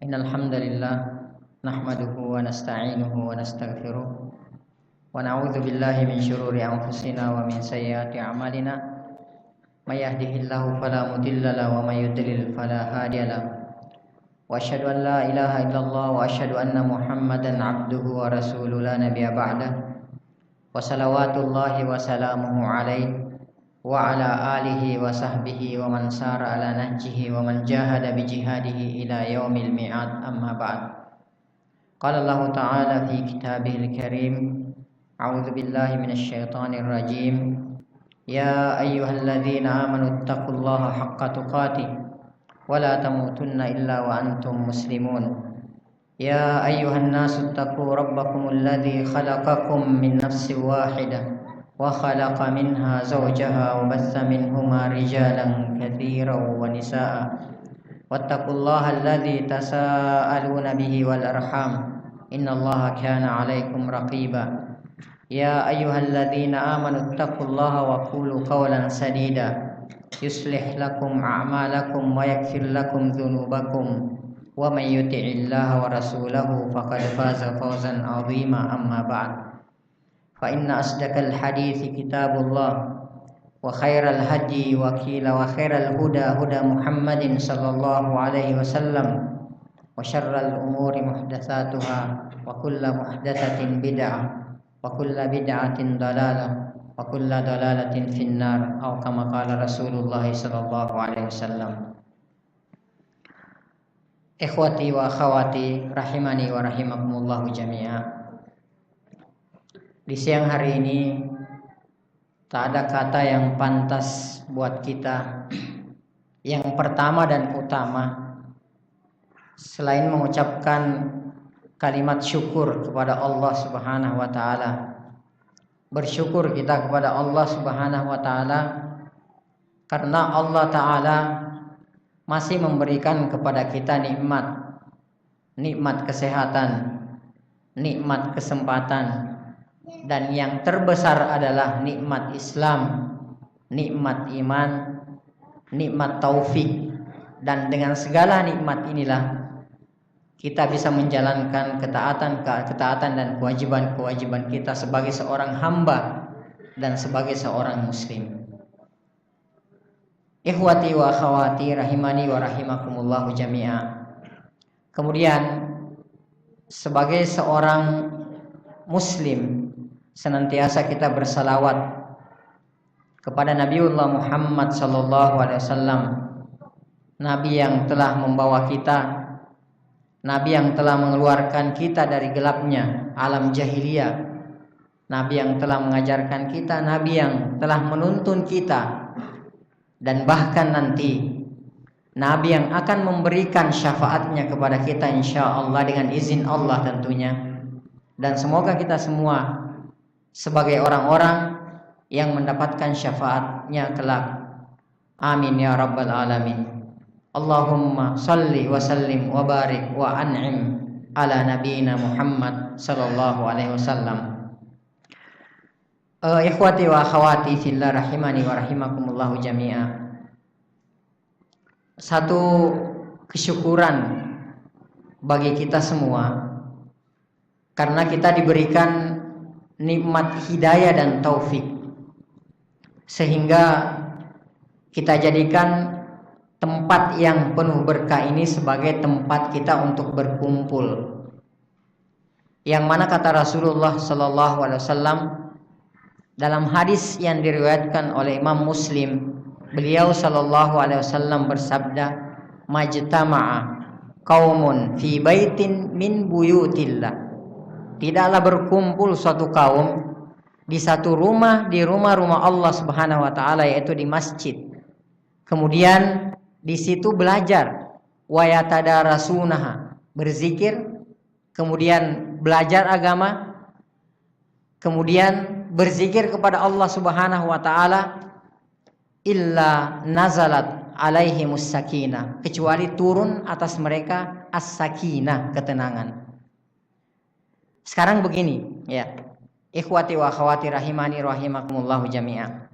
Innal hamdalillah nahmaduhu wa nasta'inuhu wa nastaghfiruh wa na'udzu billahi min shururi anfusina wa min sayyiati a'malina may yahdihillahu fala mudilla lahu wa may yudlil fala hadiya lahu wa asyhadu an la ilaha illallah wa asyhadu anna Muhammadan 'abduhu wa rasuluhu la nabiyya ba'dahu wa salawatullahi wa salamuhu alaihi wa ala alihi wa sahbihi wa man sara ala nahjihi wa man jahada bi jihadihi ila yaumil mi'ad amma ba'd. Qala Allah ta'ala fi kitabihil karim a'udzu billahi minasy syaithanir rajim ya ayyuhalladzina amanu taqullaha haqqa tuqatih wa la tamutunna illa wa antum muslimun. Ya ayyuhan nasu taqu rabbakumul ladzi khalaqakum min nafsin wahidah وخلق منها زوجها وبث منهما رجالا كثيرا ونساء واتقوا الله الذي تساءلون به والأرحام إن الله كان عليكم رقيبا يا أيها الذين آمنوا اتقوا الله وقولوا قولا سديدا يصلح لكم أعمالكم ويغفر لكم ذنوبكم ومن يطع الله ورسوله فقد فاز فوزا عظيما أما بعد فإن أصدق الحديث كتاب الله وخير الهدي وخير الهدى هدى محمد صلى الله عليه وسلم وشر الأمور محدثاتها وكل محدثة بدعة وكل بدعة ضلالة وكل ضلالة في النار أو كما قال رسول الله صلى الله عليه وسلم. Ikhwati wa akhwati rahimani wa rahimakumullahu jami'a. Di siang hari ini tak ada kata yang pantas buat kita yang pertama dan utama selain mengucapkan kalimat syukur kepada Allah Subhanahu wa taala. Bersyukur kita kepada Allah Subhanahu wa taala karena Allah taala masih memberikan kepada kita nikmat kesehatan, nikmat kesempatan, dan yang terbesar adalah nikmat Islam, nikmat iman, nikmat taufik. Dan dengan segala nikmat inilah kita bisa menjalankan ketaatan dan kewajiban kita sebagai seorang hamba dan sebagai seorang muslim. Ikhwati wa akhwati rahimani wa rahimakumullahu jami'a. Kemudian sebagai seorang muslim senantiasa kita bersalawat kepada Nabiullah Muhammad sallallahu alaihi wasallam, nabi yang telah membawa kita, nabi yang telah mengeluarkan kita dari gelapnya alam jahiliyah, nabi yang telah mengajarkan kita, nabi yang telah menuntun kita, dan bahkan nanti nabi yang akan memberikan syafaatnya kepada kita insyaallah dengan izin Allah tentunya. Dan semoga kita semua sebagai orang-orang yang mendapatkan syafaatnya kelak. Amin ya rabbal alamin. Allahumma salli wa sallim wa barik wa an'im ala nabiyina Muhammad sallallahu alaihi wasallam. Ikhwati wa akhwati fillah rahimani wa rahimakumullahu jami'a. Satu kesyukuran bagi kita semua karena kita diberikan nikmat hidayah dan taufik, sehingga kita jadikan tempat yang penuh berkah ini sebagai tempat kita untuk berkumpul. Yang mana kata Rasulullah sallallahu alaihi wasallam dalam hadis yang diriwayatkan oleh Imam Muslim, beliau sallallahu alaihi wasallam bersabda, "Majtama'a qaumun fi baitin min buyutillah." Tidaklah berkumpul suatu kaum di satu rumah, di rumah-rumah Allah Subhanahu wa taala, yaitu di masjid. Kemudian di situ belajar, wa yatadarasunaha, berzikir, kemudian belajar agama, kemudian berzikir kepada Allah Subhanahu wa taala, illa nazalat alaihimus sakinah, kecuali turun atas mereka as-sakinah, ketenangan. Sekarang begini ya, ikhwati wa akhwati rahimani rahimakumullahu jami'a.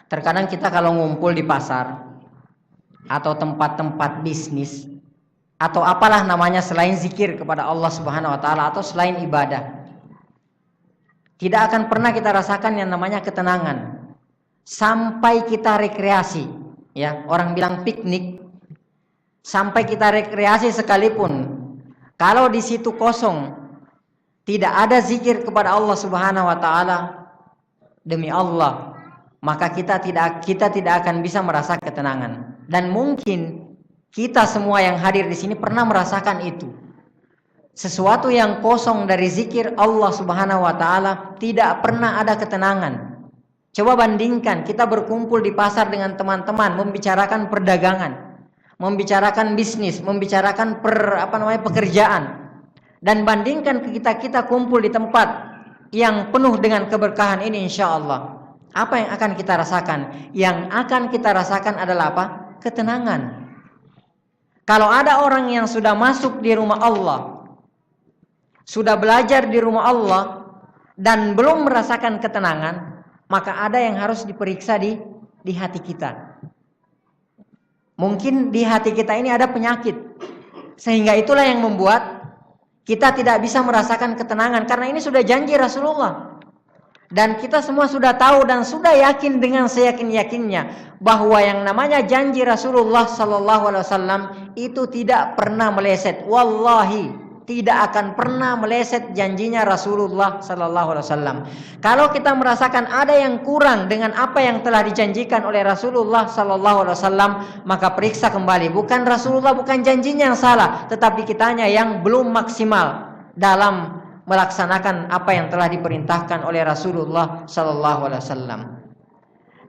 Terkadang kita kalau ngumpul di pasar atau tempat-tempat bisnis, atau apalah namanya selain zikir kepada Allah Subhanahu wa taala atau selain ibadah. Tidak akan pernah kita rasakan yang namanya ketenangan sampai kita rekreasi, ya. Orang bilang piknik, sampai kita rekreasi sekalipun kalau di situ kosong, tidak ada zikir kepada Allah Subhanahu wa taala, demi Allah, maka kita tidak akan bisa merasa ketenangan. Dan mungkin kita semua yang hadir di sini pernah merasakan itu. Sesuatu yang kosong dari zikir Allah Subhanahu wa taala tidak pernah ada ketenangan. Coba bandingkan, kita berkumpul di pasar dengan teman-teman membicarakan perdagangan, membicarakan bisnis, membicarakan pekerjaan, dan bandingkan kita kumpul di tempat yang penuh dengan keberkahan ini, insya Allah. Apa yang akan kita rasakan? Yang akan kita rasakan adalah apa? Ketenangan. Kalau ada orang yang sudah masuk di rumah Allah, sudah belajar di rumah Allah, dan belum merasakan ketenangan, maka ada yang harus diperiksa di hati kita. Mungkin di hati kita ini ada penyakit, sehingga itulah yang membuat kita tidak bisa merasakan ketenangan. Karena ini sudah janji Rasulullah, dan kita semua sudah tahu dan sudah yakin dengan seyakin-yakinnya bahwa yang namanya janji Rasulullah sallallahu alaihi wasallam itu tidak pernah meleset. Wallahi, tidak akan pernah meleset janjinya Rasulullah sallallahu alaihi wasallam. Kalau kita merasakan ada yang kurang dengan apa yang telah dijanjikan oleh Rasulullah sallallahu alaihi wasallam, maka periksa kembali. Bukan Rasulullah, bukan janjinya yang salah, tetapi kitanya yang belum maksimal dalam melaksanakan apa yang telah diperintahkan oleh Rasulullah sallallahu alaihi wasallam.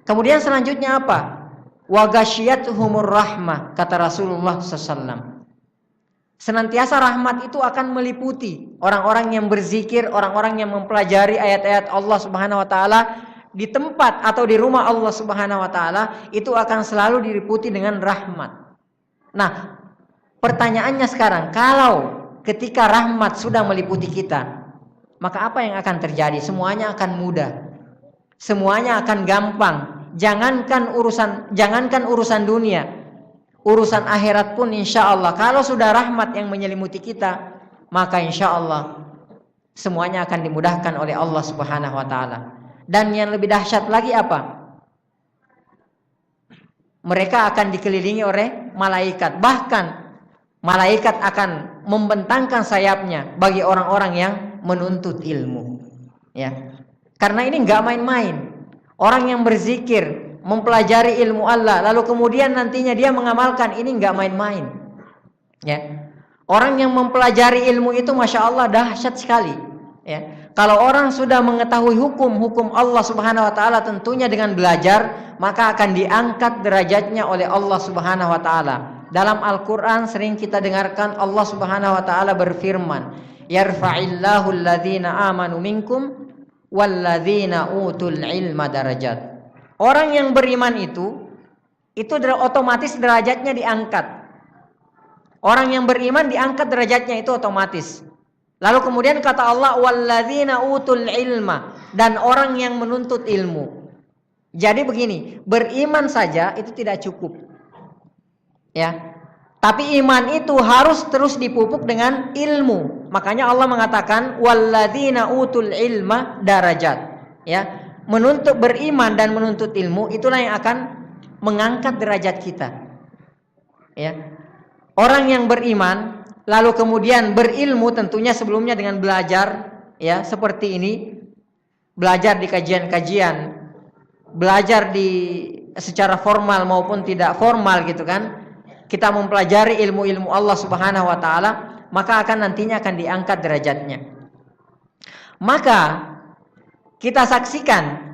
Kemudian selanjutnya apa? Wa ghasyiyatuhumur rahmah, kata Rasulullah sallallahu alaihi wasallam. Senantiasa rahmat itu akan meliputi orang-orang yang berzikir, orang-orang yang mempelajari ayat-ayat Allah Subhanahu wa taala di tempat atau di rumah Allah Subhanahu wa taala, itu akan selalu diliputi dengan rahmat. Nah, pertanyaannya sekarang, kalau ketika rahmat sudah meliputi kita, maka apa yang akan terjadi? Semuanya akan mudah, semuanya akan gampang. Jangankan urusan dunia, urusan akhirat pun insya Allah, kalau sudah rahmat yang menyelimuti kita, maka insya Allah semuanya akan dimudahkan oleh Allah Subhanahu wa taala. Dan yang lebih dahsyat lagi apa? Mereka akan dikelilingi oleh malaikat. Bahkan malaikat akan membentangkan sayapnya bagi orang-orang yang menuntut ilmu, ya. Karena ini nggak main-main. Orang yang berzikir, mempelajari ilmu Allah, lalu kemudian nantinya dia mengamalkan, ini nggak main-main, ya. Orang yang mempelajari ilmu itu, masya Allah, dahsyat sekali, ya. Kalau orang sudah mengetahui hukum Allah Subhanahu wa taala, tentunya dengan belajar, maka akan diangkat derajatnya oleh Allah Subhanahu wa taala. Dalam Al-Quran sering kita dengarkan Allah Subhanahu wa taala berfirman, yarfa'illahu alladhina amanu minkum walladzina utul ilma darajat. Orang yang beriman itu otomatis derajatnya diangkat. Orang yang beriman diangkat derajatnya itu otomatis. Lalu kemudian kata Allah, walladzina utul ilma, dan orang yang menuntut ilmu. Jadi begini, beriman saja itu tidak cukup, ya. Tapi iman itu harus terus dipupuk dengan ilmu. Makanya Allah mengatakan walladzina utul ilma darajat, ya. Beriman dan menuntut ilmu, itulah yang akan mengangkat derajat kita, ya. Orang yang beriman lalu kemudian berilmu, tentunya sebelumnya dengan belajar, ya, seperti ini, belajar di kajian-kajian, belajar secara formal maupun tidak formal, gitu kan. Kita mempelajari ilmu-ilmu Allah Subhanahu wa taala, maka nantinya akan diangkat derajatnya. Maka kita saksikan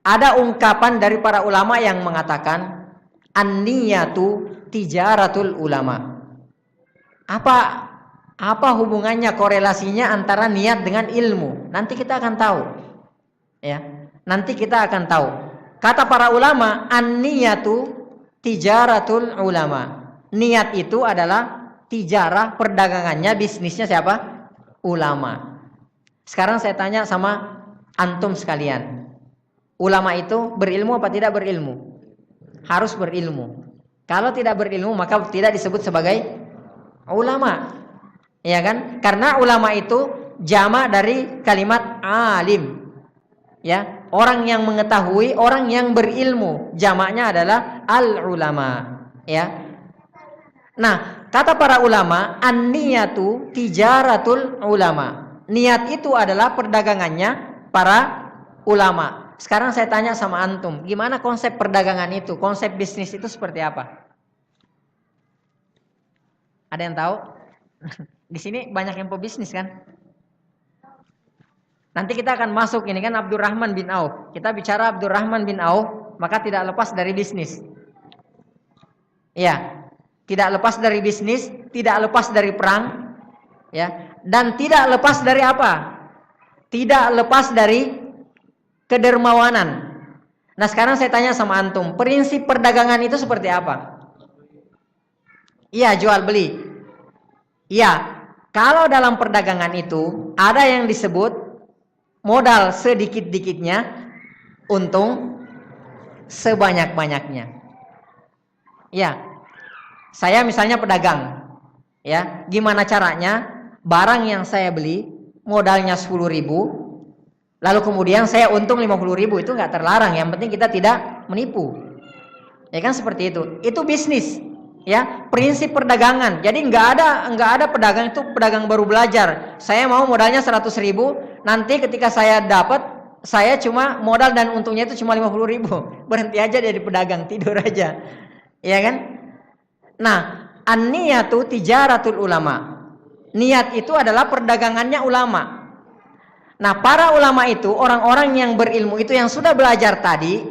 ada ungkapan dari para ulama yang mengatakan an-niyatu tijaratul ulama. Apa hubungannya, korelasinya antara niat dengan ilmu? Nanti kita akan tahu, ya. Nanti kita akan tahu. Kata para ulama, an-niyatu tijaratul ulama. Niat itu adalah tijarah, perdagangannya, bisnisnya siapa? Ulama. Sekarang saya tanya sama antum sekalian, ulama itu berilmu apa tidak berilmu? Harus berilmu. Kalau tidak berilmu, maka tidak disebut sebagai ulama. Ya kan? Karena ulama itu jamak dari kalimat alim. Ya, orang yang mengetahui, orang yang berilmu. Jamaknya adalah al-ulama. Ya. Nah, kata para ulama, an-niyatu tijaratul ulama. Niat itu adalah perdagangannya para ulama. Sekarang saya tanya sama antum, gimana konsep perdagangan itu? Konsep bisnis itu seperti apa? Ada yang tahu? Di sini banyak yang pebisnis kan? Nanti kita akan masuk, ini kan Abdurrahman bin Auf. Kita bicara Abdurrahman bin Auf, maka tidak lepas dari bisnis. Ya, tidak lepas dari bisnis, tidak lepas dari perang, ya, dan tidak lepas dari apa? Tidak lepas dari kedermawanan. Nah, sekarang saya tanya sama antum, prinsip perdagangan itu seperti apa? Iya, jual beli. Iya, kalau dalam perdagangan itu ada yang disebut modal sedikit-dikitnya, untung sebanyak-banyaknya. Ya, saya misalnya pedagang. Ya, gimana caranya? Barang yang saya beli modalnya 10.000, lalu kemudian saya untung 50.000, itu nggak terlarang. Yang penting kita tidak menipu. Ya kan seperti itu. Itu bisnis. Ya, prinsip perdagangan. Jadi nggak ada pedagang itu pedagang baru belajar. Saya mau modalnya 100.000, nanti ketika saya dapat, saya cuma modal dan untungnya itu cuma 50.000. Berhenti aja dari pedagang, tidur aja. Ya kan? Nah, an-niyatu tijaratul ulama. Niat itu adalah perdagangannya ulama. Nah, para ulama itu orang-orang yang berilmu itu yang sudah belajar tadi,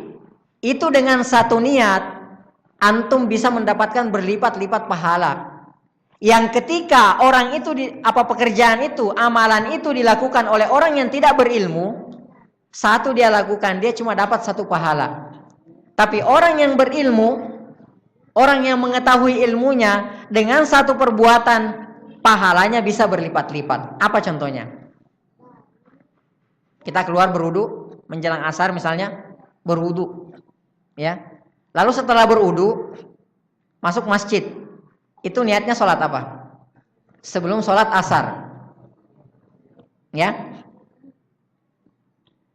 itu dengan satu niat antum bisa mendapatkan berlipat-lipat pahala. Yang ketika orang itu pekerjaan itu, amalan itu dilakukan oleh orang yang tidak berilmu, satu dia lakukan, dia cuma dapat satu pahala. Tapi orang yang berilmu, orang yang mengetahui ilmunya, dengan satu perbuatan pahalanya bisa berlipat-lipat. Apa contohnya? Kita keluar berwudu menjelang asar misalnya, berwudu, ya. Lalu setelah berwudu masuk masjid, itu niatnya sholat apa? Sebelum sholat asar, ya.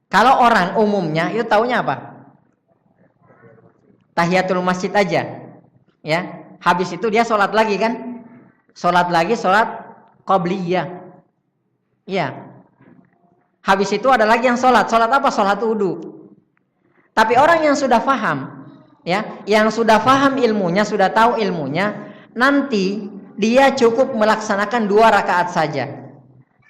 Kalau orang umumnya itu taunya apa? Tahiyatul masjid aja, ya. Habis itu dia sholat lagi kan? Sholat lagi, sholat qobliyah, ya. Habis itu ada lagi yang sholat apa? Sholat wudu. Tapi orang yang sudah paham, ya, yang sudah paham ilmunya, sudah tahu ilmunya, nanti dia cukup melaksanakan 2 rakaat saja.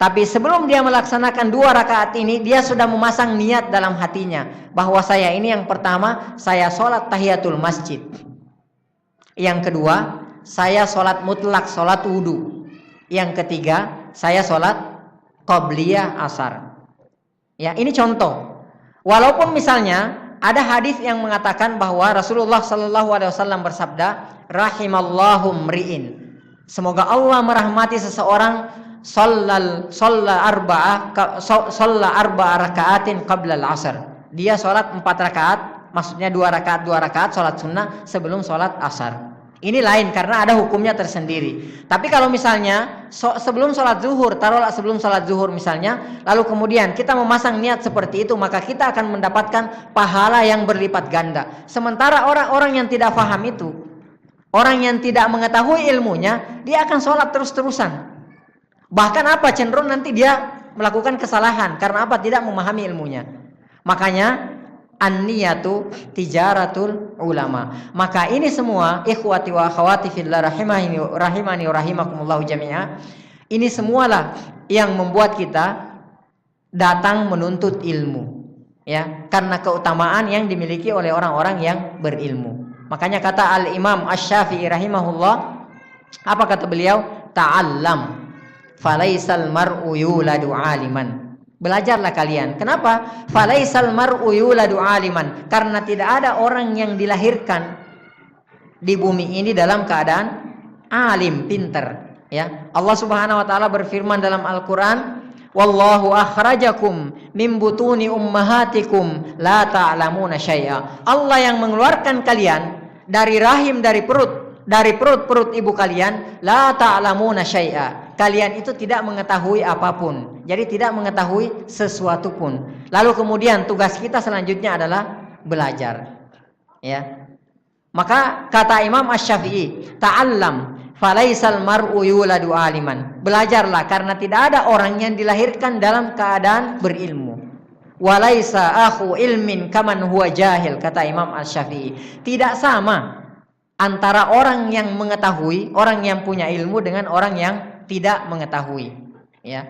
Tapi sebelum dia melaksanakan 2 rakaat ini, dia sudah memasang niat dalam hatinya bahwa saya ini yang pertama, saya sholat tahiyatul masjid. Yang kedua, saya sholat mutlak, sholat wudu. Yang ketiga, saya sholat qobliyah asar. Ya, ini contoh. Walaupun misalnya ada hadis yang mengatakan bahwa Rasulullah SAW bersabda, rahimallahu mri'in. Semoga Allah merahmati seseorang shalla arba'a rakaatin qabla al-asr. Dia sholat 4 rakaat, maksudnya 2 rakaat sholat sunnah sebelum sholat asar. Ini lain karena ada hukumnya tersendiri. Tapi kalau misalnya sebelum sholat zuhur, taruhlah sebelum sholat zuhur misalnya, lalu kemudian kita memasang niat seperti itu, maka kita akan mendapatkan pahala yang berlipat ganda. Sementara orang-orang yang tidak paham itu, orang yang tidak mengetahui ilmunya, dia akan sholat terus-terusan. Bahkan apa? Cenderung nanti dia melakukan kesalahan. Karena apa? Tidak memahami ilmunya. Makanya an-niyatu tijaratul ulama. Maka ini semua ikhwati wa akhwati fillah rahimani wa rahimakumullah jami'a. Ini semualah yang membuat kita datang menuntut ilmu, ya, karena keutamaan yang dimiliki oleh orang-orang yang berilmu. Makanya kata Al-Imam Asy-Syafi'i rahimahullah, apa kata beliau? Ta'allam falaisal mar'u yuladu 'aliman. Belajarlah kalian. Kenapa? Falaisal mar'u yuladu 'aliman. Karena tidak ada orang yang dilahirkan di bumi ini dalam keadaan alim, pinter, ya. Allah Subhanahu wa taala berfirman dalam Al-Qur'an, wallahu akhrajakum min butuni ummahatikum la ta'lamuna syai'a. Allah yang mengeluarkan kalian dari rahim, dari perut dari perut-perut ibu kalian, la ta'lamuna syai'a. Kalian itu tidak mengetahui apapun. Jadi tidak mengetahui sesuatu pun. Lalu kemudian tugas kita selanjutnya adalah belajar. Ya. Maka kata Imam Asy-Syafi'i, ta'allam falaisal mar'u yuladu aliman. Belajarlah karena tidak ada orang yang dilahirkan dalam keadaan berilmu. Walaisa akhu ilmin kaman huwa jahil, kata Imam Asy-Syafi'i. Tidak sama antara orang yang mengetahui, orang yang punya ilmu dengan orang yang tidak mengetahui, ya.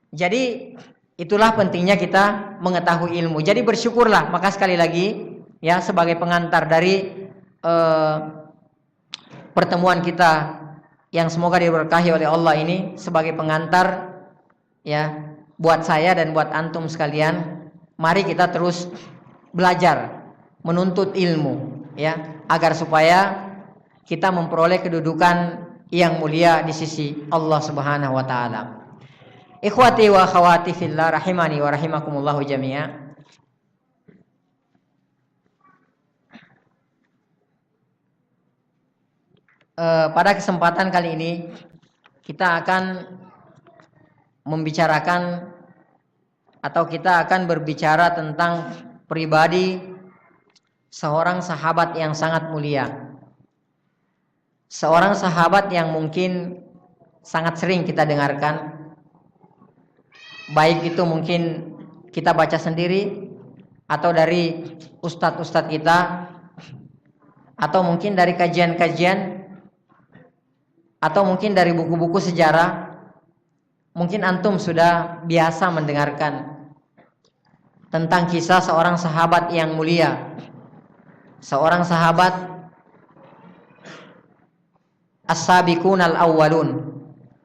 Jadi itulah pentingnya kita mengetahui ilmu. Jadi bersyukurlah. Maka sekali lagi, ya, sebagai pengantar dari pertemuan kita yang semoga diberkahi oleh Allah ini, sebagai pengantar, ya, buat saya dan buat antum sekalian, mari kita terus belajar, menuntut ilmu, ya, agar supaya kita memperoleh kedudukan yang mulia di sisi Allah Subhanahu wa taala. Ikhwati wa akhwati fillah rahimani wa rahimakumullah jami'a. Pada kesempatan kali ini kita akan membicarakan atau kita akan berbicara tentang pribadi seorang sahabat yang sangat mulia. Seorang sahabat yang mungkin sangat sering kita dengarkan, baik itu mungkin kita baca sendiri atau dari ustadz-ustadz kita, atau mungkin dari kajian-kajian, atau mungkin dari buku-buku sejarah. Mungkin antum sudah biasa mendengarkan tentang kisah seorang sahabat yang mulia, seorang sahabat as-sabiqunal awwalun,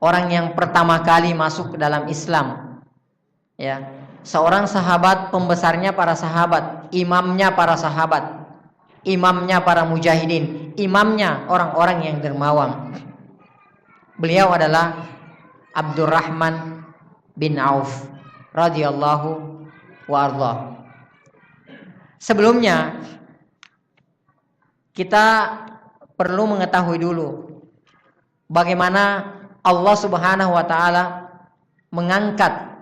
orang yang pertama kali masuk ke dalam Islam, ya, seorang sahabat pembesarnya para sahabat, imamnya para sahabat, imamnya para mujahidin, imamnya orang-orang yang dermawan. Beliau adalah Abdurrahman bin Auf radhiyallahu wa ardha. Sebelumnya kita perlu mengetahui dulu bagaimana Allah Subhanahu wa taala mengangkat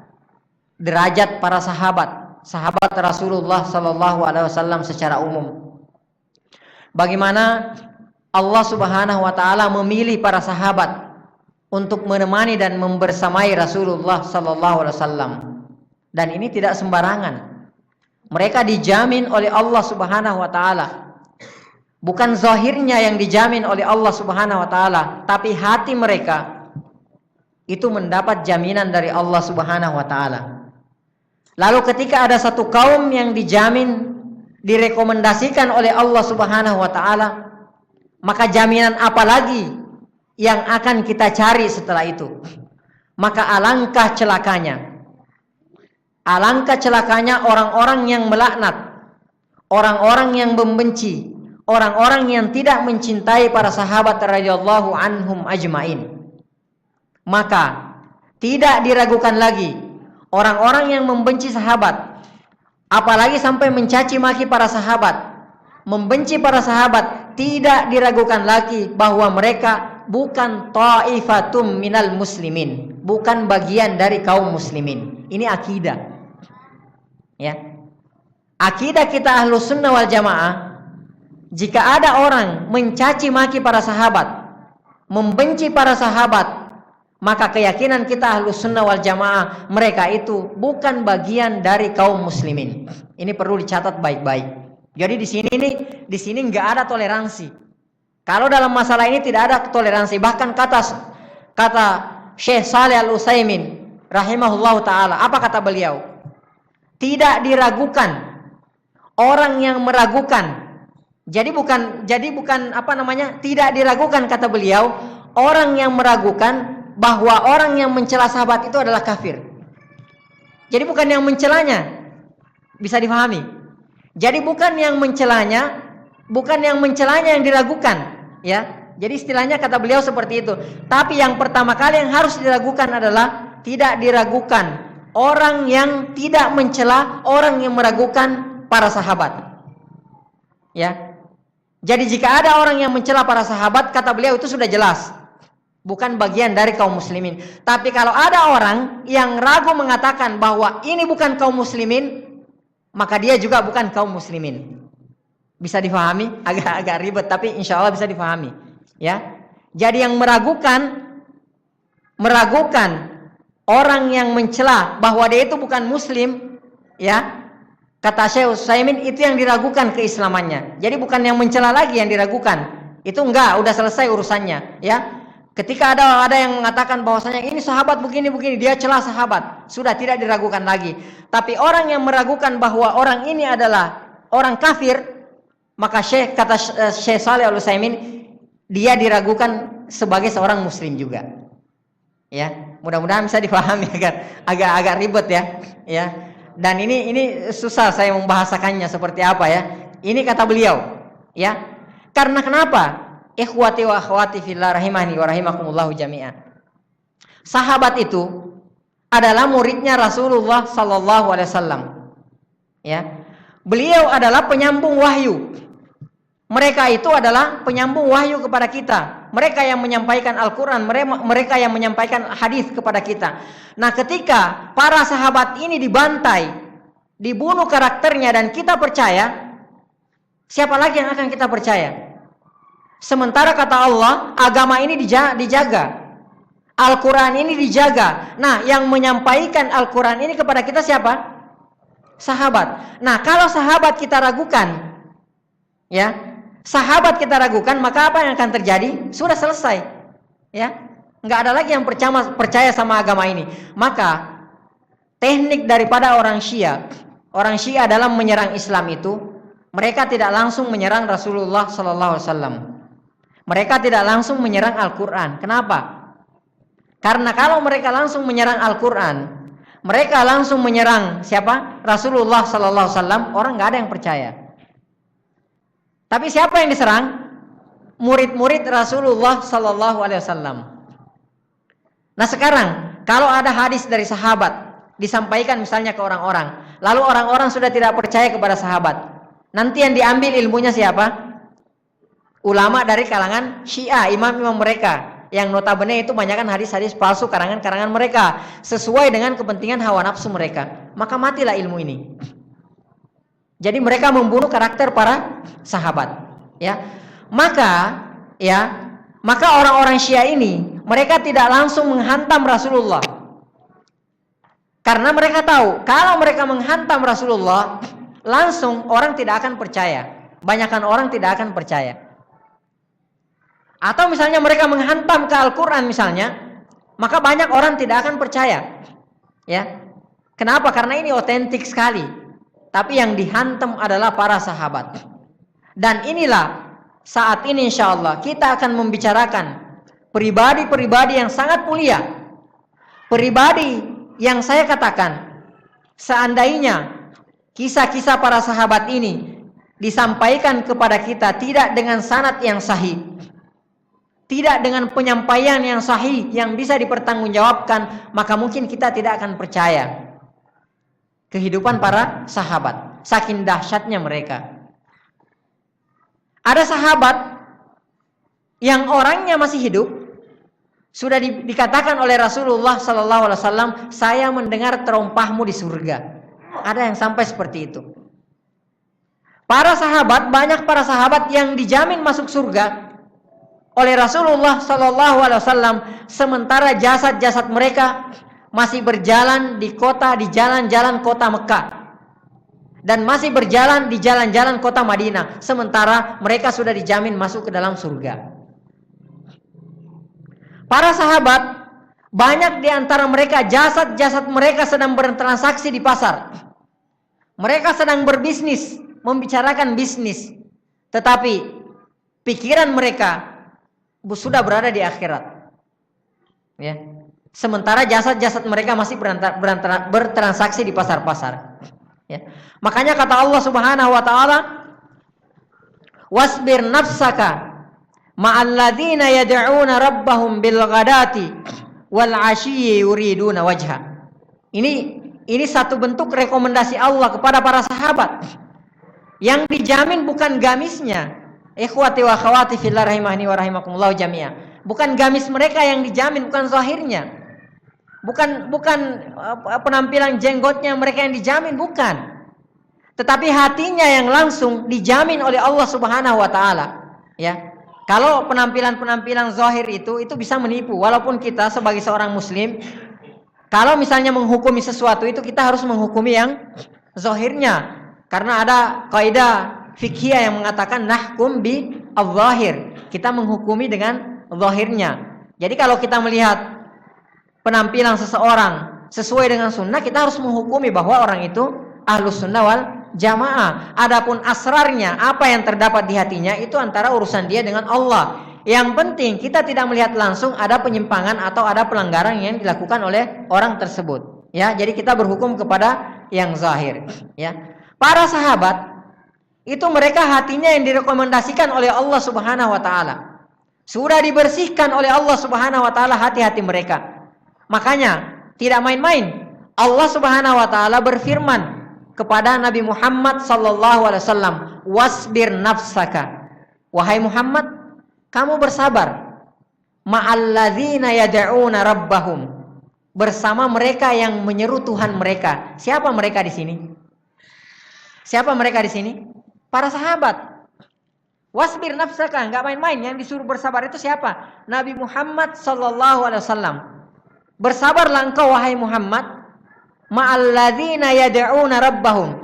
derajat para sahabat Rasulullah sallallahu alaihi wasallam secara umum. Bagaimana Allah Subhanahu wa taala memilih para sahabat untuk menemani dan membersamai Rasulullah sallallahu alaihi wasallam. Dan ini tidak sembarangan. Mereka dijamin oleh Allah Subhanahu wa taala. Bukan zahirnya yang dijamin oleh Allah Subhanahu wa taala, tapi hati mereka itu mendapat jaminan dari Allah Subhanahu wa taala. Lalu ketika ada satu kaum yang dijamin, direkomendasikan oleh Allah Subhanahu wa taala, maka jaminan apa lagi yang akan kita cari setelah itu? Maka alangkah celakanya orang-orang yang melaknat, orang-orang yang membenci, orang-orang yang tidak mencintai para sahabat radhiyallahu anhum ajmain. Maka tidak diragukan lagi, orang-orang yang membenci sahabat, apalagi sampai mencaci maki para sahabat, membenci para sahabat, tidak diragukan lagi bahwa mereka bukan ta'ifatum minal muslimin, bukan bagian dari kaum muslimin. Ini akidah, ya. Akidah kita Ahlus Sunnah wal Jamaah, jika ada orang mencaci maki para sahabat, membenci para sahabat, maka keyakinan kita Ahlus Sunnah wal Jamaah, mereka itu bukan bagian dari kaum muslimin. Ini perlu dicatat baik-baik. Jadi di sini nggak ada toleransi. Kalau dalam masalah ini tidak ada toleransi. Bahkan kata Syekh Shalih Al-Utsaimin rahimahullahu taala, apa kata beliau? Tidak diragukan orang yang meragukan. Jadi bukan tidak diragukan, kata beliau, orang yang meragukan bahwa orang yang mencela sahabat itu adalah kafir. Jadi bukan yang mencelanya. Bisa difahami? Jadi bukan yang mencelanya yang diragukan, ya. Jadi istilahnya kata beliau seperti itu. Tapi yang pertama kali yang harus diragukan adalah tidak diragukan orang yang tidak mencela orang yang meragukan para sahabat. Ya. Jadi jika ada orang yang mencela para sahabat, kata beliau itu sudah jelas bukan bagian dari kaum muslimin. Tapi kalau ada orang yang ragu mengatakan bahwa ini bukan kaum muslimin, maka dia juga bukan kaum muslimin. Bisa difahami? Agak ribet tapi insya Allah bisa difahami. Ya. Jadi yang meragukan orang yang mencela bahwa dia itu bukan muslim, ya, kata Syekh Utsaimin, itu yang diragukan keislamannya. Jadi bukan yang mencela lagi yang diragukan. Itu enggak, udah selesai urusannya, ya. Ketika ada yang mengatakan bahwasanya ini sahabat begini, dia celah sahabat, sudah tidak diragukan lagi. Tapi orang yang meragukan bahwa orang ini adalah orang kafir, maka kata Syekh Shalih Al Utsaimin, dia diragukan sebagai seorang muslim juga. Ya, mudah-mudahan bisa dipahami, agak ribet ya. Dan ini susah saya membahasakannya seperti apa ya. Ini kata beliau, ya. Karena kenapa? Ikhwati wa akhwati fillah rahimani wa rahimakumullah jami'an. Sahabat itu adalah muridnya Rasulullah sallallahu alaihi wasallam. Ya. Beliau adalah penyambung wahyu. Mereka itu adalah penyambung wahyu kepada kita. Mereka yang menyampaikan Al-Quran, mereka yang menyampaikan hadis kepada kita. Nah, ketika para sahabat ini dibantai, dibunuh karakternya dan kita percaya, siapa lagi yang akan kita percaya? Sementara kata Allah, agama ini dijaga, Al-Quran ini dijaga. Nah, yang menyampaikan Al-Quran ini kepada kita siapa? Sahabat. Nah, kalau sahabat kita ragukan, ya, sahabat kita ragukan, maka apa yang akan terjadi? Sudah selesai, ya. Nggak ada lagi yang percaya sama agama ini. Maka teknik daripada orang Syiah dalam menyerang Islam itu, mereka tidak langsung menyerang Rasulullah Sallallahu Alaihi Wasallam. Mereka tidak langsung menyerang Al-Quran. Kenapa? Karena kalau mereka langsung menyerang Al-Quran, mereka langsung menyerang siapa? Rasulullah Sallallahu Alaihi Wasallam. Orang nggak ada yang percaya. Tapi siapa yang diserang? Murid-murid Rasulullah Sallallahu Alaihi Wasallam. Nah sekarang, kalau ada hadis dari sahabat disampaikan misalnya ke orang-orang, lalu orang-orang sudah tidak percaya kepada sahabat, nanti yang diambil ilmunya siapa? Ulama dari kalangan Syiah, imam-imam mereka, yang notabene itu banyakkan hadis-hadis palsu karangan-karangan mereka, sesuai dengan kepentingan hawa nafsu mereka. Maka matilah ilmu ini. Jadi mereka membunuh karakter para sahabat, ya. Maka orang-orang Syiah ini mereka tidak langsung menghantam Rasulullah. Karena mereka tahu kalau mereka menghantam Rasulullah, langsung orang tidak akan percaya. Banyakkan orang tidak akan percaya. Atau misalnya mereka menghantam ke Al-Quran misalnya, maka banyak orang tidak akan percaya, ya. Kenapa? Karena ini otentik sekali. Tapi yang dihantam adalah para sahabat. Dan inilah saat ini insya Allah kita akan membicarakan pribadi-pribadi yang sangat mulia. Pribadi yang saya katakan, seandainya kisah-kisah para sahabat ini disampaikan kepada kita tidak dengan sanad yang sahih, tidak dengan penyampaian yang sahih yang bisa dipertanggungjawabkan, maka mungkin kita tidak akan percaya kehidupan para sahabat, saking dahsyatnya mereka. Ada sahabat yang orangnya masih hidup, sudah dikatakan oleh Rasulullah Sallallahu Alaihi Wasallam, saya mendengar terompahmu di surga. Ada yang sampai seperti itu. Para sahabat, banyak para sahabat yang dijamin masuk surga oleh Rasulullah Sallallahu Alaihi Wasallam, sementara jasad-jasad mereka masih berjalan di jalan-jalan kota Mekah dan masih berjalan di jalan-jalan kota Madinah, sementara mereka sudah dijamin masuk ke dalam surga. Para sahabat, banyak di antara mereka jasad-jasad mereka sedang bertransaksi di pasar. Mereka sedang berbisnis, membicarakan bisnis, tetapi pikiran mereka sudah berada di akhirat, ya. Sementara jasad-jasad mereka masih bertransaksi di pasar-pasar, ya. Makanya kata Allah Subhanahu wa taala, wasbir nafsaka ma'al ladzina yad'una rabbahum bil ghadati wal 'ashyi yuriduna wajha. Ini satu bentuk rekomendasi Allah kepada para sahabat yang dijamin bukan gamisnya, Ikhwati wa akhwati fillah rahimahni wa rahimakumullah jami'ah. Bukan gamis mereka yang dijamin, bukan zahirnya. Bukan penampilan jenggotnya mereka yang dijamin, bukan. Tetapi hatinya yang langsung dijamin oleh Allah Subhanahu wa taala, ya. Kalau penampilan-penampilan zahir itu bisa menipu. Walaupun kita sebagai seorang muslim, kalau misalnya menghukumi sesuatu itu kita harus menghukumi yang zahirnya. Karena ada kaidah fikih yang mengatakan nahkum bi al-zahir. Kita menghukumi dengan zahirnya. Jadi kalau kita melihat penampilan seseorang sesuai dengan sunnah, kita harus menghukumi bahwa orang itu ahlus sunnah wal jamaah. Adapun asrarnya, apa yang terdapat di hatinya, itu antara urusan dia dengan Allah. Yang penting kita tidak melihat langsung ada penyimpangan atau ada pelanggaran yang dilakukan oleh orang tersebut. Ya, jadi kita berhukum kepada yang zahir. Ya, para sahabat itu mereka hatinya yang direkomendasikan oleh Allah Subhanahu wa taala. Sudah dibersihkan oleh Allah Subhanahu wa taala hati-hati mereka. Makanya tidak main-main. Allah Subhanahu wa taala berfirman kepada Nabi Muhammad sallallahu alaihi wasallam, "Wasbir nafsaka." Wahai Muhammad, kamu bersabar ma'alladzina yad'una rabbahum, bersama mereka yang menyeru Tuhan mereka. Siapa mereka di sini? Siapa mereka di sini? Para sahabat. Wasbir nafsaka, enggak main-main. Yang disuruh bersabar itu siapa? Nabi Muhammad sallallahu alaihi wasallam. Bersabarlah engkau wahai Muhammad ma'alladzina yad'una rabbahum,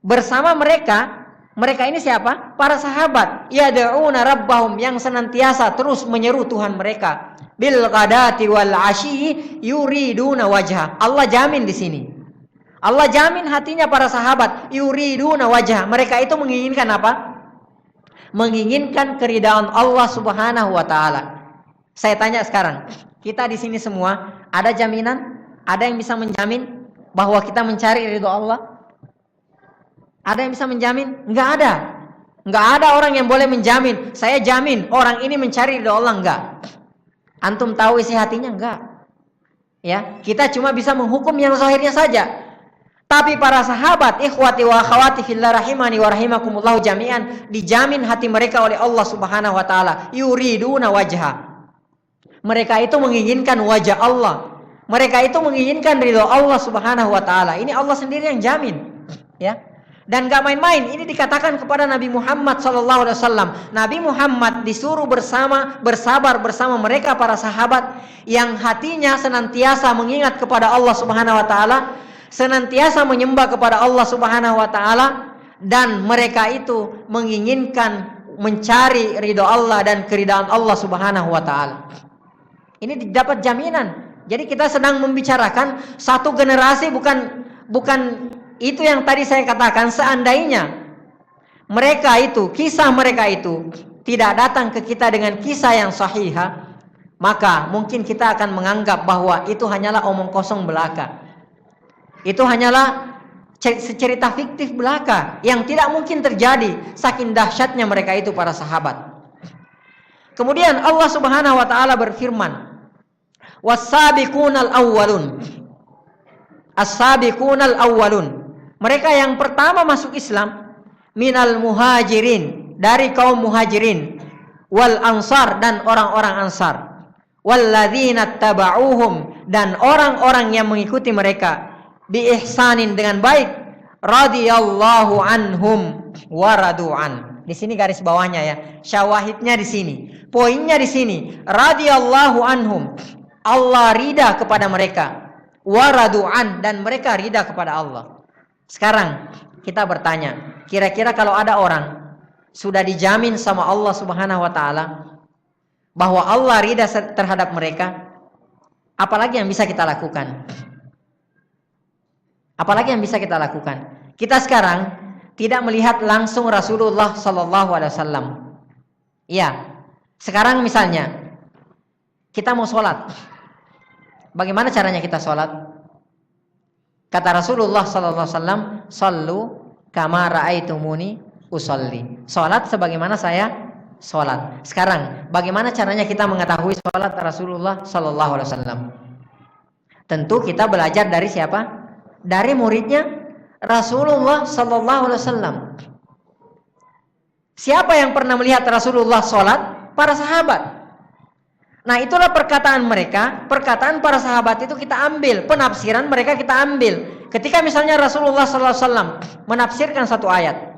bersama mereka. Mereka ini siapa? Para sahabat. Yad'una rabbahum, yang senantiasa terus menyeru Tuhan mereka. Bil ghadati wal 'ashyi yuriduna wajha. Allah jamin di sini. Allah jamin hatinya para sahabat, yuriduna wajah. Mereka itu menginginkan apa? Menginginkan keridhaan Allah Subhanahu wa taala. Saya tanya sekarang, kita di sini semua ada jaminan? Ada yang bisa menjamin bahwa kita mencari ridho Allah? Ada yang bisa menjamin? Enggak ada. Enggak ada orang yang boleh menjamin, saya jamin orang ini mencari ridho Allah, enggak. Antum tahu isi hatinya? Enggak. Ya, kita cuma bisa menghukum yang zahirnya saja. Tapi para sahabat, ikhwati wa akhwati fillah rahimani wa rahimakumullah jami'an, dijamin hati mereka oleh Allah Subhanahu wa taala, yuriduna wajha. Mereka itu menginginkan wajah Allah. Mereka itu menginginkan ridho Allah Subhanahu wa taala. Ini Allah sendiri yang jamin, ya. Dan gak main-main. Ini dikatakan kepada Nabi Muhammad sallallahu alaihi wasallam. Nabi Muhammad disuruh bersabar bersama mereka para sahabat yang hatinya senantiasa mengingat kepada Allah Subhanahu wa taala, senantiasa menyembah kepada Allah Subhanahu wa taala, dan mereka itu menginginkan mencari ridho Allah dan keridhaan Allah Subhanahu wa taala. Ini didapat jaminan. Jadi kita sedang membicarakan satu generasi, bukan itu yang tadi saya katakan. Seandainya mereka itu, kisah mereka itu tidak datang ke kita dengan kisah yang sahihah, maka mungkin kita akan menganggap bahwa itu hanyalah omong kosong belaka. Itu hanyalah cerita fiktif belaka yang tidak mungkin terjadi, saking dahsyatnya mereka itu para sahabat. Kemudian Allah Subhanahu wa taala berfirman, "Was-sabiqunal awwalun." As-sabiqunal awwalun, mereka yang pertama masuk Islam, minal muhajirin, dari kaum muhajirin, wal ansar, dan orang-orang ansar, walladzina taba'uhum, dan orang-orang yang mengikuti mereka, bi ihsanin, dengan baik, radhiyallahu anhum wa radu'an. Di sini garis bawahnya ya, syawahidnya di sini, poinnya di sini, radhiyallahu anhum, Allah ridha kepada mereka, wa radu'an, dan mereka ridha kepada Allah. Sekarang kita bertanya, kira-kira kalau ada orang sudah dijamin sama Allah Subhanahu wa taala bahwa Allah ridha terhadap mereka, apalagi yang bisa kita lakukan? Apalagi yang bisa kita lakukan? Kita sekarang tidak melihat langsung Rasulullah sallallahu alaihi wasallam. Iya. Sekarang misalnya kita mau sholat. Bagaimana caranya kita sholat? Kata Rasulullah sallallahu alaihi wasallam, "Shallu kama ra'aitumuni usolli." Sholat sebagaimana saya sholat. Sekarang bagaimana caranya kita mengetahui sholat Rasulullah sallallahu alaihi wasallam? Tentu kita belajar dari siapa? Dari muridnya Rasulullah sallallahu alaihi wasallam. Siapa yang pernah melihat Rasulullah sholat? Para sahabat. Nah, itulah perkataan mereka. Perkataan para sahabat itu kita ambil, penafsiran mereka kita ambil. Ketika misalnya Rasulullah SAW menafsirkan satu ayat,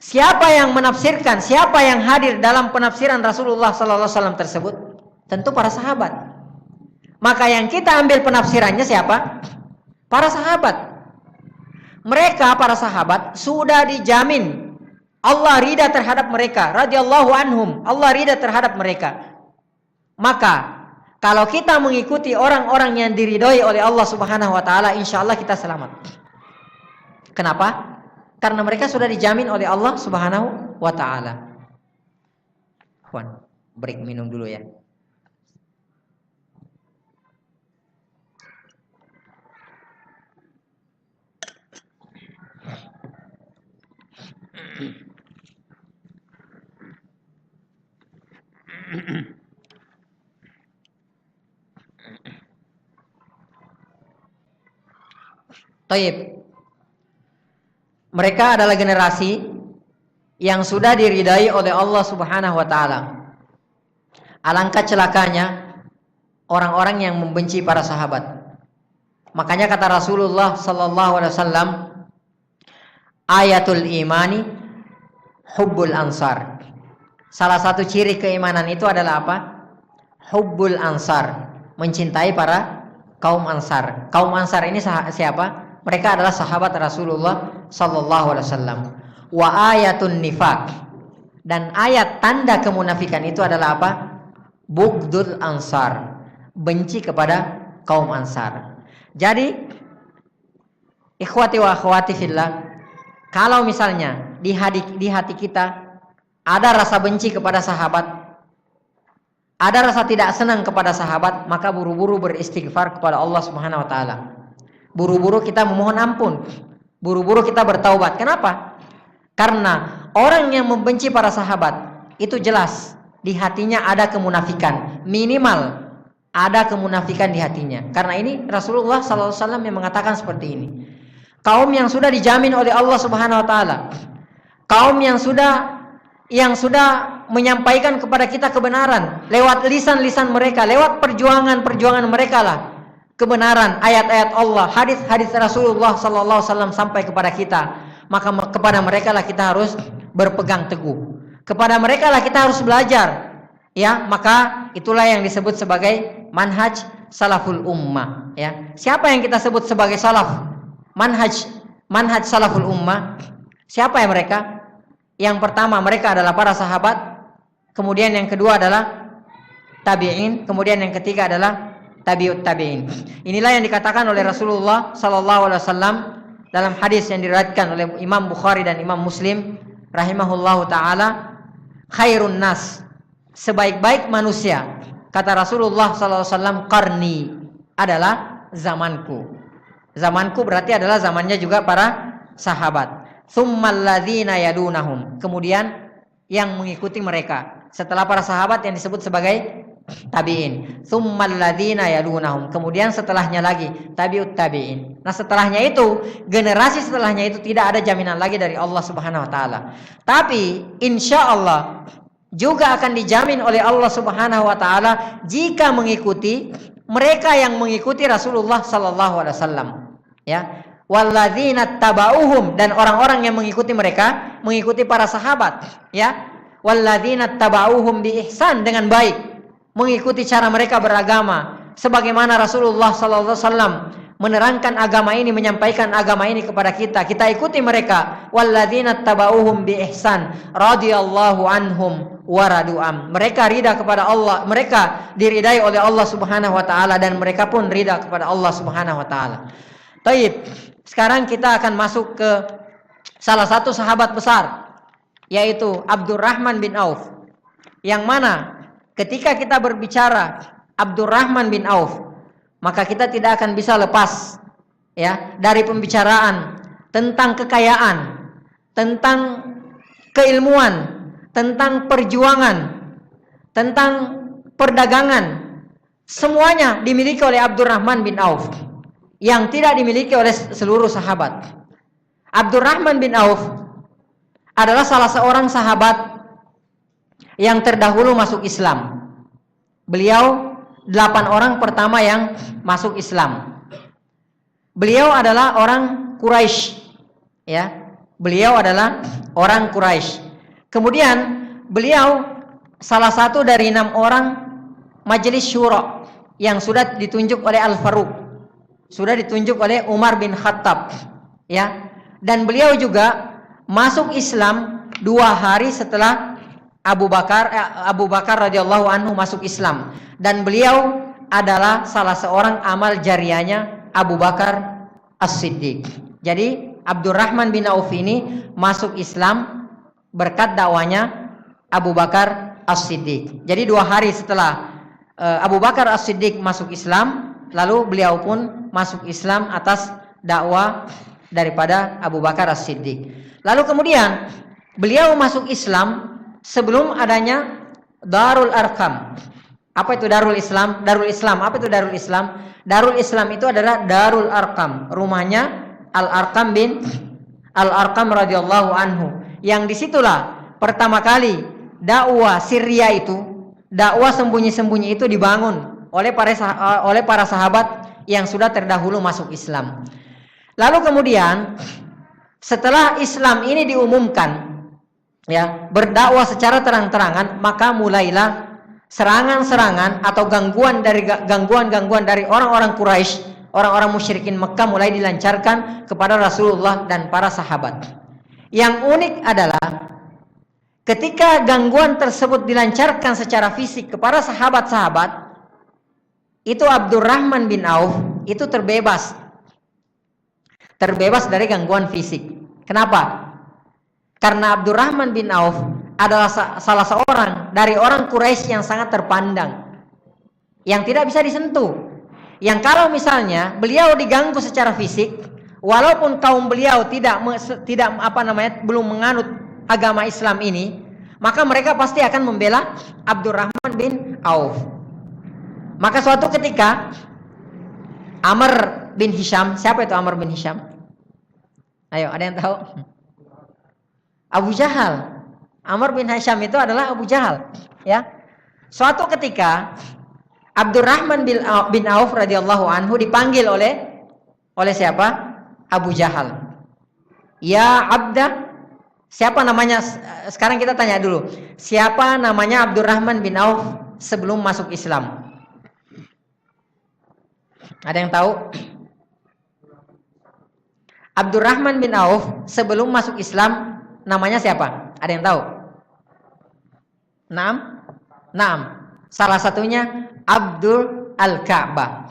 siapa yang menafsirkan, siapa yang hadir dalam penafsiran Rasulullah SAW tersebut? Tentu para sahabat. Maka yang kita ambil penafsirannya siapa? Para sahabat. Mereka para sahabat sudah dijamin Allah ridha terhadap mereka, radhiyallahu anhum. Allah ridha terhadap mereka. Maka kalau kita mengikuti orang-orang yang diridhoi oleh Allah Subhanahu wa taala, insyaallah kita selamat. Kenapa? Karena mereka sudah dijamin oleh Allah Subhanahu wa taala. Juan, break minum dulu ya. Taib. Mereka adalah generasi yang sudah diridai oleh Allah Subhanahu wa taala. Alangkah celakanya orang-orang yang membenci para sahabat. Makanya kata Rasulullah sallallahu alaihi wasallam, ayatul imani hubbul ansar. Salah satu ciri keimanan itu adalah apa? Hubbul ansar, mencintai para kaum ansar. Kaum ansar ini siapa? Mereka adalah sahabat Rasulullah sallallahu alaihi wasallam. Wa ayatun nifaq, dan ayat tanda kemunafikan itu adalah apa? Bughdul ansar, benci kepada kaum ansar. Jadi ikhwati wa akhwati fillah, kalau misalnya di hati kita ada rasa benci kepada sahabat, ada rasa tidak senang kepada sahabat, maka buru-buru beristighfar kepada Allah Subhanahu wa taala. Buru-buru kita memohon ampun, buru-buru kita bertaubat. Kenapa? Karena orang yang membenci para sahabat itu jelas di hatinya ada kemunafikan, minimal ada kemunafikan di hatinya. Karena ini Rasulullah SAW yang mengatakan seperti ini. Kaum yang sudah dijamin oleh Allah Subhanahu wa taala, kaum yang sudah menyampaikan kepada kita kebenaran lewat lisan-lisan mereka, lewat perjuangan mereka lah kebenaran, ayat-ayat Allah, hadis-hadis Rasulullah sallallahu alaihi wasallam sampai kepada kita. Maka kepada mereka lah kita harus berpegang teguh. Kepada mereka lah kita harus belajar. Ya, maka itulah yang disebut sebagai manhaj salaful ummah, ya. Siapa yang kita sebut sebagai salaf? Manhaj salaful ummah. Siapa yang mereka? Yang pertama mereka adalah para sahabat, kemudian yang kedua adalah tabi'in, kemudian yang ketiga adalah tabi'ut tabi'in. Inilah yang dikatakan oleh Rasulullah sallallahu alaihi wasallam dalam hadis yang diriwayatkan oleh Imam Bukhari dan Imam Muslim rahimahullahu taala, khairun nas, sebaik-baik manusia, kata Rasulullah sallallahu alaihi wasallam, qarni, adalah zamanku. Zamanku berarti adalah zamannya juga para sahabat. Tsummal ladzina yadunahum, kemudian yang mengikuti mereka setelah para sahabat yang disebut sebagai tabi'in. Tsummal ladzina yadunahum, kemudian setelahnya lagi tabi'ut tabi'in. Nah, setelahnya itu, generasi setelahnya itu tidak ada jaminan lagi dari Allah Subhanahu wa taala. Tapi insyaallah juga akan dijamin oleh Allah Subhanahu wa taala jika mengikuti mereka yang mengikuti Rasulullah sallallahu alaihi wasallam, ya. Walladzina tabauhum, dan orang-orang yang mengikuti mereka, mengikuti para sahabat, ya. Walladzina tabauhum bi ihsan, dengan baik, mengikuti cara mereka beragama sebagaimana Rasulullah sallallahu alaihi wasallam menerangkan agama ini, menyampaikan agama ini kepada kita. Kita ikuti mereka. Walladzina tabauhum bi ihsan radhiyallahu anhum wa radu'am. Mereka ridha kepada Allah, mereka diridai oleh Allah Subhanahu wa taala, dan mereka pun ridha kepada Allah Subhanahu wa taala. Taib. Sekarang kita akan masuk ke salah satu sahabat besar, yaitu Abdurrahman bin Auf. Yang mana ketika kita berbicara Abdurrahman bin Auf, maka kita tidak akan bisa lepas, ya, dari pembicaraan tentang kekayaan, tentang keilmuan, tentang perjuangan, tentang perdagangan. Semuanya dimiliki oleh Abdurrahman bin Auf yang tidak dimiliki oleh seluruh sahabat. Abdurrahman bin Auf adalah salah seorang sahabat yang terdahulu masuk Islam. Beliau 8 orang pertama yang masuk Islam. Beliau adalah orang Quraisy, ya. Beliau adalah orang Quraisy. Kemudian beliau salah satu dari 6 orang majelis syura yang sudah ditunjuk oleh Al-Faruq, sudah ditunjuk oleh Umar bin Khattab, ya. Dan beliau juga masuk Islam 2 hari setelah Abu Bakar radhiyallahu anhu masuk Islam, dan beliau adalah salah seorang amal jariahnya Abu Bakar As-Siddiq. Jadi Abdurrahman bin Auf ini masuk Islam berkat dakwanya Abu Bakar As-Siddiq. Jadi 2 hari setelah Abu Bakar As-Siddiq masuk Islam, lalu beliau pun masuk Islam atas dakwah daripada Abu Bakar As-Siddiq. Lalu kemudian beliau masuk Islam sebelum adanya Darul Arqam. Apa itu Darul Islam? Darul Islam. Apa itu Darul Islam? Darul Islam itu adalah Darul Arqam, rumahnya Al-Arqam bin Al-Arqam radhiyallahu anhu. Yang disitulah pertama kali dakwah Syria itu, dakwah sembunyi-sembunyi itu dibangun oleh para sahabat yang sudah terdahulu masuk Islam. Lalu kemudian setelah Islam ini diumumkan, ya, berdakwah secara terang-terangan, maka mulailah serangan-serangan atau gangguan dari orang-orang Quraisy, orang-orang musyrikin Mekah mulai dilancarkan kepada Rasulullah dan para sahabat. Yang unik adalah ketika gangguan tersebut dilancarkan secara fisik kepada sahabat-sahabat, itu Abdurrahman bin Auf itu terbebas dari gangguan fisik. Kenapa? Karena Abdurrahman bin Auf adalah salah seorang dari orang Quraisy yang sangat terpandang, yang tidak bisa disentuh. Yang kalau misalnya beliau diganggu secara fisik, walaupun kaum beliau belum menganut agama Islam ini, maka mereka pasti akan membela Abdurrahman bin Auf. Maka suatu ketika Amr bin Hisham, siapa itu Amr bin Hisham? Ayo, ada yang tahu? Abu Jahal. Amr bin Hisham itu adalah Abu Jahal, ya. Suatu ketika Abdurrahman bin Auf radhiyallahu anhu dipanggil oleh siapa? Abu Jahal. Ya Abda, siapa namanya? Sekarang kita tanya dulu, siapa namanya Abdurrahman bin Auf sebelum masuk Islam? Ada yang tahu? Abdurrahman bin Auf sebelum masuk Islam namanya siapa? Ada yang tahu? Naam. Salah satunya Abdul Al-Ka'bah.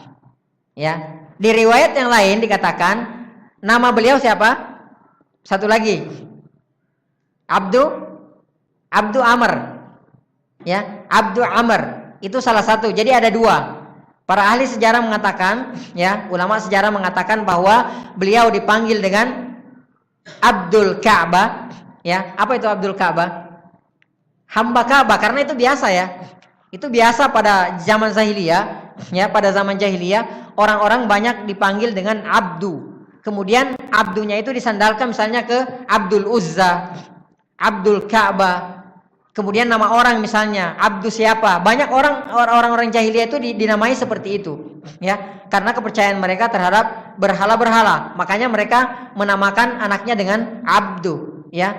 Ya. Di riwayat yang lain dikatakan nama beliau siapa? Satu lagi. Abdu Amr. Ya, Abdu Amr. Itu salah satu. Jadi ada 2. Para ahli sejarah mengatakan, ya, ulama sejarah mengatakan bahwa beliau dipanggil dengan Abdul Ka'bah, ya. Apa itu Abdul Ka'bah? Hamba Ka'bah, karena itu biasa, ya. Itu biasa pada zaman jahiliyah, ya, pada zaman jahiliyah orang-orang banyak dipanggil dengan Abdu. Kemudian Abdunya itu disandalkan misalnya ke Abdul Uzza, Abdul Ka'bah. Kemudian nama orang misalnya Abdu siapa? Banyak orang-orang jahiliyah itu dinamai seperti itu, ya. Karena kepercayaan mereka terhadap berhala-berhala, makanya mereka menamakan anaknya dengan Abdu, ya.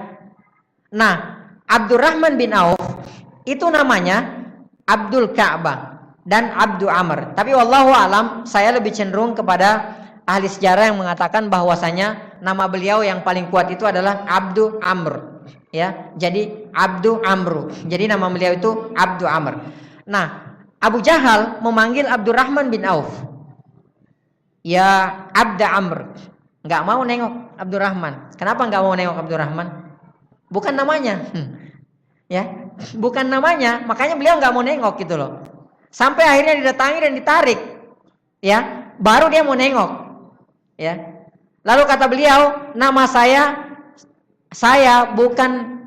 Nah, Abdurrahman bin Auf itu namanya Abdul Ka'bah dan Abdu Amr. Tapi wallahu alam, saya lebih cenderung kepada ahli sejarah yang mengatakan bahwasanya nama beliau yang paling kuat itu adalah Abdu Amr, ya. Jadi Abdu Amru. Jadi nama beliau itu Abdu Amr. Nah, Abu Jahal memanggil Abdurrahman bin Auf, ya Abda Amr. Enggak mau nengok Abdurrahman. Kenapa enggak mau nengok Abdurrahman? Bukan namanya. Ya, bukan namanya, makanya beliau enggak mau nengok gitu loh. Sampai akhirnya didatangi dan ditarik. Ya, baru dia mau nengok. Ya. Lalu kata beliau, nama saya bukan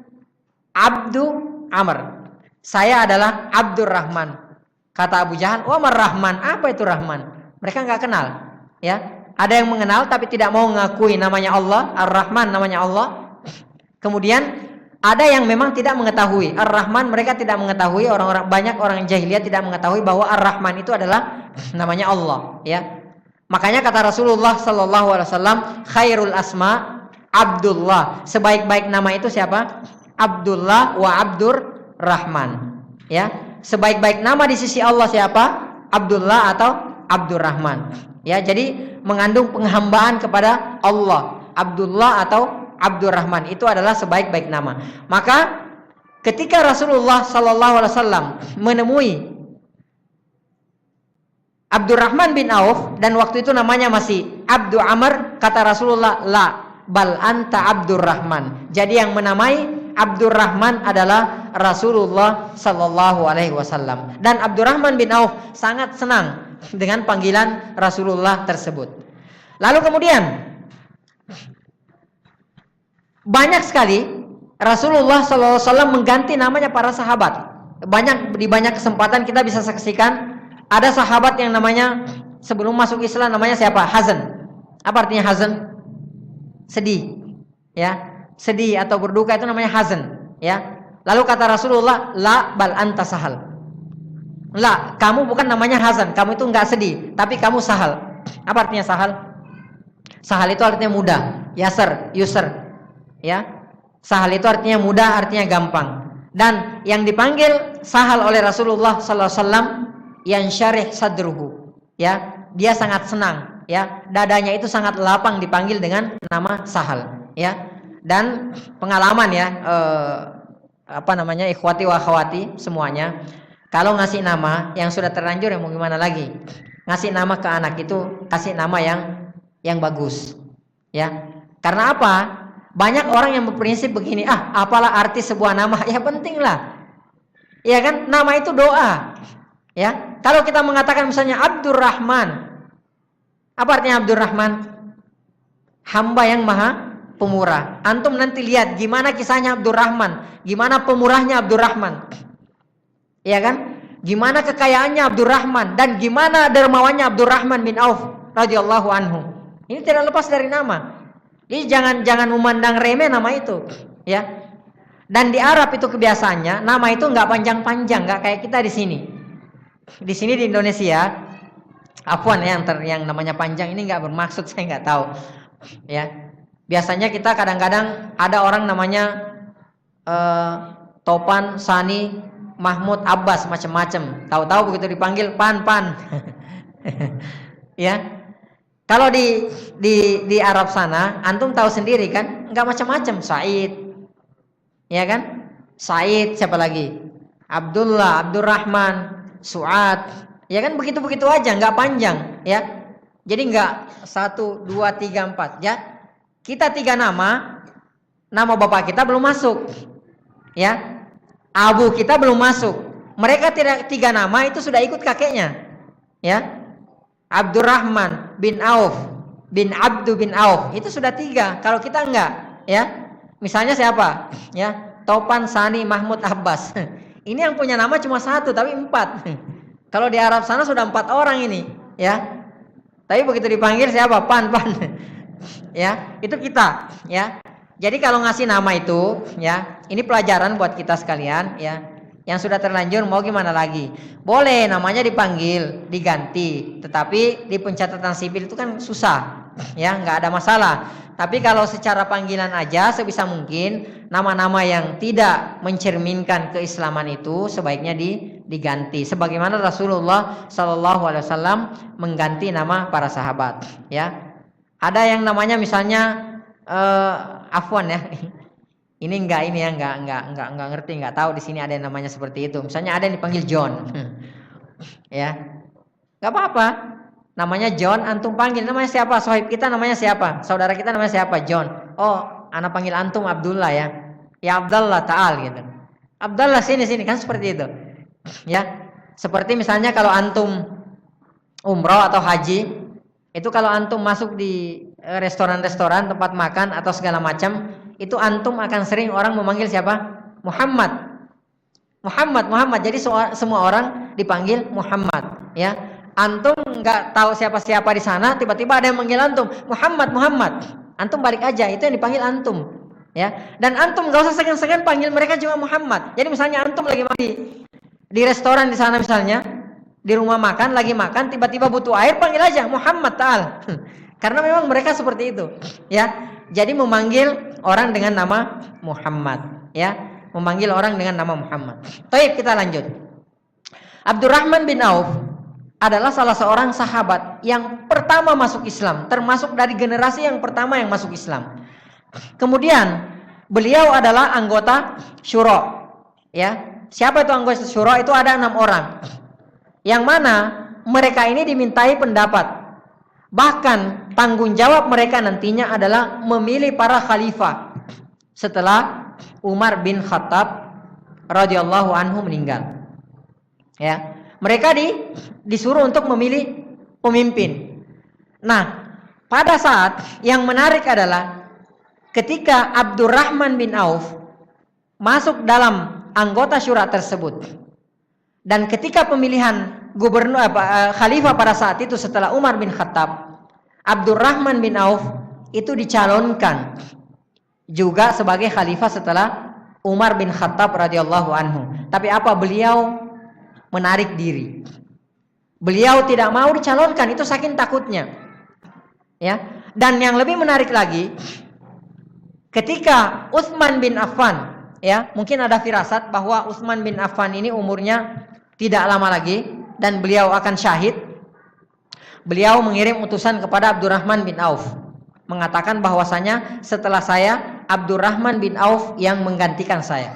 Abdu Amr. Saya adalah Abdurrahman. Kata Abu Jahal, "Oh, Rahman, apa itu Rahman?" Mereka enggak kenal, ya. Ada yang mengenal tapi tidak mau mengakui namanya Allah, Ar-Rahman namanya Allah. Kemudian Ada yang memang tidak mengetahui. Ar-Rahman mereka tidak mengetahui, banyak orang jahiliyah tidak mengetahui bahwa Ar-Rahman itu adalah namanya Allah, ya. Makanya kata Rasulullah sallallahu alaihi wasallam, khairul asma Abdullah. Sebaik-baik nama itu siapa? Abdullah wa Abdur Rahman. Ya. Sebaik-baik nama di sisi Allah siapa? Abdullah atau Abdurrahman. Ya, jadi mengandung penghambaan kepada Allah. Abdullah atau Abdurrahman itu adalah sebaik-baik nama. Maka ketika Rasulullah sallallahu alaihi wasallam menemui Abdurrahman bin Auf dan waktu itu namanya masih Abdu Amr, kata Rasulullah, la bal anta Abdurrahman. Jadi yang menamai Abdurrahman adalah Rasulullah sallallahu alaihi wasallam. Dan Abdurrahman bin Auf sangat senang dengan panggilan Rasulullah tersebut. Lalu kemudian banyak sekali Rasulullah sallallahu alaihi wasallam mengganti namanya para sahabat. Di banyak kesempatan kita bisa saksikan ada sahabat yang namanya sebelum masuk Islam namanya siapa? Hazan. Apa artinya hazan? Sedih. Ya. Sedih atau berduka itu namanya hazan, ya. Lalu kata Rasulullah, la bal anta sahal. La, kamu bukan namanya hazan, kamu itu enggak sedih, tapi kamu sahal. Apa artinya sahal? Sahal itu artinya mudah, yusr, ya. Sahal itu artinya mudah, artinya gampang. Dan yang dipanggil sahal oleh Rasulullah sallallahu alaihi wasallam yansyarih sadruhu, ya. Dia sangat senang, ya. Dadanya itu sangat lapang dipanggil dengan nama sahal, ya. Dan pengalaman ya, ikhwati wa akhwati semuanya, kalau ngasih nama yang sudah terlanjur ya mau gimana lagi? Ngasih nama ke anak itu kasih nama yang bagus, ya. Karena apa? Banyak orang yang berprinsip begini, apalah arti sebuah nama? Ya penting lah, ya kan? Nama itu doa, ya. Kalau kita mengatakan misalnya Abdurrahman, apa artinya Abdurrahman? Hamba yang maha pemurah. Antum nanti lihat gimana kisahnya Abdurrahman, gimana pemurahnya Abdurrahman, ya kan? Gimana kekayaannya Abdurrahman dan gimana dermawannya Abdurrahman bin Auf radhiyallahu anhu. Ini tidak lepas dari nama. Jadi jangan memandang remeh nama itu, ya. Dan di Arab itu kebiasaannya nama itu nggak panjang-panjang, nggak kayak kita di sini. Di sini di Indonesia, afwan ya, yang namanya panjang ini nggak bermaksud, saya nggak tahu, ya. Biasanya kita kadang-kadang ada orang namanya Topan, Sani, Mahmud, Abbas, macam-macam. Tahu-tahu begitu dipanggil Pan. Ya. Kalau di Arab sana, antum tahu sendiri kan, enggak macam-macam. Said. Ya kan? Said, siapa lagi? Abdullah, Abdurrahman, Su'ad. Ya kan begitu-begitu aja, enggak panjang, ya. Jadi enggak 1 2 3 4, ya. Kita 3 nama bapak kita belum masuk, ya. Abu kita belum masuk. Mereka 3 nama itu sudah ikut kakeknya, ya. Abdurrahman bin Auf bin Abdu bin Auf itu sudah 3. Kalau kita enggak, ya. Misalnya siapa? Ya, Topan, Sani, Mahmud, Abbas. Ini yang punya nama cuma 1 tapi 4. Kalau di Arab sana sudah 4 orang ini, ya. Tapi begitu dipanggil siapa? Pan. Ya, itu kita, ya. Jadi kalau ngasih nama itu, ya, ini pelajaran buat kita sekalian, ya. Yang sudah terlanjur mau gimana lagi? Boleh namanya dipanggil, diganti, tetapi di pencatatan sipil itu kan susah, ya, nggak ada masalah. Tapi kalau secara panggilan aja sebisa mungkin nama-nama yang tidak mencerminkan keislaman itu sebaiknya diganti. Sebagaimana Rasulullah Shallallahu Alaihi Wasallam mengganti nama para sahabat, ya. Ada yang namanya misalnya afwan ya. Ini enggak ngerti, enggak tahu di sini ada yang namanya seperti itu. Misalnya ada yang dipanggil John. Ya. Enggak apa-apa. Namanya John, antum panggil namanya siapa? Sohib kita namanya siapa? Saudara kita namanya siapa? John. Oh, anak panggil antum Abdullah ya. Ya Abdullah ta'al gitu. Abdullah sini kan seperti itu. Ya. Seperti misalnya kalau antum umroh atau haji, itu kalau antum masuk di restoran-restoran, tempat makan atau segala macam, itu antum akan sering orang memanggil siapa? Muhammad. Jadi semua orang dipanggil Muhammad, ya. Antum nggak tahu siapa-siapa di sana, tiba-tiba ada yang manggil antum Muhammad. Antum balik aja, itu yang dipanggil antum. Ya, dan antum gak usah segan-segan panggil mereka cuma Muhammad. Jadi misalnya antum lagi mandi di restoran di sana misalnya, di rumah makan lagi makan, tiba-tiba butuh air, panggil aja Muhammad ta'al. Karena memang mereka seperti itu, ya. Jadi memanggil orang dengan nama Muhammad, ya, memanggil orang dengan nama Muhammad. Baik, kita lanjut. Abdurrahman bin Auf adalah salah seorang sahabat yang pertama masuk Islam, termasuk dari generasi yang pertama yang masuk Islam. Kemudian beliau adalah anggota syura, ya. Siapa itu anggota syura? Itu ada 6 orang, yang mana mereka ini dimintai pendapat. Bahkan tanggung jawab mereka nantinya adalah memilih para khalifah setelah Umar bin Khattab radhiyallahu anhu meninggal. Ya, mereka disuruh untuk memilih pemimpin. Nah, pada saat yang menarik adalah ketika Abdurrahman bin Auf masuk dalam anggota syura tersebut, dan ketika pemilihan gubernur khalifah pada saat itu setelah Umar bin Khattab, Abdurrahman bin Auf itu dicalonkan juga sebagai khalifah setelah Umar bin Khattab radhiyallahu anhu. Tapi apa? Beliau menarik diri. Beliau tidak mau dicalonkan, itu saking takutnya. Ya. Dan yang lebih menarik lagi, ketika Utsman bin Affan, ya, mungkin ada firasat bahwa Utsman bin Affan ini umurnya tidak lama lagi dan beliau akan syahid. Beliau mengirim utusan kepada Abdurrahman bin Auf, mengatakan bahwasanya setelah saya Abdurrahman bin Auf yang menggantikan saya.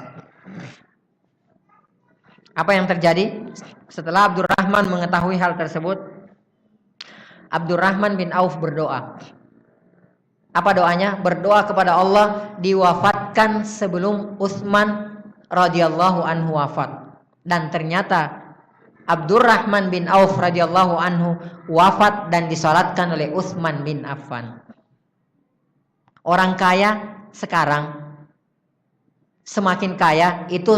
Apa yang terjadi? Setelah Abdurrahman mengetahui hal tersebut, Abdurrahman bin Auf berdoa. Apa doanya? Berdoa kepada Allah diwafatkan sebelum Utsman radhiyallahu anhu wafat. Dan ternyata Abdurrahman bin Auf radhiyallahu anhu wafat dan disalatkan oleh Utsman bin Affan. Orang kaya sekarang semakin kaya itu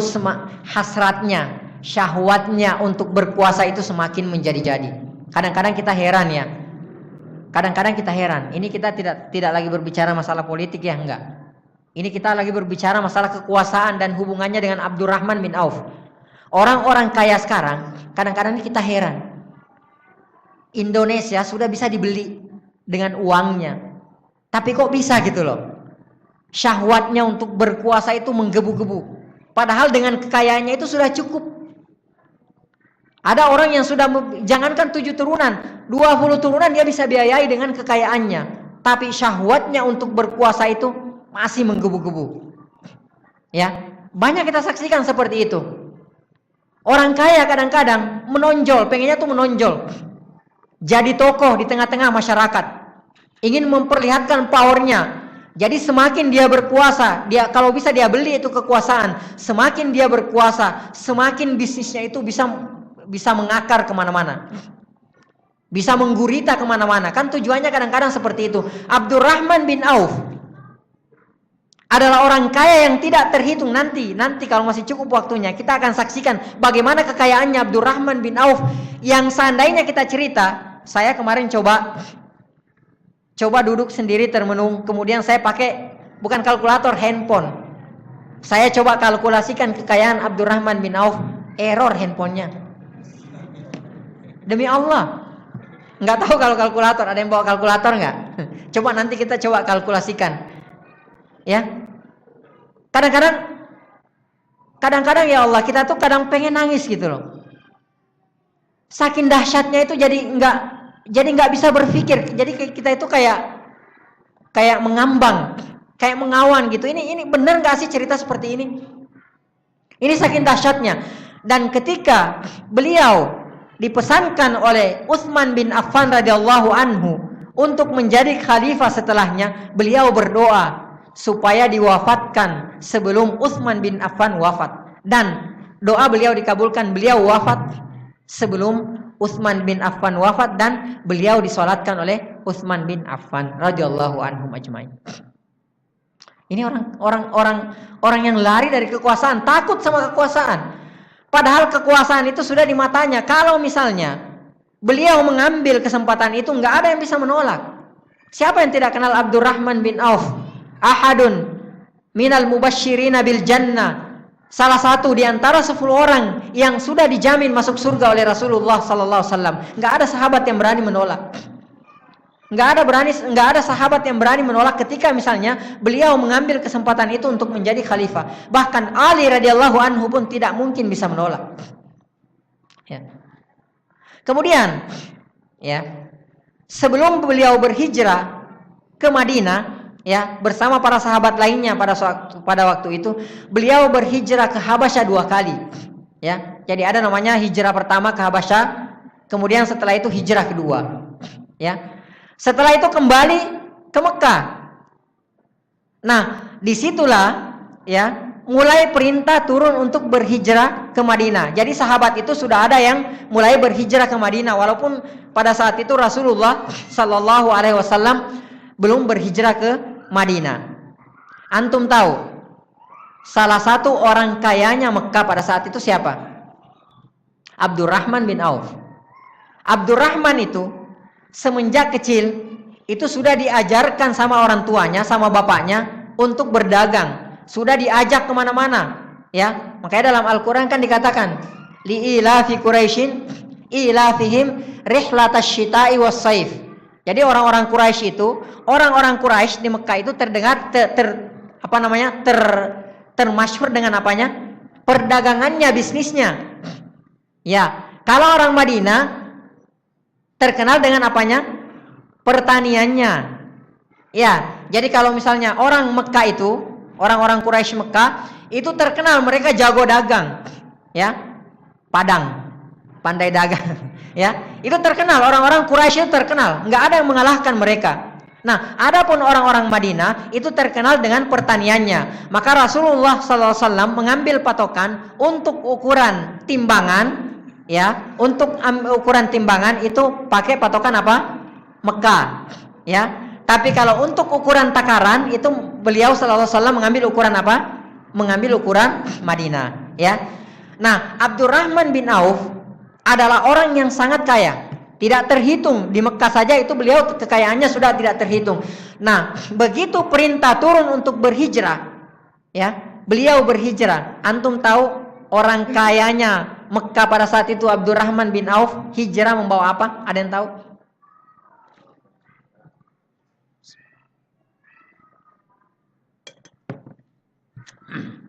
hasratnya, syahwatnya untuk berkuasa itu semakin menjadi-jadi. Kadang-kadang kita heran ya. Kadang-kadang kita heran. Ini kita tidak lagi berbicara masalah politik ya, enggak. Ini kita lagi berbicara masalah kekuasaan dan hubungannya dengan Abdurrahman bin Auf. Orang-orang kaya sekarang, kadang-kadang kita heran. Indonesia sudah bisa dibeli dengan uangnya. Tapi kok bisa gitu loh. Syahwatnya untuk berkuasa itu menggebu-gebu. Padahal dengan kekayaannya itu sudah cukup. Ada orang yang sudah, jangankan 7 turunan, 20 turunan dia bisa biayai dengan kekayaannya. Tapi syahwatnya untuk berkuasa itu masih menggebu-gebu. Ya, banyak kita saksikan seperti itu. Orang kaya kadang-kadang menonjol, pengennya tuh menonjol. Jadi tokoh di tengah-tengah masyarakat. Ingin memperlihatkan powernya. Jadi semakin dia berkuasa, dia kalau bisa dia beli itu kekuasaan. Semakin dia berkuasa, semakin bisnisnya itu bisa mengakar kemana-mana, bisa menggurita kemana-mana. Kan tujuannya kadang-kadang seperti itu. Abdurrahman bin Auf adalah orang kaya yang tidak terhitung. Nanti kalau masih cukup waktunya kita akan saksikan bagaimana kekayaannya Abdurrahman bin Auf. Yang seandainya kita cerita, saya kemarin coba duduk sendiri termenung, kemudian saya pakai bukan kalkulator, handphone. Saya coba kalkulasikan kekayaan Abdurrahman bin Auf, error handphonenya. Demi Allah, nggak tahu kalau kalkulator, ada yang bawa kalkulator nggak? Coba nanti kita coba kalkulasikan, ya. Kadang-kadang ya Allah, kita tuh kadang pengen nangis gitu loh. Saking dahsyatnya itu jadi nggak bisa berpikir. Jadi kita itu kayak mengambang, kayak mengawan gitu. Ini benar nggak sih cerita seperti ini? Ini saking dahsyatnya. Dan ketika beliau dipesankan oleh Utsman bin Affan radhiyallahu anhu untuk menjadi khalifah setelahnya, beliau berdoa supaya diwafatkan sebelum Utsman bin Affan wafat. Dan doa beliau dikabulkan, beliau wafat sebelum Utsman bin Affan wafat dan beliau disolatkan oleh Utsman bin Affan radhiyallahu anhum ajmain. Ini orang yang lari dari kekuasaan, takut sama kekuasaan. Padahal kekuasaan itu sudah di matanya. Kalau misalnya beliau mengambil kesempatan itu, nggak ada yang bisa menolak. Siapa yang tidak kenal Abdurrahman bin Auf? Ahadun minal mubasysyirina bil jannah, salah satu di antara 10 orang yang sudah dijamin masuk surga oleh Rasulullah sallallahu alaihi wasallam. Enggak ada sahabat yang berani menolak. Enggak ada sahabat yang berani menolak ketika misalnya beliau mengambil kesempatan itu untuk menjadi khalifah. Bahkan Ali radhiyallahu anhu pun tidak mungkin bisa menolak. Ya. Kemudian, ya, sebelum beliau berhijrah ke Madinah, ya, bersama para sahabat lainnya pada waktu itu, beliau berhijrah ke Habasyah 2 kali. Ya, jadi ada namanya hijrah pertama ke Habasyah, kemudian setelah itu hijrah kedua. Ya. Setelah itu kembali ke Mekah. Nah, disitulah ya mulai perintah turun untuk berhijrah ke Madinah. Jadi sahabat itu sudah ada yang mulai berhijrah ke Madinah, walaupun pada saat itu Rasulullah Sallallahu Alaihi Wasallam belum berhijrah ke Madinah. Antum tahu salah satu orang kayanya Mekah pada saat itu siapa? Abdurrahman bin Auf. Abdurrahman itu semenjak kecil itu sudah diajarkan sama orang tuanya, sama bapaknya untuk berdagang. Sudah diajak kemana-mana, ya. Makanya dalam Al-Quran kan dikatakan, li'ilafi Quraisyin ilafihim rihlatash shita'i was-saif. Jadi orang-orang Quraisy itu, orang-orang Quraisy di Mekah itu terdengar termasyhur dengan apanya? Perdagangannya, bisnisnya. Ya, kalau orang Madinah terkenal dengan apanya? Pertaniannya. Ya, jadi kalau misalnya orang Mekah itu, orang-orang Quraisy Mekah itu terkenal mereka jago dagang. Ya. Padang, pandai dagang. Ya, itu terkenal, orang-orang Quraisy itu terkenal, enggak ada yang mengalahkan mereka. Nah, adapun orang-orang Madinah itu terkenal dengan pertaniannya. Maka Rasulullah SAW mengambil patokan untuk ukuran timbangan. Ya, untuk ukuran timbangan itu pakai patokan apa? Mekah. Ya, tapi kalau untuk ukuran takaran itu beliau sallallahu alaihi wasallam mengambil ukuran apa? Mengambil ukuran Madinah. Ya. Nah, Abdurrahman bin Auf adalah orang yang sangat kaya, tidak terhitung. Di Mekah saja itu beliau kekayaannya sudah tidak terhitung. Nah, begitu perintah turun untuk berhijrah, ya, beliau berhijrah. Antum tahu orang kayanya Mekah pada saat itu Abdurrahman bin Auf hijrah membawa apa? Ada yang tahu?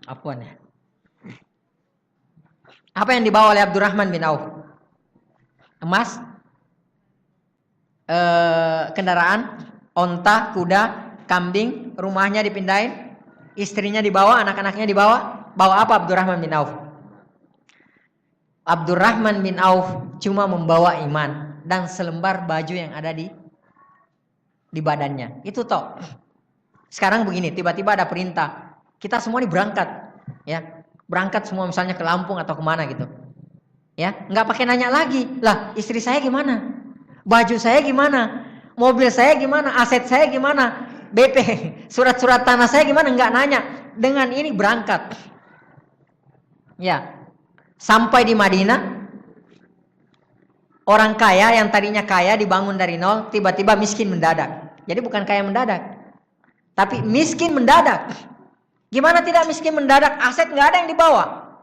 Apaan ya? Apa yang dibawa oleh Abdurrahman bin Auf? Emas, kendaraan, onta, kuda, kambing, rumahnya dipindahin, istrinya dibawa, anak-anaknya dibawa. Bawa apa Abdurrahman bin Auf? Abdurrahman bin Auf cuma membawa iman dan selembar baju yang ada di badannya. Itu toh. Sekarang begini, tiba-tiba ada perintah, kita semua ini berangkat, ya, berangkat semua misalnya ke Lampung atau kemana gitu, ya, nggak pakai nanya lagi, lah istri saya gimana, baju saya gimana, mobil saya gimana, aset saya gimana, BP, surat-surat tanah saya gimana, nggak nanya, dengan ini berangkat, ya. Sampai di Madinah, orang kaya yang tadinya kaya dibangun dari nol, tiba-tiba miskin mendadak. Jadi bukan kaya mendadak, tapi miskin mendadak. Gimana tidak miskin mendadak? Aset nggak ada yang dibawa,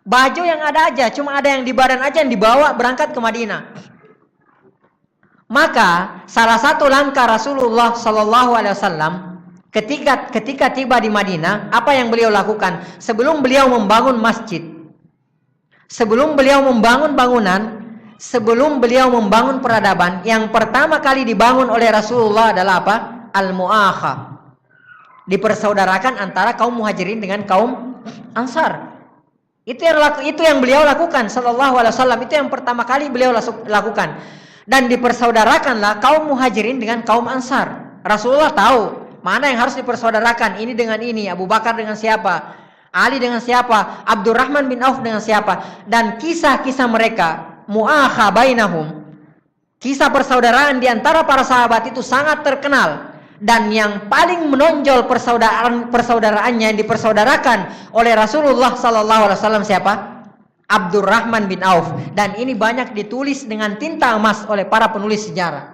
baju yang ada aja, cuma ada yang di badan aja yang dibawa berangkat ke Madinah. Maka salah satu langkah Rasulullah Sallallahu Alaihi Wasallam ketika tiba di Madinah, apa yang beliau lakukan? Sebelum beliau membangun masjid, sebelum beliau membangun bangunan, sebelum beliau membangun peradaban, yang pertama kali dibangun oleh Rasulullah adalah apa? Al-Mu'akhah. Dipersaudarakan antara kaum Muhajirin dengan kaum Ansar. Itu yang beliau lakukan sallallahu alaihi wasallam, itu yang pertama kali beliau lakukan. Dan dipersaudarakanlah kaum Muhajirin dengan kaum Ansar. Rasulullah tahu mana yang harus dipersaudarakan, ini dengan ini, Abu Bakar dengan siapa, Ali dengan siapa, Abdurrahman bin Auf dengan siapa. Dan kisah-kisah mereka, mu'akha bainahum, kisah persaudaraan di antara para sahabat itu sangat terkenal. Dan yang paling menonjol persaudaraannya yang dipersaudarakan oleh Rasulullah Sallallahu Alaihi Wasallam siapa? Abdurrahman bin Auf. Dan ini banyak ditulis dengan tinta emas oleh para penulis sejarah.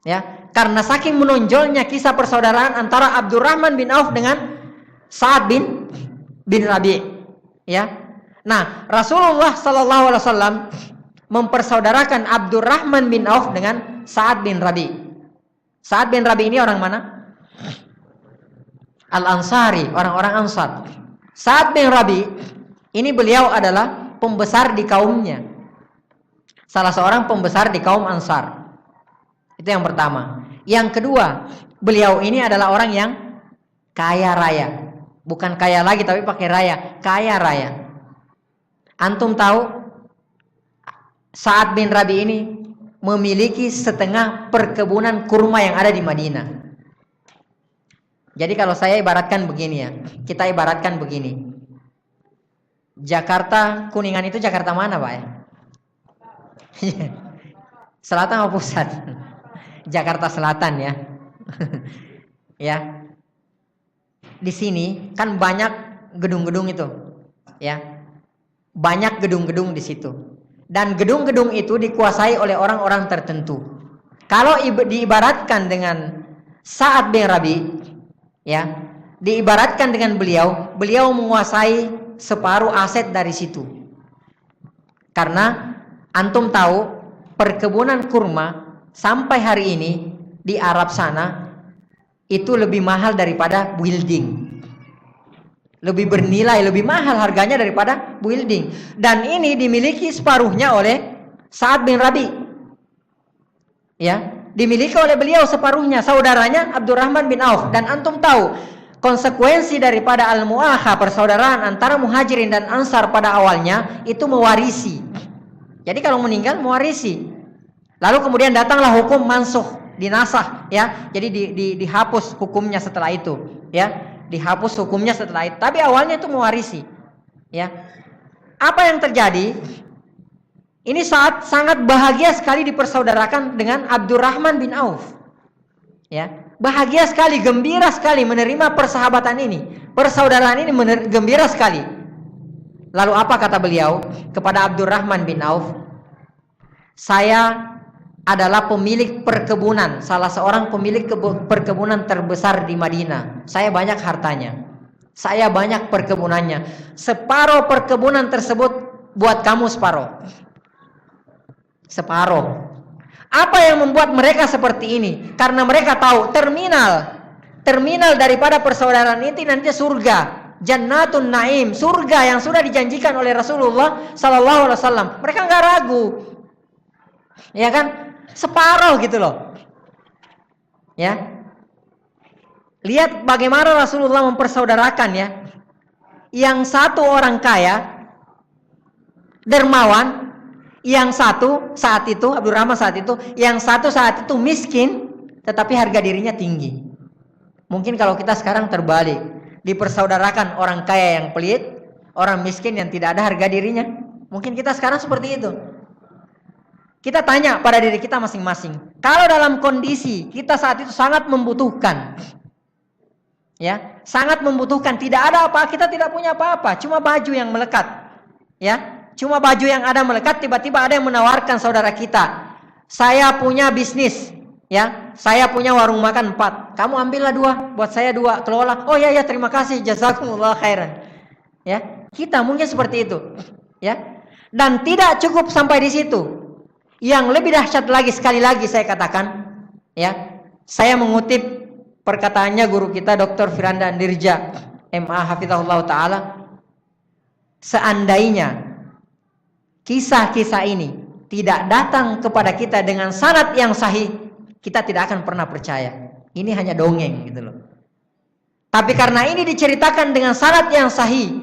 Ya, karena saking menonjolnya kisah persaudaraan antara Abdurrahman bin Auf dengan Sa'ad bin Rabi', ya. Nah, Rasulullah sallallahu alaihi wasallam mempersaudarakan Abdurrahman bin Auf dengan Sa'ad bin Rabi'. Sa'ad bin Rabi' ini orang mana? Al-Ansari, orang-orang Ansar. Sa'ad bin Rabi' ini beliau adalah pembesar di kaumnya. Salah seorang pembesar di kaum Ansar. Itu yang pertama. Yang kedua, beliau ini adalah orang yang kaya raya. Bukan kaya lagi tapi pakai raya, kaya raya. Antum tahu Sa'ad bin Rabi' ini memiliki setengah perkebunan kurma yang ada di Madinah. Jadi kalau saya ibaratkan begini ya, kita ibaratkan begini. Jakarta, Kuningan itu Jakarta mana Pak ya? Selatan atau pusat? Jakarta Selatan ya. Ya. Di sini kan banyak gedung-gedung itu. Ya. Banyak gedung-gedung di situ. Dan gedung-gedung itu dikuasai oleh orang-orang tertentu. Kalau diibaratkan dengan Sa'ad bin Rabi', ya, diibaratkan dengan beliau menguasai separuh aset dari situ. Karena antum tahu perkebunan kurma sampai hari ini di Arab sana itu lebih mahal daripada building. Lebih bernilai, lebih mahal harganya daripada building. Dan ini dimiliki separuhnya oleh Sa'ad bin Rabi'. Ya, dimiliki oleh beliau separuhnya, saudaranya Abdurrahman bin Auf. Dan antum tahu konsekuensi daripada al-mu'akha, persaudaraan antara muhajirin dan ansar pada awalnya itu mewarisi. Jadi kalau meninggal mewarisi. Lalu kemudian datanglah hukum mansukh, dinasah ya. Jadi dihapus hukumnya setelah itu, ya. Dihapus hukumnya setelah itu. Tapi awalnya itu mewarisi. Ya. Apa yang terjadi? Ini saat sangat bahagia sekali dipersaudarakan dengan Abdurrahman bin Auf. Ya. Bahagia sekali, gembira sekali menerima persahabatan ini. Persaudaraan ini gembira sekali. Lalu apa kata beliau kepada Abdurrahman bin Auf? Saya adalah pemilik perkebunan, salah seorang pemilik perkebunan terbesar di Madinah. Saya banyak hartanya. Saya banyak perkebunannya. Separuh perkebunan tersebut buat kamu separuh. Separuh. Apa yang membuat mereka seperti ini? Karena mereka tahu terminal daripada persaudaraan ini nanti surga. Jannatun Naim, surga yang sudah dijanjikan oleh Rasulullah sallallahu alaihi wasallam. Mereka nggak ragu. Ya kan? Separuh gitu loh. Ya. Lihat bagaimana Rasulullah mempersaudarakan ya. Yang satu orang kaya, dermawan, yang satu saat itu Abdurrahman saat itu, yang satu saat itu miskin, tetapi harga dirinya tinggi. Mungkin kalau kita sekarang terbalik, dipersaudarakan orang kaya yang pelit, orang miskin yang tidak ada harga dirinya. Mungkin kita sekarang seperti itu. Kita tanya pada diri kita masing-masing. Kalau dalam kondisi kita saat itu sangat membutuhkan, ya, sangat membutuhkan, tidak ada apa, kita tidak punya apa-apa, cuma baju yang melekat, ya, cuma baju yang ada melekat. Tiba-tiba ada yang menawarkan saudara kita, saya punya bisnis, ya, saya punya warung makan 4, kamu ambillah 2, buat saya 2, kelola. Oh ya terima kasih, jazakumullah khairan. Ya, kita mungkin seperti itu, ya, dan tidak cukup sampai di situ. Yang lebih dahsyat lagi, sekali lagi saya katakan, ya, saya mengutip perkataannya guru kita Dr. Firanda Andirja MA hafizahullah ta'ala. Seandainya kisah-kisah ini tidak datang kepada kita dengan sanad yang sahih, kita tidak akan pernah percaya. Ini hanya dongeng gitu loh. Tapi karena ini diceritakan dengan sanad yang sahih,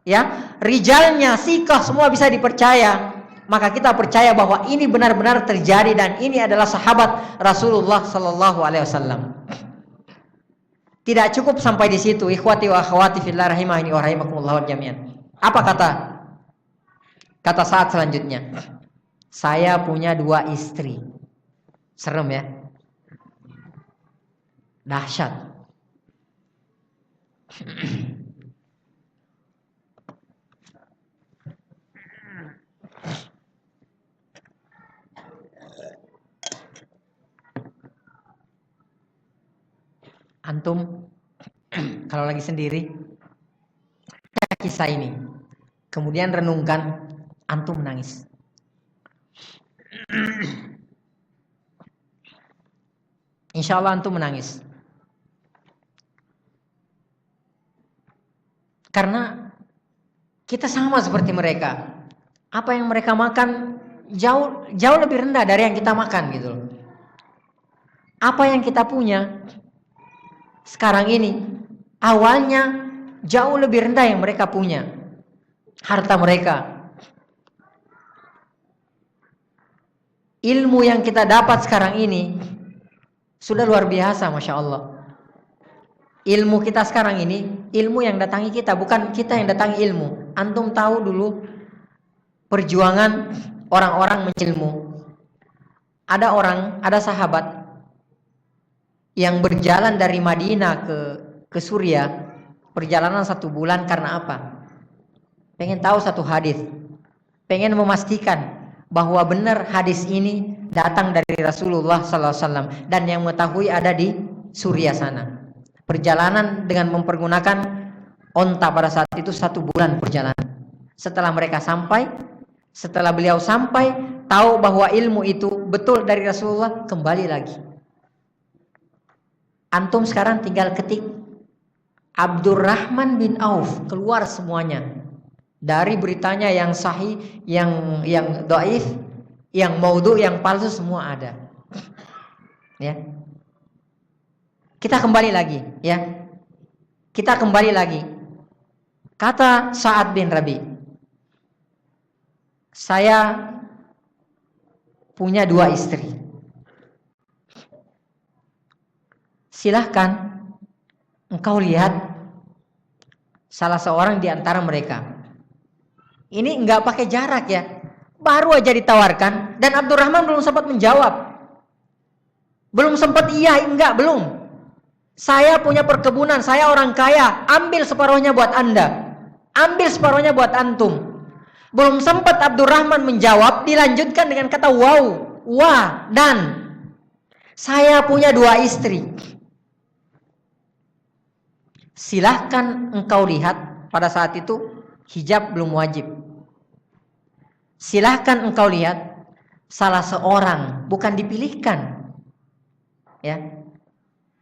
ya, rijalnya, sikah semua bisa dipercaya, maka kita percaya bahwa ini benar-benar terjadi dan ini adalah sahabat Rasulullah sallallahu alaihi wasallam. Tidak cukup sampai di situ, ikhwati wa akhwati fillah rahimahini wa rahimakumullah jami'an. Apa kata Sa'ad selanjutnya? Saya punya 2 istri. Serem ya? Dahsyat. Antum Kalau lagi sendiri, kisah ini, kemudian renungkan, antum menangis. Insya Allah antum menangis. Karena kita sama seperti mereka. Apa yang mereka makan jauh lebih rendah dari yang kita makan gitu loh. Apa yang kita punya sekarang ini awalnya jauh lebih rendah yang mereka punya. Harta mereka. Ilmu yang kita dapat sekarang ini sudah luar biasa, Masya Allah. Ilmu kita sekarang ini, ilmu yang datangi kita, bukan kita yang datangi ilmu. Antum tahu dulu perjuangan orang-orang mengilmu. Ada sahabat yang berjalan dari Madinah ke Suriah, perjalanan 1 bulan karena apa? Pengen tahu satu hadis, pengen memastikan bahwa benar hadis ini datang dari Rasulullah SAW dan yang mengetahui ada di Suriah sana. Perjalanan dengan mempergunakan onta pada saat itu 1 bulan perjalanan. Setelah beliau sampai tahu bahwa ilmu itu betul dari Rasulullah, kembali lagi. Antum sekarang tinggal ketik Abdurrahman bin Auf, keluar semuanya. Dari beritanya yang sahih, yang dhaif, yang maudhu, yang palsu, semua ada. Ya. Kita kembali lagi, ya. Kita kembali lagi. Kata Sa'ad bin Rabi, saya punya 2 istri. Silahkan engkau lihat salah seorang di antara mereka. Ini enggak pakai jarak ya. Baru aja ditawarkan dan Abdurrahman belum sempat menjawab. Belum sempat iya, enggak, belum. Saya punya perkebunan, saya orang kaya, ambil separuhnya buat Anda. Ambil separuhnya buat antum. Belum sempat Abdurrahman menjawab, dilanjutkan dengan kata wow, wah, dan saya punya 2 istri. Silahkan engkau lihat, pada saat itu hijab belum wajib. Silahkan engkau lihat salah seorang, bukan dipilihkan, ya,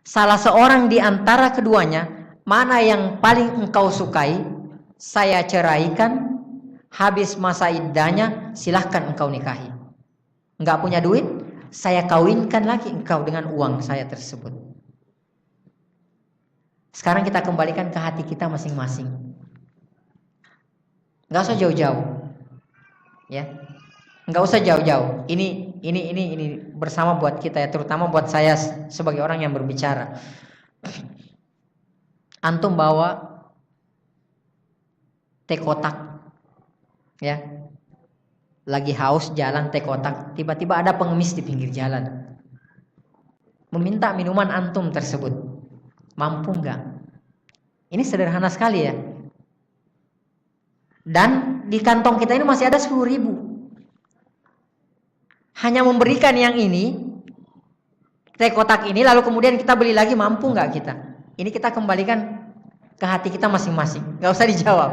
salah seorang di antara keduanya, mana yang paling engkau sukai, saya ceraikan, habis masa iddahnya silahkan engkau nikahi. Enggak punya duit, saya kawinkan lagi engkau dengan uang saya tersebut. Sekarang kita kembalikan ke hati kita masing-masing. Enggak usah jauh-jauh. Ya. Enggak usah jauh-jauh. Ini bersama buat kita ya, terutama buat saya sebagai orang yang berbicara. Antum bawa teh kotak. Ya. Lagi haus jalan teh kotak, tiba-tiba ada pengemis di pinggir jalan. Meminta minuman antum tersebut. Mampu enggak? Ini sederhana sekali ya. Dan di kantong kita ini masih ada 10.000. Hanya memberikan yang ini, teh kotak ini, lalu kemudian kita beli lagi, mampu nggak kita? Ini kita kembalikan ke hati kita masing-masing. Nggak usah dijawab.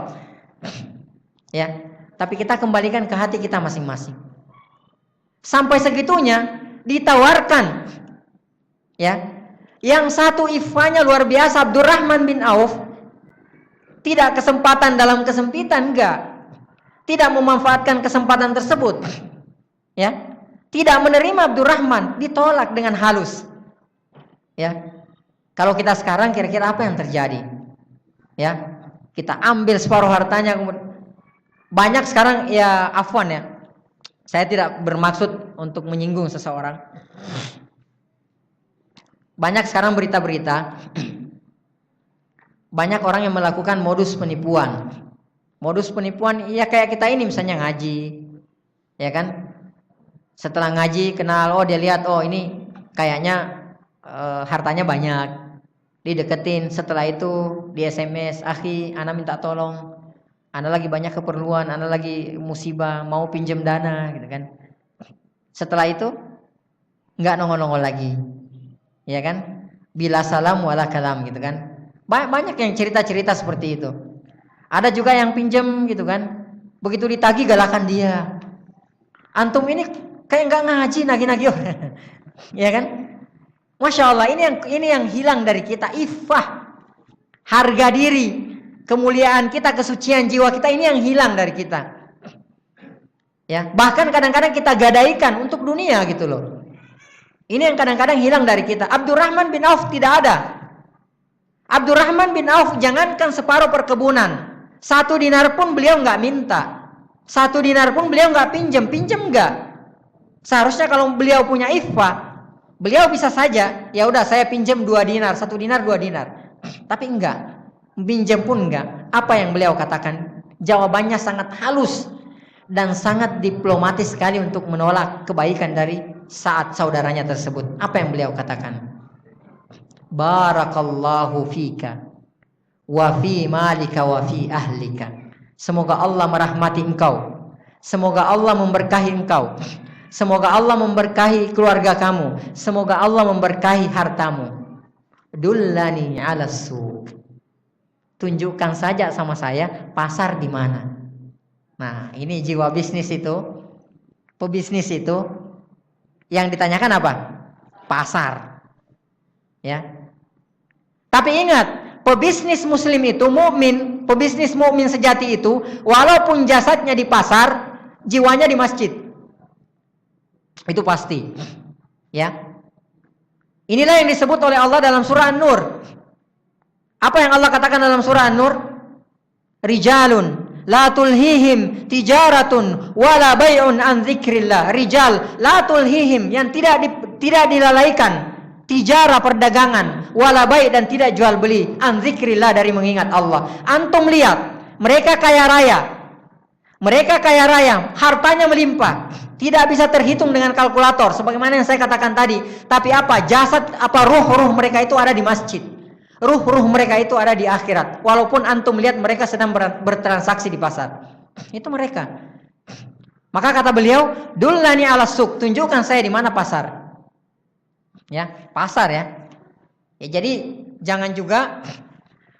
Ya, tapi kita kembalikan ke hati kita masing-masing. Sampai segitunya ditawarkan, ya. Yang satu ifanya luar biasa, Abdurrahman bin Auf, tidak kesempatan dalam kesempitan, enggak. Tidak memanfaatkan kesempatan tersebut. Ya. Tidak menerima Abdurrahman, ditolak dengan halus. Ya. Kalau kita sekarang kira-kira apa yang terjadi? Ya. Kita ambil separuh hartanya. Banyak sekarang ya, afwan ya. Saya tidak bermaksud untuk menyinggung seseorang. Banyak sekarang berita-berita, banyak orang yang melakukan modus penipuan. Modus penipuan ya kayak kita ini misalnya ngaji, ya kan? Setelah ngaji kenal, oh dia lihat, oh ini kayaknya hartanya banyak, dideketin. Setelah itu di SMS, akhi, ana minta tolong, ana lagi banyak keperluan, ana lagi musibah, mau pinjam dana, gitu kan? Setelah itu nggak nongol-nongol lagi. Ya kan? Bila salam wala kalam, gitu kan. Banyak yang cerita-cerita seperti itu. Ada juga yang pinjam gitu kan. Begitu ditagih galakan dia. Antum ini kayak nggak ngaji nagih-nagih orang. Ya kan? Masya Allah, ini yang hilang dari kita, iffah, harga diri, kemuliaan kita, kesucian jiwa kita, ini yang hilang dari kita. Ya, bahkan kadang-kadang kita gadaikan untuk dunia gitu loh. Ini yang kadang-kadang hilang dari kita. Abdurrahman bin Auf tidak ada. Abdurrahman bin Auf jangankan separuh perkebunan, 1 dinar pun beliau nggak minta. 1 dinar pun beliau nggak pinjam nggak. Seharusnya kalau beliau punya iffah, beliau bisa saja, ya udah saya pinjam 2 dinar, 1 dinar 2 dinar. Tapi enggak, pinjam pun enggak. Apa yang beliau katakan? Jawabannya sangat halus dan sangat diplomatis sekali untuk menolak kebaikan dari saat saudaranya tersebut. Apa yang beliau katakan? Barakallahu fika wa fi malika wa fi ahlika. Semoga Allah merahmati engkau. Semoga Allah memberkahi engkau. Semoga Allah memberkahi keluarga kamu. Semoga Allah memberkahi hartamu. Dullani 'alas suq. Tunjukkan saja sama saya pasar di mana. Nah, ini jiwa bisnis itu. Pebisnis itu yang ditanyakan apa? Pasar. Ya. Tapi ingat, pebisnis muslim itu mukmin, pebisnis mukmin sejati itu walaupun jasadnya di pasar, jiwanya di masjid. Itu pasti. Ya. Inilah yang disebut oleh Allah dalam surah An-Nur. Apa yang Allah katakan dalam surah An-Nur? Rijalun la tulhihim tijaratun wala bai'un an dzikrillah. Rijal la tulhihim, yang tidak dilalaikan tijara, perdagangan, wala bai', dan tidak jual beli, an dzikrillah, dari mengingat Allah. Antum lihat, mereka kaya raya. Mereka kaya raya, hartanya melimpah, tidak bisa terhitung dengan kalkulator sebagaimana yang saya katakan tadi. Tapi apa? Jasad, apa ruh mereka itu ada di masjid. Ruh mereka itu ada di akhirat. Walaupun antum lihat mereka sedang bertransaksi di pasar. Itu mereka. Maka kata beliau, dullani 'alas suq, tunjukkan saya di mana pasar. Ya, pasar ya. Ya, jadi jangan juga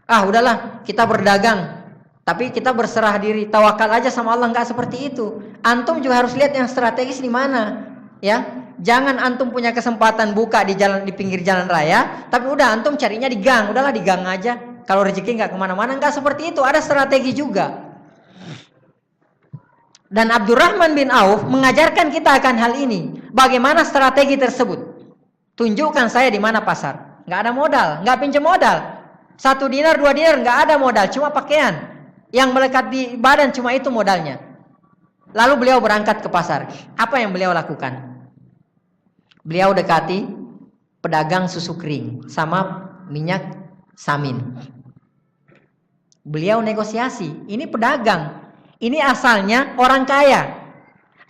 udahlah kita berdagang tapi kita berserah diri, tawakal aja sama Allah, enggak seperti itu. Antum juga harus lihat yang strategis di mana, ya. Jangan antum punya kesempatan buka di pinggir jalan raya, tapi udah antum carinya di gang, udahlah di gang aja. Kalau rezeki enggak kemana-mana, enggak seperti itu. Ada strategi juga. Dan Abdurrahman bin Auf mengajarkan kita akan hal ini. Bagaimana strategi tersebut? Tunjukkan saya di mana pasar. Enggak ada modal, enggak pinjam modal. 1 dinar, 2 dinar, enggak ada modal, cuma pakaian. Yang melekat di badan cuma itu modalnya. Lalu beliau berangkat ke pasar. Apa yang beliau lakukan? Beliau dekati pedagang susu kering sama minyak samin. Beliau negosiasi. Ini pedagang. Ini asalnya orang kaya.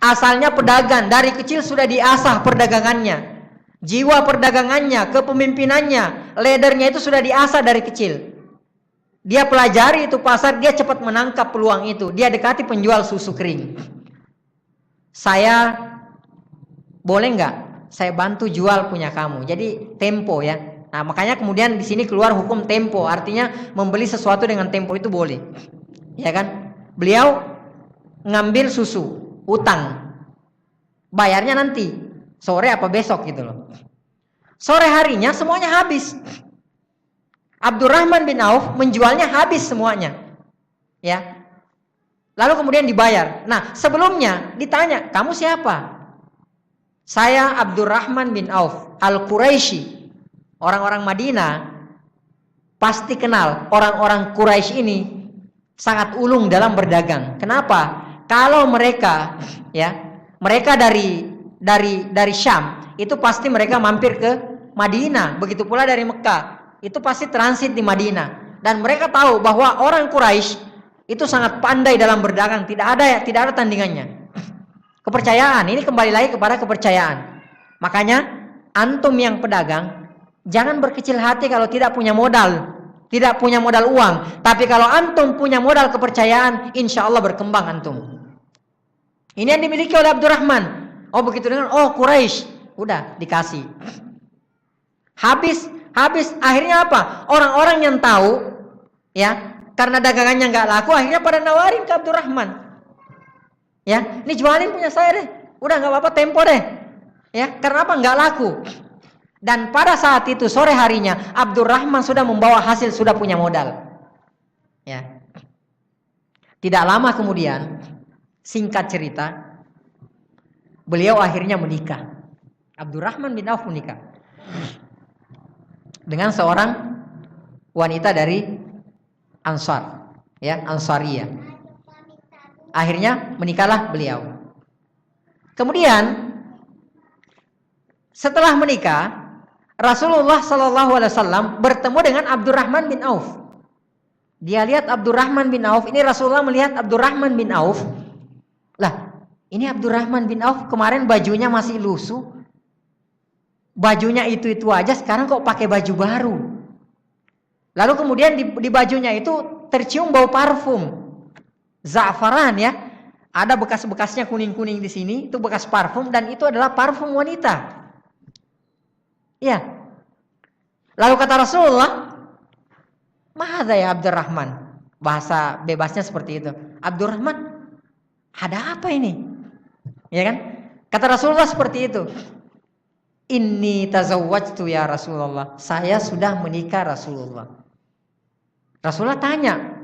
Asalnya pedagang. Dari kecil sudah diasah perdagangannya. Jiwa perdagangannya, kepemimpinannya, leadernya itu sudah diasah dari kecil. Dia pelajari itu pasar, dia cepat menangkap peluang itu. Dia dekati penjual susu kering. Saya boleh nggak? Saya bantu jual punya kamu. Jadi tempo ya. Nah, makanya kemudian di sini keluar hukum tempo. Artinya membeli sesuatu dengan tempo itu boleh. Ya kan? Beliau ngambil susu, utang. Bayarnya nanti, sore apa besok gitu loh. Sore harinya semuanya habis. Abdurrahman bin Auf menjualnya habis semuanya. Ya. Lalu kemudian dibayar. Nah, sebelumnya ditanya, "Kamu siapa?" "Saya Abdurrahman bin Auf Al-Quraisy." Orang-orang Madinah pasti kenal orang-orang Quraisy ini sangat ulung dalam berdagang. Kenapa? Kalau mereka dari Syam, itu pasti mereka mampir ke Madinah. Begitu pula dari Mekah. Itu pasti transit di Madinah, dan mereka tahu bahwa orang Quraisy itu sangat pandai dalam berdagang, tidak ada tandingannya. Kepercayaan, ini kembali lagi kepada kepercayaan. Makanya antum yang pedagang jangan berkecil hati kalau tidak punya modal, tidak punya modal uang. Tapi kalau antum punya modal kepercayaan, insya Allah berkembang antum. Ini yang dimiliki oleh Abdurrahman. Oh begitu dengan Quraisy, udah dikasih. Habis akhirnya apa? Orang-orang yang tahu ya, karena dagangannya nggak laku, akhirnya pada nawarin ke Abdurrahman. Ya, ini jualin punya saya deh. Udah nggak apa-apa, tempo deh. Ya, karena apa? Nggak laku. Dan pada saat itu sore harinya Abdurrahman sudah membawa hasil, sudah punya modal. Ya. Tidak lama kemudian, singkat cerita, beliau akhirnya menikah. Abdurrahman bin Auf menikah dengan seorang wanita dari Ansar, ya, Ansariyah. Akhirnya menikahlah beliau. Kemudian setelah menikah, Rasulullah SAW bertemu dengan Abdurrahman bin Auf. Dia lihat Abdurrahman bin Auf, ini Rasulullah melihat Abdurrahman bin Auf. Lah, ini Abdurrahman bin Auf kemarin bajunya masih lusuh. Bajunya itu aja, sekarang kok pakai baju baru. Lalu kemudian di bajunya itu tercium bau parfum. Za'faran ya. Ada bekas-bekasnya kuning-kuning di sini, itu bekas parfum dan itu adalah parfum wanita. Ya. Lalu kata Rasulullah, "Mahadza ya Abdurrahman?" Bahasa bebasnya seperti itu. Abdurrahman, ada apa ini? Ya kan? Kata Rasulullah seperti itu. Inni tazawwajtu ya Rasulullah. Saya sudah menikah Rasulullah. Rasulullah tanya,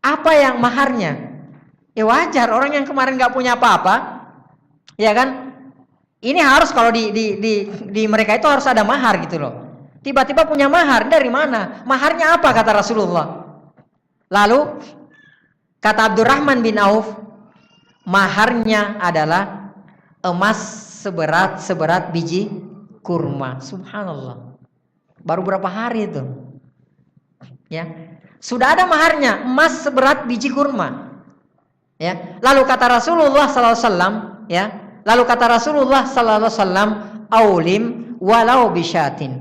apa yang maharnya? Ya wajar, orang yang kemarin gak punya apa-apa, ya kan? Ini harus kalau di mereka itu harus ada mahar gitu loh. Tiba-tiba punya mahar, dari mana? Maharnya apa kata Rasulullah? Lalu kata Abdurrahman bin Auf, maharnya adalah emas seberat biji kurma. Subhanallah. Baru berapa hari itu? Ya. Sudah ada maharnya, emas seberat biji kurma. Ya. Lalu kata Rasulullah SAW, ya. Lalu kata Rasulullah SAW, aulim walau bisyatin.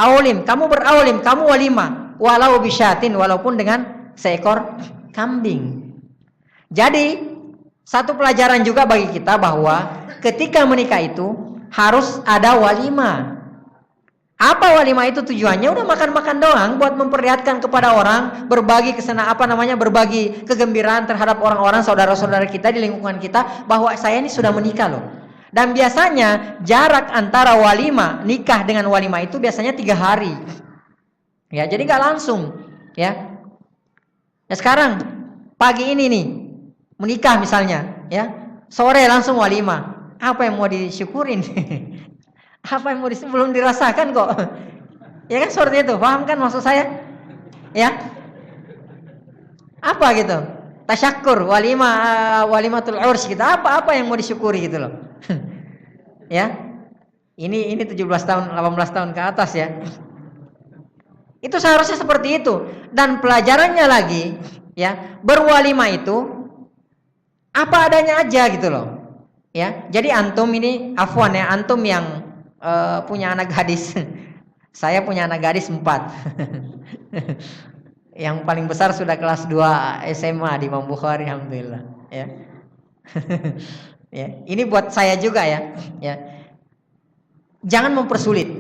Aulim, kamu beraulim, kamu walimah, walau bisyatin, walaupun dengan seekor kambing. Jadi satu pelajaran juga bagi kita bahwa ketika menikah itu harus ada walimah. Apa walimah itu tujuannya? Udah makan-makan doang buat memperlihatkan kepada orang, berbagi berbagi kegembiraan terhadap orang-orang saudara-saudara kita di lingkungan kita bahwa saya ini sudah menikah loh. Dan biasanya jarak antara walimah, nikah dengan walimah itu biasanya 3 hari. Ya, jadi nggak langsung, ya. Ya sekarang pagi ini nih menikah misalnya, ya. Sore langsung walimah. Apa yang mau disyukurin? Apa yang mau belum dirasakan kok? Ya kan seperti itu, paham kan maksud saya? Ya. Apa gitu? Tasyakkur, walimatul urs gitu. Apa yang mau disyukuri gitu loh. Ya. Ini 17 tahun, 18 tahun ke atas ya. Itu seharusnya seperti itu. Dan pelajarannya lagi, ya, berwalimah itu apa adanya aja gitu loh. Ya, jadi antum ini afwan ya, antum yang punya anak gadis. Saya punya anak gadis 4. Yang paling besar sudah kelas 2 SMA di Imam Bukhari, alhamdulillah. Ya. Ya, ini buat saya juga ya. Ya. Jangan mempersulit.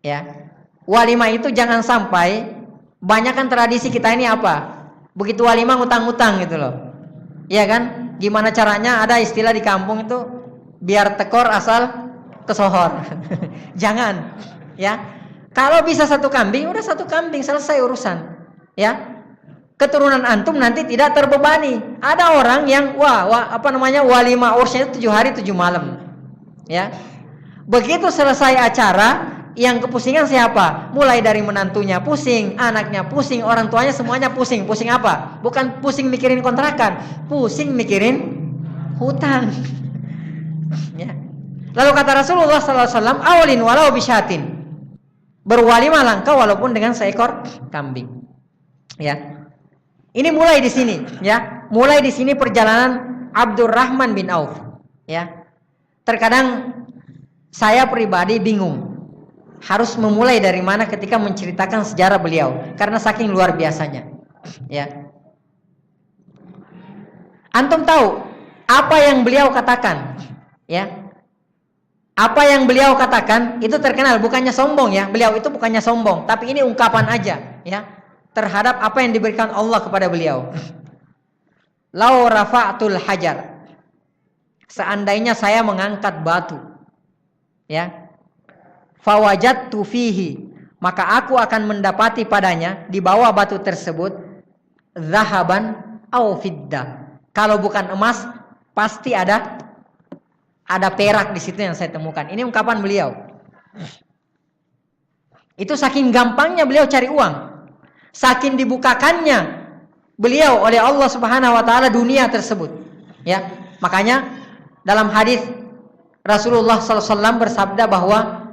Ya. Walimah itu jangan sampai banyak kan tradisi kita ini apa? Begitu walimah ngutang-ngutang gitu loh. Iya kan? Gimana caranya? Ada istilah di kampung itu biar tekor asal kesohor. Jangan, ya. Kalau bisa 1 kambing, udah 1 kambing selesai urusan, ya. Keturunan antum nanti tidak terbebani. Ada orang yang walimah ursnya itu 7 hari 7 malam, ya. Begitu selesai acara, yang kepusingan siapa? Mulai dari menantunya pusing, anaknya pusing, orang tuanya semuanya pusing. Pusing apa? Bukan pusing mikirin kontrakan, pusing mikirin hutang. Ya. Lalu kata Rasulullah SAW, awalin walau bisyatin. Berwalimah langkah walaupun dengan seekor kambing. Ya. Ini mulai di sini, ya. Mulai di sini perjalanan Abdurrahman bin Auf, ya. Terkadang saya pribadi bingung harus memulai dari mana ketika menceritakan sejarah beliau karena saking luar biasanya, ya. Antum tahu apa yang beliau katakan, ya. Apa yang beliau katakan itu terkenal, bukannya sombong ya. Beliau itu bukannya sombong, tapi ini ungkapan aja ya terhadap apa yang diberikan Allah kepada beliau. Lau rafa'tul hajar. Seandainya saya mengangkat batu ya. Fawajadtu fihi, maka aku akan mendapati padanya di bawah batu tersebut zahaban au fiddah. Kalau bukan emas, pasti ada perak di situ yang saya temukan. Ini ungkapan beliau. Itu saking gampangnya beliau cari uang. Saking dibukakannya beliau oleh Allah Subhanahu wa taala dunia tersebut. Ya, makanya dalam hadis Rasulullah SAW bersabda bahwa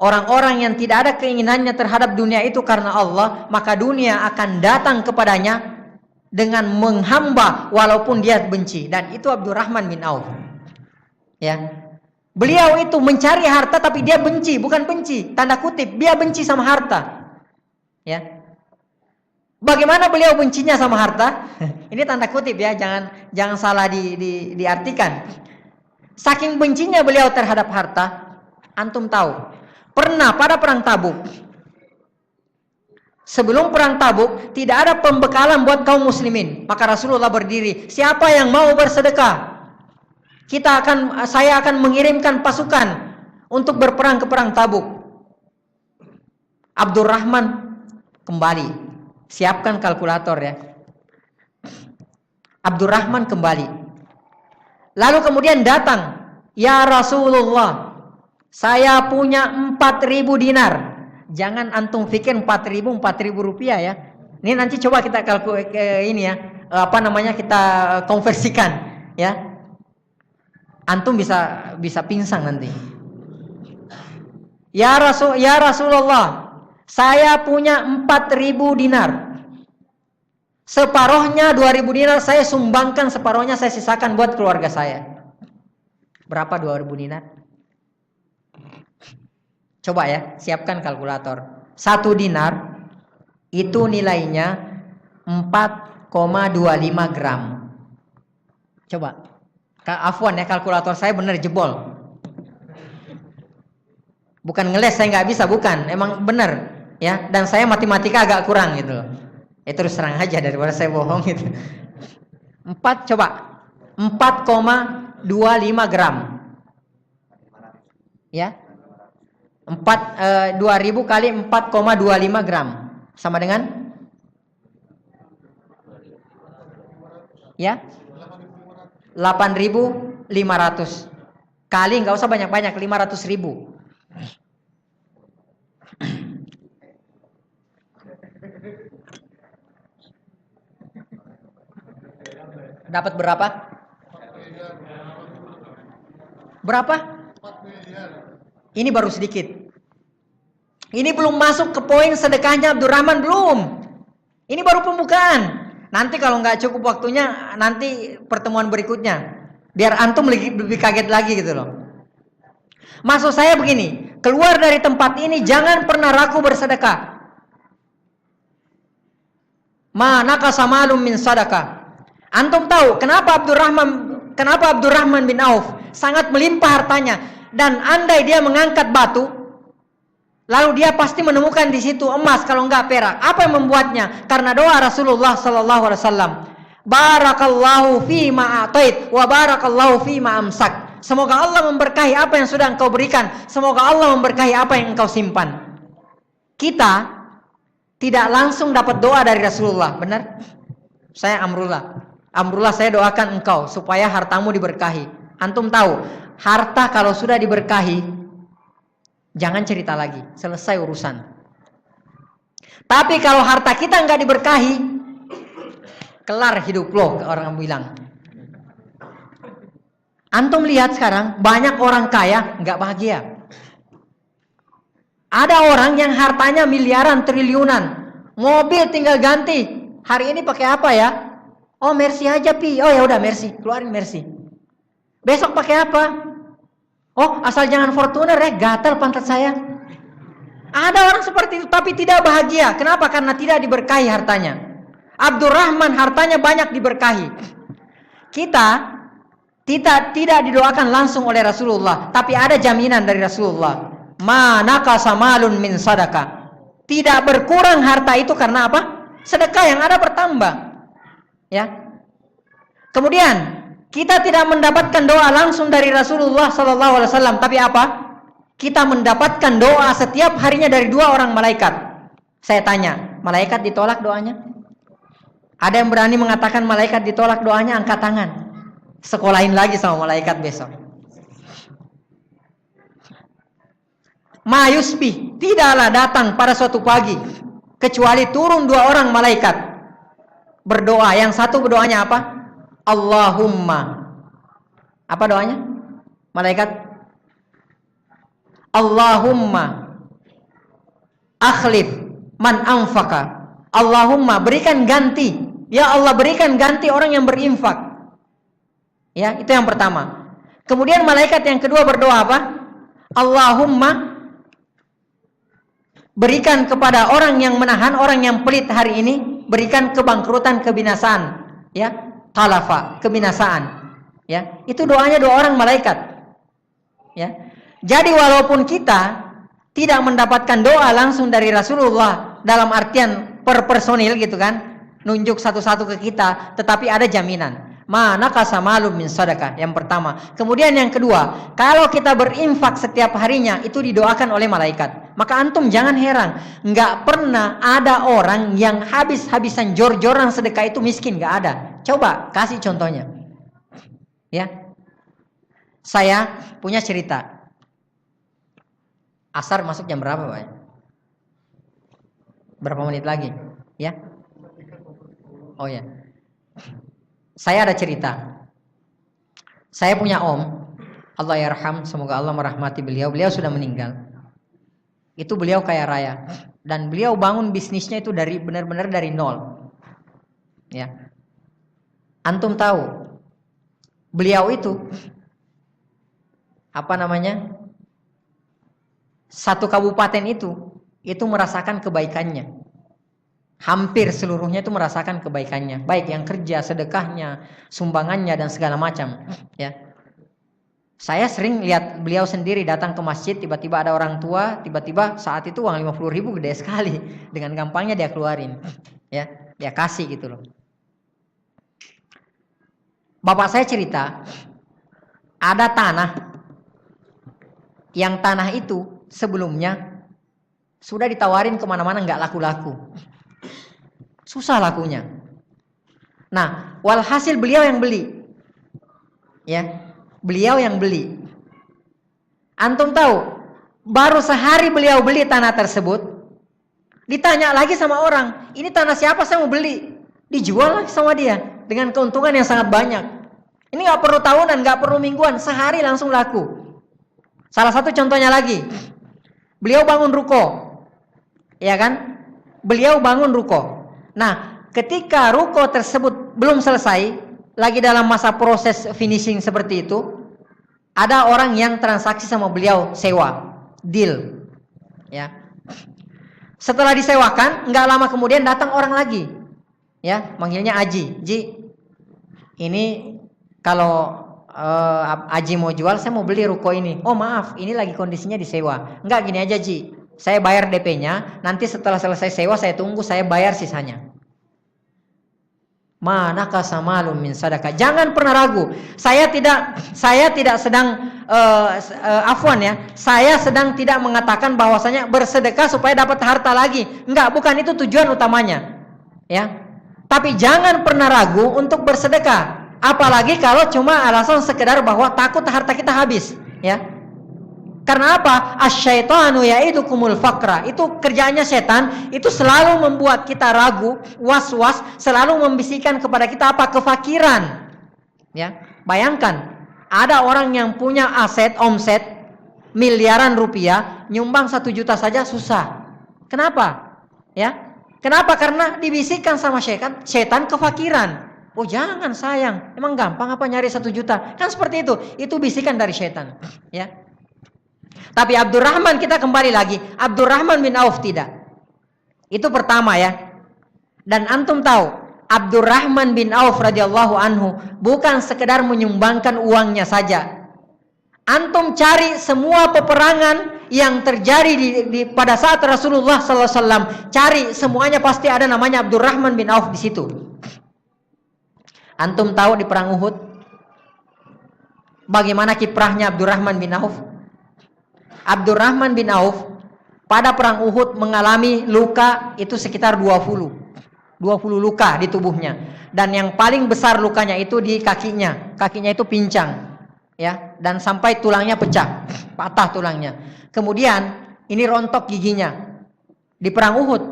orang-orang yang tidak ada keinginannya terhadap dunia itu karena Allah, maka dunia akan datang kepadanya dengan menghamba walaupun dia benci. Dan itu Abdurrahman bin Auf. Ya, beliau itu mencari harta tapi dia benci, bukan benci, tanda kutip, dia benci sama harta. Ya, bagaimana beliau bencinya sama harta? Ini tanda kutip ya, jangan salah diartikan. Saking bencinya beliau terhadap harta, antum tahu, pernah pada perang Tabuk, sebelum perang Tabuk tidak ada pembekalan buat kaum muslimin, maka Rasulullah berdiri, siapa yang mau bersedekah? Saya akan mengirimkan pasukan untuk berperang ke perang Tabuk. Abdurrahman kembali, siapkan kalkulator ya. Abdurrahman kembali. Lalu kemudian datang, ya Rasulullah, saya punya 4.000 dinar. Jangan antum pikir 4.000 rupiah ya. Ini nanti coba kita kita konversikan ya. Antum bisa pingsan nanti. Ya Rasulullah, saya punya 4.000 dinar. Separohnya 2.000 dinar saya sumbangkan, separohnya saya sisakan buat keluarga saya. Berapa 2.000 dinar? Coba ya, siapkan kalkulator. 1 dinar itu nilainya 4,25 gram. Coba. Afwan ya, kalkulator saya benar jebol. Bukan ngeles, saya nggak bisa, bukan. Emang benar ya. Dan saya matematika agak kurang gitu loh. Terus terang aja daripada saya bohong gitu. 4,25 gram. Ya. 2.000 kali 4,25 gram sama dengan ya 8.500 kali, nggak usah banyak-banyak, 500.000. Dapat berapa? Berapa? Ini baru sedikit. Ini belum masuk ke poin sedekahnya Abdurrahman, belum. Ini baru pembukaan. Nanti kalau nggak cukup waktunya, nanti pertemuan berikutnya, biar antum lebih kaget lagi gitu loh. Maksud saya begini, keluar dari tempat ini jangan pernah ragu bersedekah. Mana kasamalum min sadaqah. Antum tahu kenapa Abdurrahman bin Auf sangat melimpah hartanya, dan andai dia mengangkat batu, lalu dia pasti menemukan di situ emas, kalau enggak perak. Apa yang membuatnya? Karena doa Rasulullah sallallahu alaihi wasallam. Barakallahu fima atait wa barakallahu fima amsak. Semoga Allah memberkahi apa yang sudah engkau berikan, semoga Allah memberkahi apa yang engkau simpan. Kita tidak langsung dapat doa dari Rasulullah, benar? Saya Amrullah saya doakan engkau supaya hartamu diberkahi. Antum tahu, harta kalau sudah diberkahi, jangan cerita lagi, selesai urusan. Tapi kalau harta kita nggak diberkahi, kelar hidup lo, orang bilang. Antum lihat sekarang banyak orang kaya nggak bahagia. Ada orang yang hartanya miliaran, triliunan, mobil tinggal ganti. Hari ini pakai apa ya? Oh Mercy aja pi. Oh ya udah Mercy, keluarin Mercy. Besok pakai apa? Oh asal jangan Fortuner ya, gatal pantat saya. Ada orang seperti itu tapi tidak bahagia. Kenapa? Karena tidak diberkahi hartanya. Abdurrahman hartanya banyak diberkahi. Kita Tidak didoakan langsung oleh Rasulullah, tapi ada jaminan dari Rasulullah. Ma naqasa malun min sadaqah. Tidak berkurang harta itu karena apa? Sedekah, yang ada bertambah. Ya. Kemudian kita tidak mendapatkan doa langsung dari Rasulullah SAW, tapi apa? Kita mendapatkan doa setiap harinya dari 2 orang malaikat. Saya tanya, malaikat ditolak doanya? Ada yang berani mengatakan malaikat ditolak doanya? Angkat tangan. Sekolahin lagi sama malaikat besok. Ma yusbih, tidaklah datang pada suatu pagi kecuali turun 2 orang malaikat berdoa. Yang satu berdoanya apa? Allahumma. Apa doanya? Malaikat, Allahumma akhlif man anfaqa. Allahumma, berikan ganti. Ya Allah, berikan ganti orang yang berinfak. Ya, itu yang pertama. Kemudian malaikat yang kedua berdoa apa? Allahumma, berikan kepada orang yang menahan, orang yang pelit hari ini, berikan kebangkrutan, kebinasaan. Ya, talafa, kebinasaan. Ya, itu doanya 2 orang malaikat. Ya. Jadi walaupun kita tidak mendapatkan doa langsung dari Rasulullah dalam artian per personil gitu kan, nunjuk satu-satu ke kita, tetapi ada jaminan. Ma naqasa malum min sadaqah, yang pertama. Kemudian yang kedua, kalau kita berinfak setiap harinya itu didoakan oleh malaikat. Maka antum jangan heran, nggak pernah ada orang yang habis-habisan jor-joran sedekah itu miskin, nggak ada. Coba kasih contohnya. Ya. Saya punya cerita. Asar masuk jam berapa, Pak? Berapa menit lagi? Ya. Oh ya. Saya ada cerita. Saya punya om, Allah yarham, semoga Allah merahmati beliau. Beliau sudah meninggal. Itu beliau kaya raya dan beliau bangun bisnisnya itu dari benar-benar dari nol. Ya. Antum tahu, beliau itu apa namanya? Satu kabupaten itu merasakan kebaikannya. Hampir seluruhnya itu merasakan kebaikannya, baik yang kerja, sedekahnya, sumbangannya dan segala macam. Ya, saya sering lihat beliau sendiri datang ke masjid, tiba-tiba ada orang tua, tiba-tiba saat itu uang 50.000 gede sekali, dengan gampangnya dia keluarin, ya, dia kasih gitu loh. Bapak saya cerita, ada tanah, yang tanah itu sebelumnya sudah ditawarin kemana-mana nggak laku-laku. Susah lakunya. Nah, walhasil beliau yang beli. Ya, beliau yang beli. Antum tahu, baru sehari beliau beli tanah tersebut, ditanya lagi sama orang, ini tanah siapa, saya mau beli. Dijual lagi sama dia dengan keuntungan yang sangat banyak. Ini nggak perlu tahunan, nggak perlu mingguan, sehari langsung laku. Salah satu contohnya lagi, beliau bangun ruko, ya kan? Beliau bangun ruko. Nah, ketika ruko tersebut belum selesai, lagi dalam masa proses finishing seperti itu, ada orang yang transaksi sama beliau, sewa, deal. Ya. Setelah disewakan, nggak lama kemudian datang orang lagi, ya, manggilnya Aji. Ji, ini kalau Aji mau jual, saya mau beli ruko ini. Oh maaf, ini lagi kondisinya disewa. Enggak, gini aja Ji, saya bayar DP-nya, nanti setelah selesai sewa saya tunggu, saya bayar sisanya. Ma naqasa malum min sadaqah. Jangan pernah ragu. Saya tidak sedang afwan ya. Saya sedang tidak mengatakan bahwasanya bersedekah supaya dapat harta lagi. Enggak, bukan itu tujuan utamanya. Ya. Tapi jangan pernah ragu untuk bersedekah. Apalagi kalau cuma alasan sekedar bahwa takut harta kita habis, ya. Karena apa? Asyaitanu ya'idukumul faqra. Itu kerjaannya setan, itu selalu membuat kita ragu, was-was, selalu membisikkan kepada kita apa? Kefakiran. Ya. Bayangkan, ada orang yang punya aset omset miliaran rupiah, nyumbang 1 juta saja susah. Kenapa? Ya. Kenapa? Karena dibisikkan sama setan kefakiran. Oh jangan sayang, emang gampang apa nyari 1 juta? Kan seperti itu. Itu bisikan dari setan. Ya. Tapi Abdurrahman, kita kembali lagi, Abdurrahman bin Auf tidak. Itu pertama ya. Dan antum tahu, Abdurrahman bin Auf radhiyallahu anhu bukan sekedar menyumbangkan uangnya saja. Antum cari semua peperangan yang terjadi pada saat Rasulullah SAW, cari semuanya pasti ada namanya Abdurrahman bin Auf di situ. Antum tahu di perang Uhud bagaimana kiprahnya Abdurrahman bin Auf? Abdurrahman bin Auf pada perang Uhud mengalami luka itu sekitar 20 luka di tubuhnya, dan yang paling besar lukanya itu di kakinya itu pincang, ya, dan sampai tulangnya pecah, patah tulangnya. Kemudian ini rontok giginya di perang Uhud.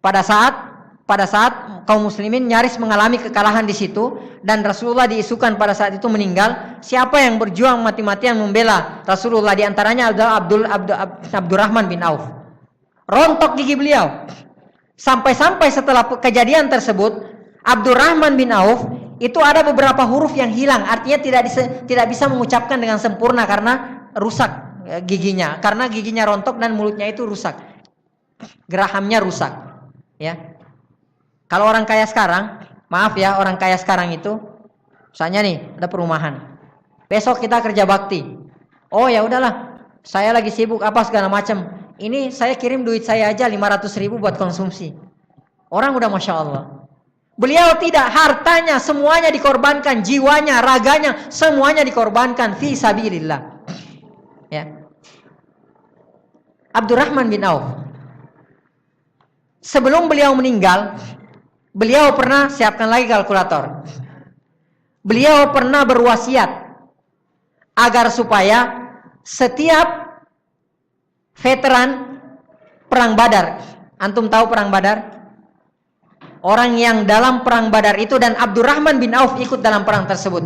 Pada saat kaum muslimin nyaris mengalami kekalahan di situ, dan Rasulullah diisukan pada saat itu meninggal. Siapa yang berjuang mati-matian membela Rasulullah? Di antaranya adalah Abdurrahman bin Auf. Rontok gigi beliau. Sampai-sampai setelah kejadian tersebut, Abdurrahman bin Auf itu ada beberapa huruf yang hilang, artinya tidak bisa mengucapkan dengan sempurna karena rusak giginya, karena giginya rontok dan mulutnya itu rusak, gerahamnya rusak, ya. Kalau orang kaya sekarang, maaf ya, orang kaya sekarang itu, misalnya nih ada perumahan, besok kita kerja bakti, oh ya udahlah, saya lagi sibuk apa segala macam. Ini saya kirim duit saya aja 500.000 buat konsumsi. Orang udah Masya Allah. Beliau tidak, hartanya semuanya dikorbankan, jiwanya, raganya, semuanya dikorbankan fi sabilillah. Ya. Abdurrahman bin Auf. Sebelum beliau meninggal, beliau pernah, siapkan lagi kalkulator. Beliau pernah berwasiat agar supaya setiap veteran perang Badar, antum tahu perang Badar? Orang yang dalam perang Badar itu, dan Abdurrahman bin Auf ikut dalam perang tersebut.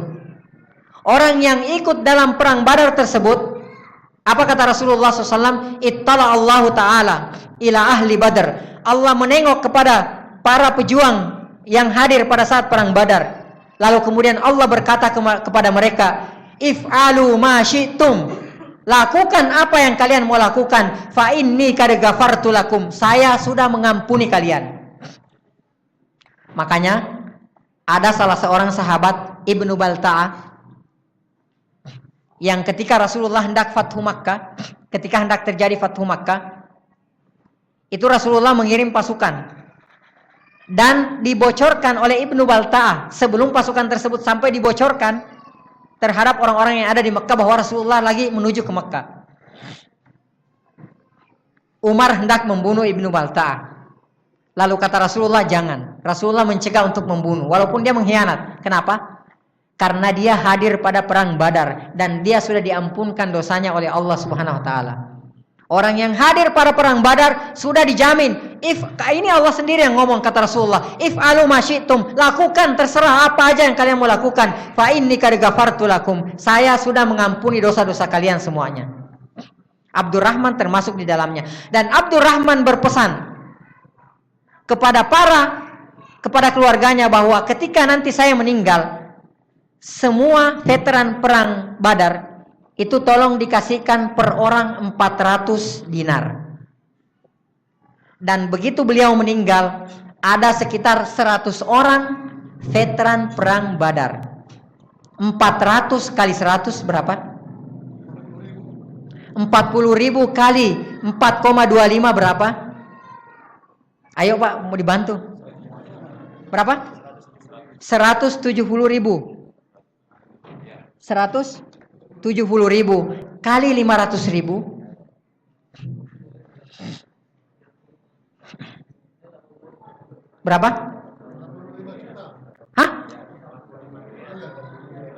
Orang yang ikut dalam perang Badar tersebut, apa kata Rasulullah SAW? Ittala Allahu Ta'ala ila ahli Badar. Allah menengok kepada para pejuang yang hadir pada saat perang Badar. Lalu kemudian Allah berkata kepada mereka, if'alu ma syi'tum. Lakukan apa yang kalian mau lakukan. Fa inni qad ghafartu lakum. Saya sudah mengampuni kalian. Makanya ada salah seorang sahabat Ibnu Balta'ah yang ketika Rasulullah hendak Fathu Makkah, ketika hendak terjadi Fathu Makkah, itu Rasulullah mengirim pasukan dan dibocorkan oleh Ibnu Balta'ah sebelum pasukan tersebut sampai dibocorkan terhadap orang-orang yang ada di Mekah bahwa Rasulullah lagi menuju ke Mekah. Umar hendak membunuh Ibnu Balta'ah. Lalu kata Rasulullah jangan. Rasulullah mencegah untuk membunuh walaupun dia mengkhianat. Kenapa? Karena dia hadir pada perang Badar dan dia sudah diampunkan dosanya oleh Allah Subhanahu wa taala. Orang yang hadir pada perang Badar sudah dijamin. Ini Allah sendiri yang ngomong, kata Rasulullah, if'alu ma syi'tum, lakukan terserah apa aja yang kalian mau lakukan. Fa inni qad ghafartu lakum. Saya sudah mengampuni dosa-dosa kalian semuanya. Abdurrahman termasuk di dalamnya. Dan Abdurrahman berpesan kepada keluarganya bahwa ketika nanti saya meninggal, semua veteran perang Badar itu tolong dikasihkan per orang 400 dinar. Dan begitu beliau meninggal, ada sekitar 100 orang veteran perang Badar. 400 kali 100 berapa? 40.000 kali 4,25 berapa? Ayo Pak, mau dibantu. Berapa? 170.000. 170.000 kali 500.000 berapa? Hah?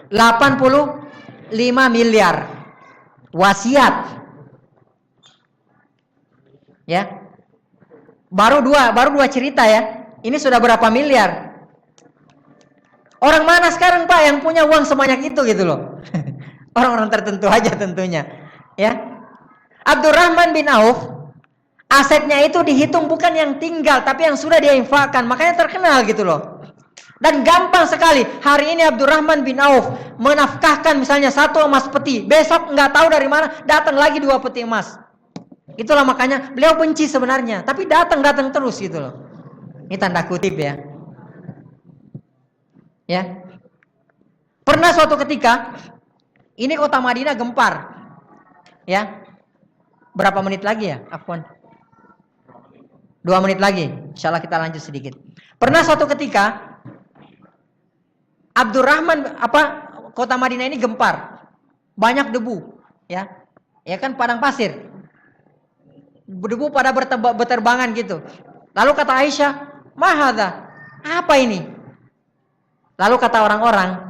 85 miliar wasiat. Ya. Baru dua cerita ya. Ini sudah berapa miliar? Orang mana sekarang Pak yang punya uang sebanyak itu gitu loh. Orang-orang tertentu aja tentunya. Ya. Abdurrahman bin Auf, asetnya itu dihitung bukan yang tinggal tapi yang sudah dia infakkan, makanya terkenal gitu loh. Dan gampang sekali. Hari ini Abdurrahman bin Auf menafkahkan misalnya 1 emas peti, besok nggak tahu dari mana datang lagi 2 peti emas. Itulah makanya beliau benci sebenarnya, tapi datang terus gitu loh. Ini tanda kutip ya. Ya. Pernah suatu ketika ini kota Madinah gempar. Ya. Berapa menit lagi ya? Afwan. 2 menit lagi. Insyaallah kita lanjut sedikit. Pernah suatu ketika kota Madinah ini gempar. Banyak debu, ya. Ya kan padang pasir. Debu pada berterbangan gitu. Lalu kata Aisyah, "Mahadha? Apa ini?" Lalu kata orang-orang,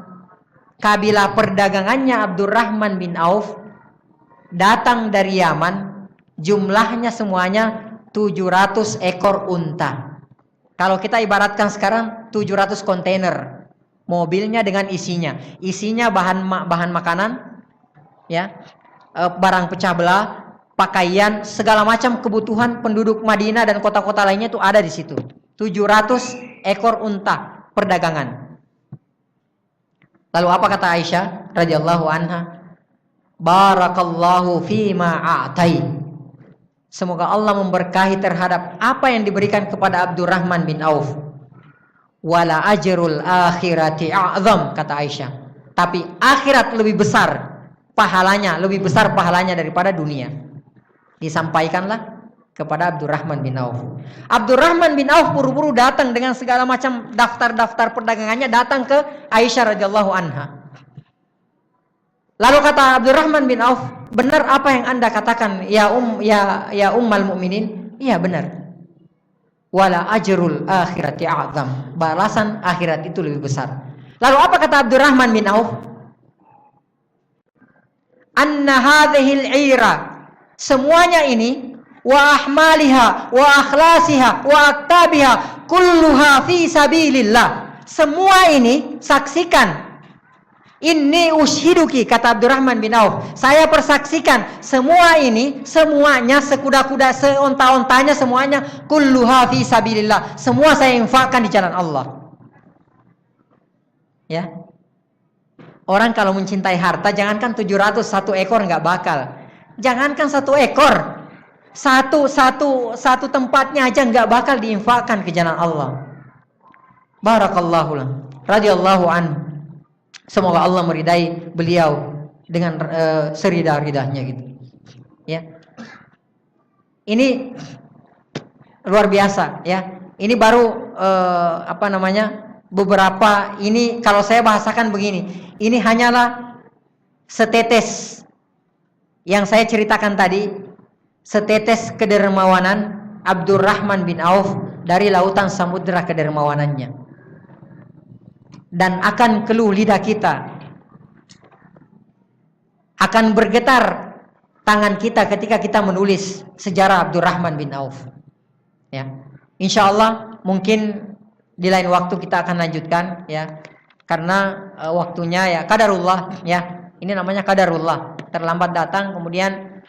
kabilah perdagangannya Abdurrahman bin Auf datang dari Yaman, jumlahnya semuanya 700 ekor unta. Kalau kita ibaratkan sekarang 700 kontainer. Mobilnya dengan isinya. Isinya bahan makanan, ya, barang pecah belah, pakaian, segala macam kebutuhan penduduk Madinah dan kota-kota lainnya itu ada di situ. 700 ekor unta perdagangan. Lalu apa kata Aisyah radhiyallahu anha? Barakallahu fima a'tai. Semoga Allah memberkahi terhadap apa yang diberikan kepada Abdurrahman bin Auf. Wala ajrul akhirati a'zam, kata Aisyah. Tapi akhirat lebih besar pahalanya, daripada dunia. Disampaikanlah kepada Abdurrahman bin Auf. Abdurrahman bin Auf buru-buru datang dengan segala macam daftar-daftar perdagangannya, datang ke Aisyah radhiyallahu anha. Lalu kata Abdurrahman bin Auf, "Benar apa yang Anda katakan ya ummal mukminin?" Iya benar. Wala ajrul akhirati a'zam. Balasan akhirat itu lebih besar. Lalu apa kata Abdurrahman bin Auf? Anna hadhil 'ira. Semuanya ini wa ahmaliha wa akhlasiha wa aktabiha kulluha fi sabilillah. Semua ini saksikan. Inni ushiduki, kata Abdurrahman bin Auf, saya persaksikan semua ini, semuanya, sekuda-kuda, seonta-ontanya, semuanya kulluha fi sabilillah. Semua saya infakkan di jalan Allah. Ya. Orang kalau mencintai harta, jangankan 700, 1 ekor nggak bakal. Jangankan 1 ekor, satu tempatnya aja nggak bakal diinfakkan ke jalan Allah. Barakallahu lah, radhiyallahu anhu. Semoga Allah meridai beliau dengan serida-ridahnya gitu. Ya. Ini luar biasa ya. Ini baru beberapa, ini kalau saya bahasakan begini. Ini hanyalah setetes yang saya ceritakan tadi, setetes kedermawanan Abdurrahman bin Auf dari lautan samudera kedermawanannya. Dan akan keluh lidah kita, akan bergetar tangan kita ketika kita menulis sejarah Abdurrahman bin Auf. Ya, insya Allah mungkin di lain waktu kita akan lanjutkan ya, karena waktunya ya qadarullah ya. Ini namanya qadarullah, terlambat datang, kemudian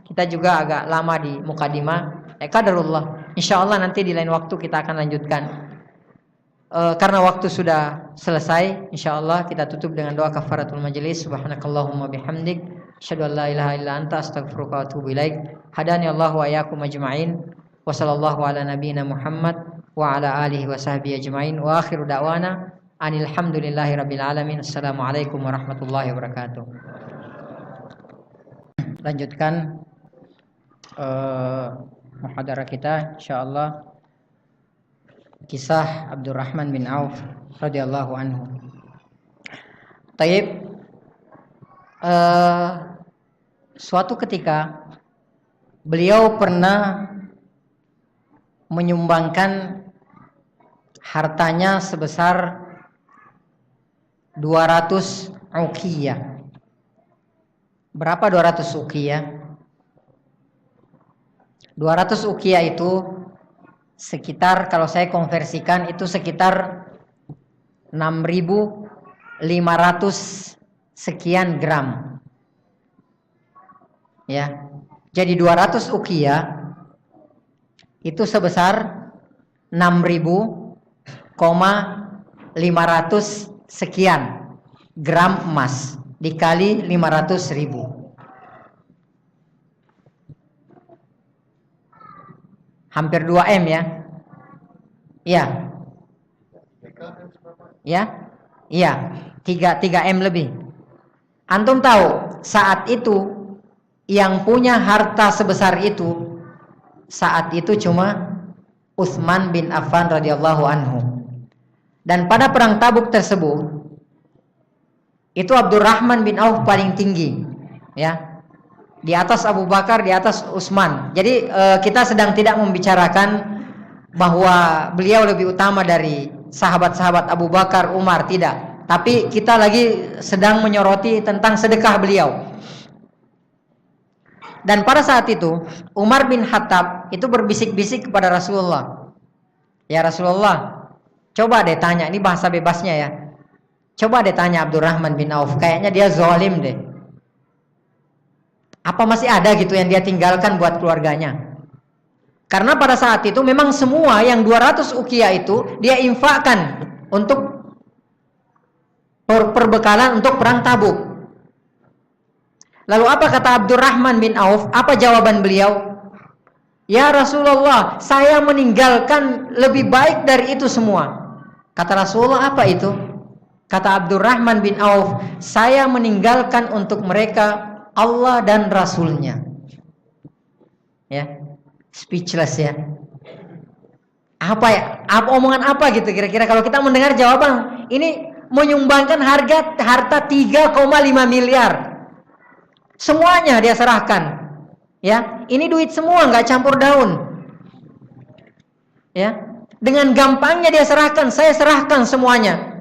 kita juga agak lama di mukadimah. Qadarullah. Insya Allah nanti di lain waktu kita akan lanjutkan. Karena waktu sudah selesai, insyaallah kita tutup dengan doa kafaratul majelis. Subhanakallahumma bihamdik, asyhadu an la ilaha illa anta, astaghfiruka wa atubu ilaik. Hadani Allah wa iyyakum ajma'in. Wa sallallahu ala nabiyyina Muhammad wa ala alihi wa sahbihi ajma'in. Wa akhiru da'wana anil hamdulillahi rabbil alamin. Assalamualaikum warahmatullahi wabarakatuh. Lanjutkan muhadarah kita insyaallah. Kisah Abdurrahman bin Auf radhiyallahu anhu. Taib. Suatu ketika beliau pernah menyumbangkan hartanya sebesar 200 uqiyah. Berapa 200 uqiyah? 200 uqiyah itu sekitar, kalau saya konversikan itu sekitar 6.500 sekian gram. Ya. Jadi 200 uqiyah itu sebesar 6.500 sekian gram emas dikali 500.000. Hampir 2 M ya. Iya. Ya, iya, 3M lebih. Antum tahu saat itu yang punya harta sebesar itu saat itu cuma Utsman bin Affan radhiyallahu anhu. Dan pada perang Tabuk tersebut itu Abdurrahman bin Auf paling tinggi, ya. Di atas Abu Bakar, di atas Utsman. Jadi kita sedang tidak membicarakan bahwa beliau lebih utama dari sahabat-sahabat Abu Bakar, Umar, tidak. Tapi kita lagi sedang menyoroti tentang sedekah beliau. Dan pada saat itu Umar bin Khattab itu berbisik-bisik kepada Rasulullah. Ya Rasulullah, coba deh tanya, ini bahasa bebasnya ya. Coba deh tanya Abdurrahman bin Auf, kayaknya dia zalim deh. Apa masih ada gitu yang dia tinggalkan buat keluarganya? Karena pada saat itu memang semua yang 200 ukiah itu dia infakkan untuk perbekalan untuk perang Tabuk. Lalu apa kata Abdurrahman bin Auf? Apa jawaban beliau? Ya Rasulullah, saya meninggalkan lebih baik dari itu semua. Kata Rasulullah, apa itu? Kata Abdurrahman bin Auf, saya meninggalkan untuk mereka Allah dan Rasulnya. Ya, speechless ya. Apa ya? Omongan apa gitu kira-kira kalau kita mendengar jawaban ini menyumbangkan harta 3,5 miliar. Semuanya dia serahkan. Ya, ini duit semua, nggak campur daun. Ya, dengan gampangnya dia serahkan, saya serahkan semuanya.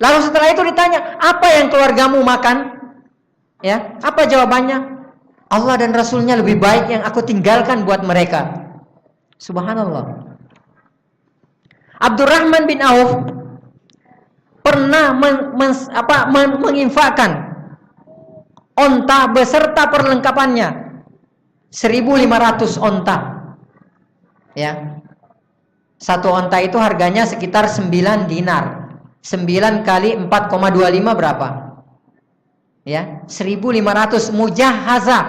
Lalu setelah itu ditanya, apa yang keluargamu makan? Ya, apa jawabannya? Allah dan Rasulnya lebih baik yang aku tinggalkan buat mereka. Subhanallah. Abdurrahman bin Auf pernah menginfakkan onta beserta perlengkapannya 1.500 onta. Ya. Satu onta itu harganya sekitar 9 dinar. 9 kali 4,25 berapa? Ya, 1.500 mujahazah.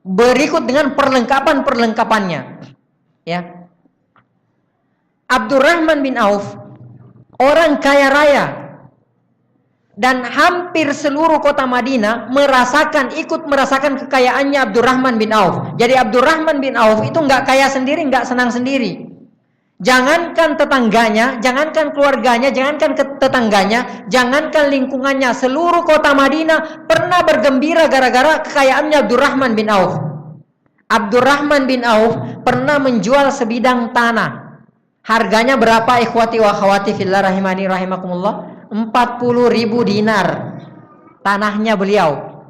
Berikut dengan perlengkapan-perlengkapannya. Ya. Abdurrahman bin Auf orang kaya raya. Dan hampir seluruh kota Madinah ikut merasakan kekayaannya Abdurrahman bin Auf. Jadi Abdurrahman bin Auf itu nggak kaya sendiri, nggak senang sendiri. Jangankan tetangganya, jangankan keluarganya, jangankan tetangganya, jangankan lingkungannya, seluruh kota Madinah pernah bergembira gara-gara kekayaannya Abdurrahman bin Auf. Abdurrahman bin Auf pernah menjual sebidang tanah. Harganya berapa ikhwati wa akhwati fillah rahimani rahimakumullah? 40.000 dinar. Tanahnya beliau.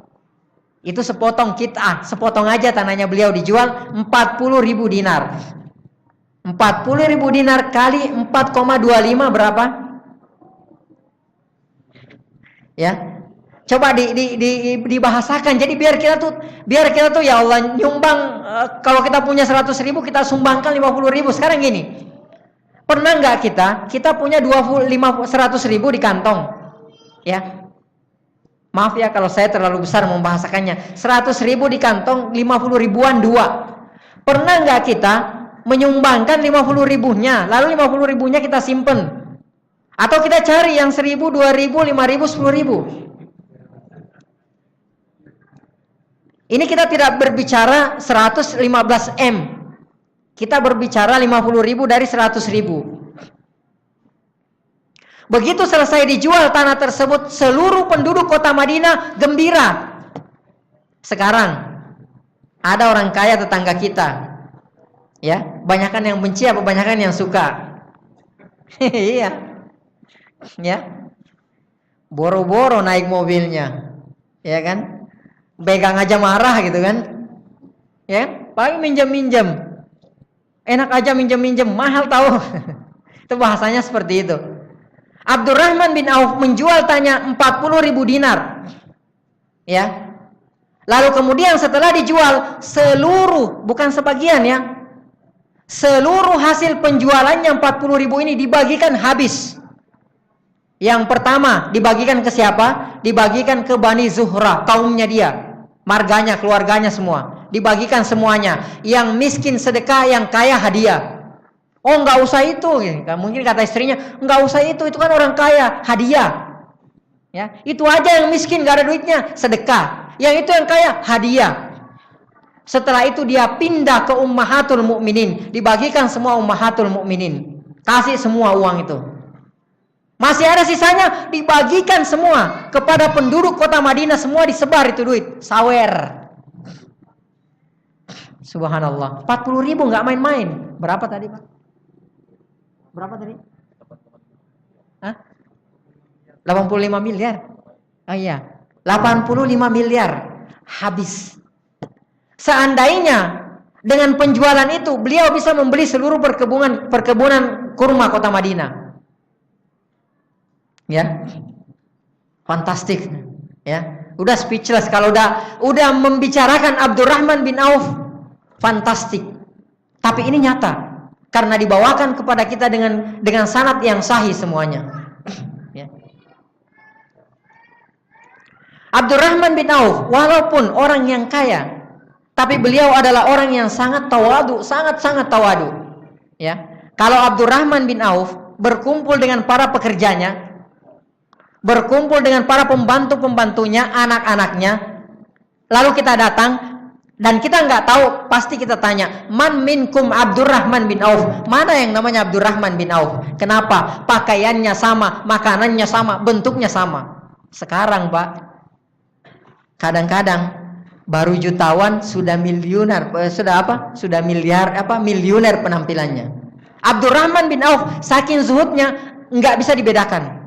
Itu sepotong kit'ah, sepotong aja tanahnya beliau dijual 40.000 dinar. 40.000 dinar kali 4,25 berapa? Ya. Coba dibahasakan. Jadi biar kita tuh ya Allah nyumbang, kalau kita punya 100.000 kita sumbangkan 50.000. Sekarang gini. Pernah nggak kita punya 100.000 di kantong? Ya. Maaf ya kalau saya terlalu besar membahasakannya. 100.000 di kantong, 50 ribuan dua. Pernah nggak kita menyumbangkan 50 ribunya, lalu 50 ribunya kita simpen? Atau kita cari yang 1.000, 2.000, 5.000, 10.000? Ini kita tidak berbicara 115 M. Kita berbicara 50.000 dari 100.000. Begitu selesai dijual tanah tersebut, seluruh penduduk kota Madinah gembira. Sekarang ada orang kaya tetangga kita. Ya, banyakan yang benci apa banyakan yang suka? Iya. Ya. Boro-boro naik mobilnya. Ya kan? Begang aja marah gitu kan? Ya, paling minjem-minjem. Enak aja minjem-minjem, mahal tahu. Itu bahasanya seperti itu. Abdurrahman bin Auf menjual tanah 40.000 dinar. Ya. Lalu kemudian setelah dijual seluruh, bukan sebagian ya. Seluruh hasil penjualannya 40.000 ini dibagikan habis. Yang pertama dibagikan ke siapa? Dibagikan ke Bani Zuhra, kaumnya dia, marganya, keluarganya semua. Dibagikan semuanya. Yang miskin sedekah, yang kaya hadiah. Oh nggak usah itu, mungkin kata istrinya, nggak usah itu kan orang kaya, hadiah. Ya, itu aja yang miskin nggak ada duitnya, sedekah. Yang itu yang kaya, hadiah. Setelah itu dia pindah ke ummahatul mukminin, dibagikan semua ummahatul mukminin, kasih semua uang itu. Masih ada sisanya, dibagikan semua kepada penduduk kota Madinah, semua disebar itu duit, sawer. Subhanallah, 40.000 nggak main-main. Berapa tadi Pak? Berapa tadi? Hah? 85 miliar. Oh iya, 85 miliar habis. Seandainya dengan penjualan itu beliau bisa membeli seluruh perkebunan kurma kota Madinah. Ya. Fantastik. Ya. Udah speechless kalau udah membicarakan Abdurrahman bin Auf. Fantastik. Tapi ini nyata. Karena dibawakan kepada kita dengan sanad yang sahih semuanya. Ya. Abdurrahman bin Auf walaupun orang yang kaya, tapi beliau adalah orang yang sangat tawadu, sangat tawadu. Ya. Kalau Abdurrahman bin Auf berkumpul dengan para pekerjanya, berkumpul dengan para pembantu-pembantunya, anak-anaknya, lalu kita datang dan kita nggak tahu, pasti kita tanya, man minkum Abdurrahman bin Auf? Mana yang namanya Abdurrahman bin Auf? Kenapa? Pakaiannya sama, makanannya sama, bentuknya sama. Sekarang Pak, kadang-kadang baru jutawan sudah miliuner, sudah miliuner penampilannya. Abdurrahman bin Auf saking zuhudnya nggak bisa dibedakan.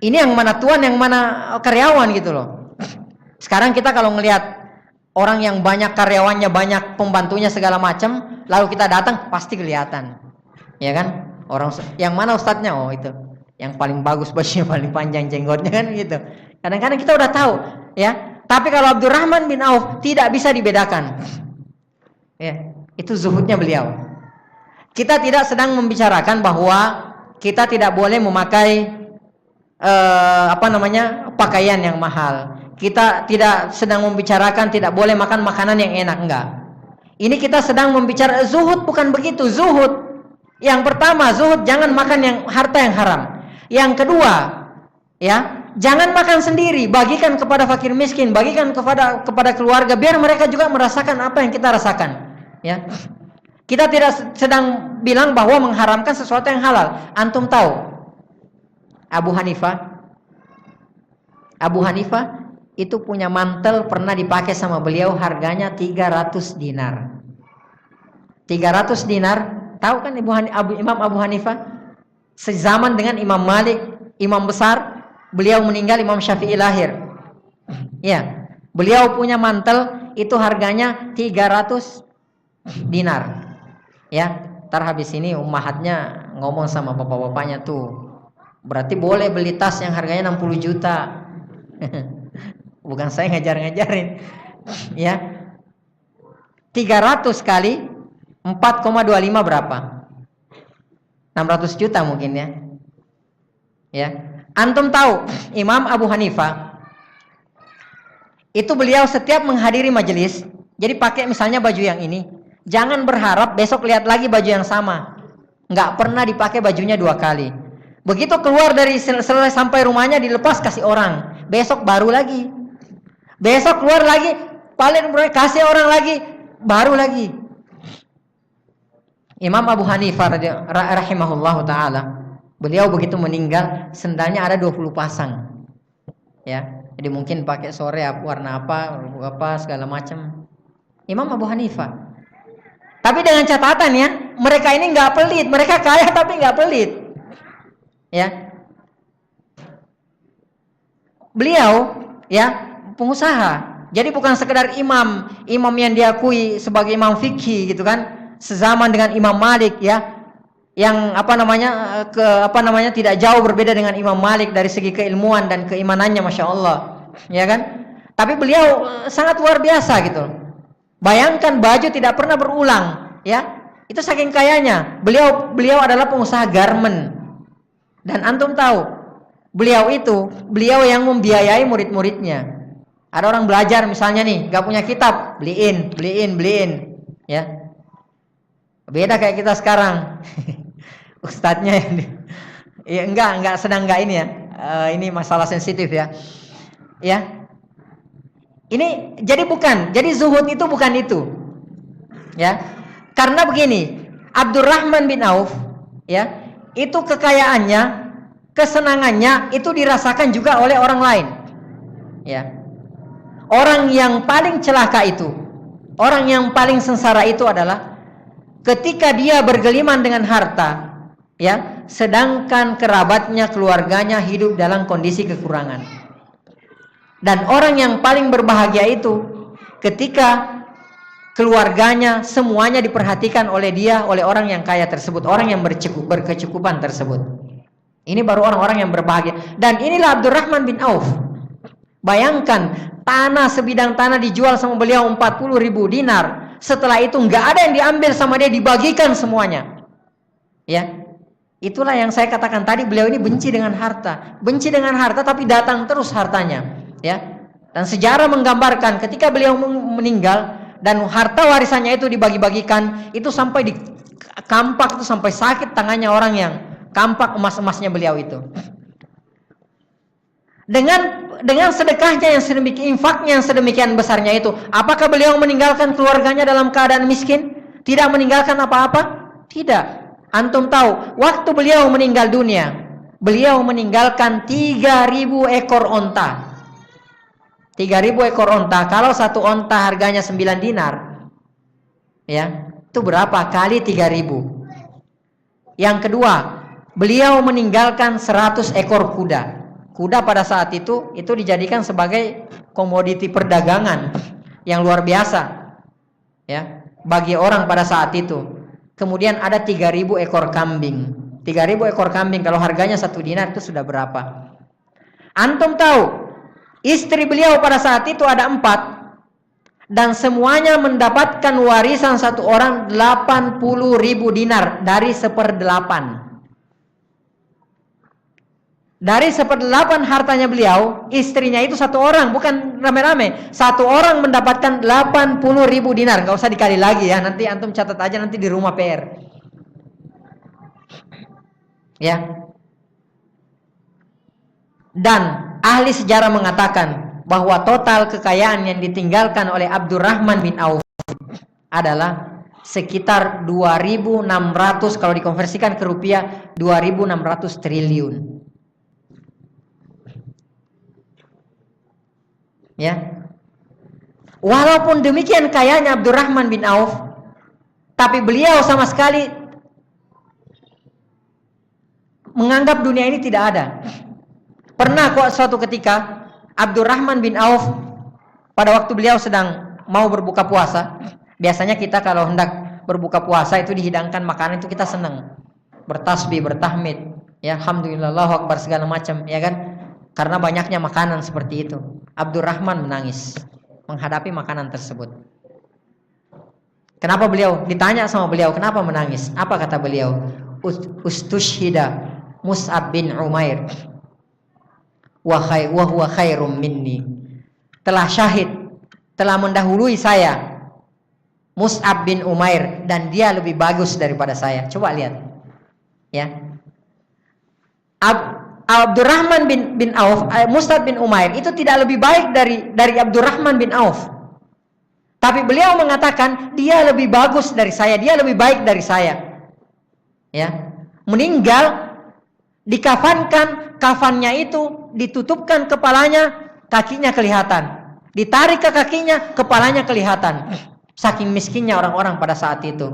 Ini yang mana tuan, yang mana karyawan gitu loh. Sekarang kita kalau ngelihat orang yang banyak karyawannya, banyak pembantunya segala macam, lalu kita datang pasti kelihatan, ya kan? Orang yang mana ustadznya? Oh itu, yang paling bagus bajunya, paling panjang jenggotnya kan gitu. Kadang-kadang kita udah tahu, ya. Tapi kalau Abdurrahman bin Auf tidak bisa dibedakan, ya. Itu zuhudnya beliau. Kita tidak sedang membicarakan bahwa kita tidak boleh memakai pakaian yang mahal. Kita tidak sedang membicarakan tidak boleh makan makanan yang enak, enggak. Ini kita sedang membicarakan zuhud, bukan begitu. Zuhud yang pertama, zuhud jangan makan yang harta yang haram. Yang kedua, ya, jangan makan sendiri, bagikan kepada fakir miskin, bagikan kepada keluarga biar mereka juga merasakan apa yang kita rasakan, ya. Kita tidak sedang bilang bahwa mengharamkan sesuatu yang halal. Antum tahu Abu Hanifah itu punya mantel pernah dipakai sama beliau, harganya 300 dinar. 300 dinar, tahu kan Imam Abu Hanifah? Sezaman dengan Imam Malik, imam besar, beliau meninggal, Imam Syafi'i lahir. Ya, beliau punya mantel itu harganya 300 dinar. Ya, ntar habis ini ummahatnya ngomong sama bapak-bapaknya tuh, berarti boleh beli tas yang harganya 60 juta. Bukan saya ngajarin. Ya. 300 kali 4,25 berapa? 600 juta mungkin ya. Ya. Antum tahu Imam Abu Hanifah itu beliau setiap menghadiri majelis, jadi pakai misalnya baju yang ini, jangan berharap besok lihat lagi baju yang sama. Nggak pernah dipakai bajunya 2 kali. Begitu keluar dari selesai sampai rumahnya dilepas kasih orang. Besok baru lagi. Besok keluar lagi, paling kasih orang lagi, baru lagi. Imam Abu Hanifah rahimahullahu taala, beliau begitu meninggal sendalnya ada 20 pasang. Ya, jadi mungkin pakai sore warna apa segala macam. Imam Abu Hanifah. Tapi dengan catatan ya, mereka ini nggak pelit, mereka kaya tapi nggak pelit. Ya. Beliau ya pengusaha. Jadi bukan sekedar imam yang diakui sebagai imam fikih gitu kan, sezaman dengan Imam Malik ya. Yang tidak jauh berbeda dengan Imam Malik dari segi keilmuan dan keimanannya, Masya Allah, ya kan? Tapi beliau sangat luar biasa gitu. Bayangkan baju tidak pernah berulang, ya. Itu saking kayanya. Beliau adalah pengusaha garment. Dan antum tahu, beliau yang membiayai murid-muridnya. Ada orang belajar misalnya nih, gak punya kitab, beliin, ya. Beda kayak kita sekarang. Ustadznya ya enggak ini ya. Ini masalah sensitif ya. Ya. Ini jadi zuhud itu bukan itu. Ya. Karena begini, Abdurrahman bin Auf ya, itu kekayaannya, kesenangannya itu dirasakan juga oleh orang lain. Ya. Orang yang paling celaka itu, orang yang paling sengsara itu adalah ketika dia bergeliman dengan harta, ya, sedangkan kerabatnya, keluarganya hidup dalam kondisi kekurangan. Dan orang yang paling berbahagia itu ketika keluarganya semuanya diperhatikan oleh dia, oleh orang yang kaya tersebut, orang yang berkecukupan tersebut. Ini baru orang-orang yang berbahagia. Dan inilah Abdurrahman bin Auf. Bayangkan, sebidang tanah dijual sama beliau 40.000 dinar. Setelah itu nggak ada yang diambil sama dia, dibagikan semuanya. Ya, itulah yang saya katakan tadi, beliau ini benci dengan harta, tapi datang terus hartanya. Ya, dan sejarah menggambarkan ketika beliau meninggal dan harta warisannya itu dibagi-bagikan, itu sampai di kampak, itu sampai sakit tangannya orang yang kampak emas-emasnya beliau itu. Dengan sedekahnya yang sedemikian, infaknya yang sedemikian besarnya itu, apakah beliau meninggalkan keluarganya dalam keadaan miskin? Tidak meninggalkan apa-apa? Tidak. Antum tahu, waktu beliau meninggal dunia, beliau meninggalkan 3.000 ekor onta. 3.000 ekor onta, kalau satu onta harganya 9 dinar, ya, itu berapa kali 3.000? Yang kedua, beliau meninggalkan 100 ekor kuda. Kuda pada saat itu dijadikan sebagai komoditi perdagangan yang luar biasa, ya, bagi orang pada saat itu. Kemudian ada 3.000 ekor kambing. 3.000 ekor kambing kalau harganya 1 dinar itu sudah berapa? Antum tahu, istri beliau pada saat itu ada 4 dan semuanya mendapatkan warisan satu orang 80.000 dinar dari 1/8. Dari 1/8 hartanya beliau, istrinya itu 1 orang, bukan rame-rame. 1 orang mendapatkan 80.000 dinar. Gak usah dikali lagi ya, nanti antum catat aja nanti di rumah PR. Ya. Dan ahli sejarah mengatakan bahwa total kekayaan yang ditinggalkan oleh Abdurrahman bin Auf adalah sekitar 2.600, kalau dikonversikan ke rupiah 2.600 triliun. Ya. Walaupun demikian kayanya Abdurrahman bin Auf, tapi beliau sama sekali menganggap dunia ini tidak ada. Pernah kok suatu ketika Abdurrahman bin Auf pada waktu beliau sedang mau berbuka puasa, biasanya kita kalau hendak berbuka puasa itu dihidangkan makanan itu kita senang, bertasbih, bertahmid, ya, alhamdulillah, Allahu akbar, segala macam, ya kan? Karena banyaknya makanan seperti itu. Abdurrahman menangis menghadapi makanan tersebut. Kenapa beliau? Ditanya sama beliau, kenapa menangis? Apa kata beliau? Ustushhida Mus'ab bin Umair wa huwa khairum minni. Telah syahid, telah mendahului saya Mus'ab bin Umair dan dia lebih bagus daripada saya. Coba lihat. Ya. Abdurrahman bin Auf, Mus'ab bin Umair itu tidak lebih baik dari Abdurrahman bin Auf. Tapi beliau mengatakan dia lebih bagus dari saya, dia lebih baik dari saya. Ya. Meninggal, dikafankan, kafannya itu ditutupkan kepalanya, kakinya kelihatan. Ditarik ke kakinya, kepalanya kelihatan. Saking miskinnya orang-orang pada saat itu.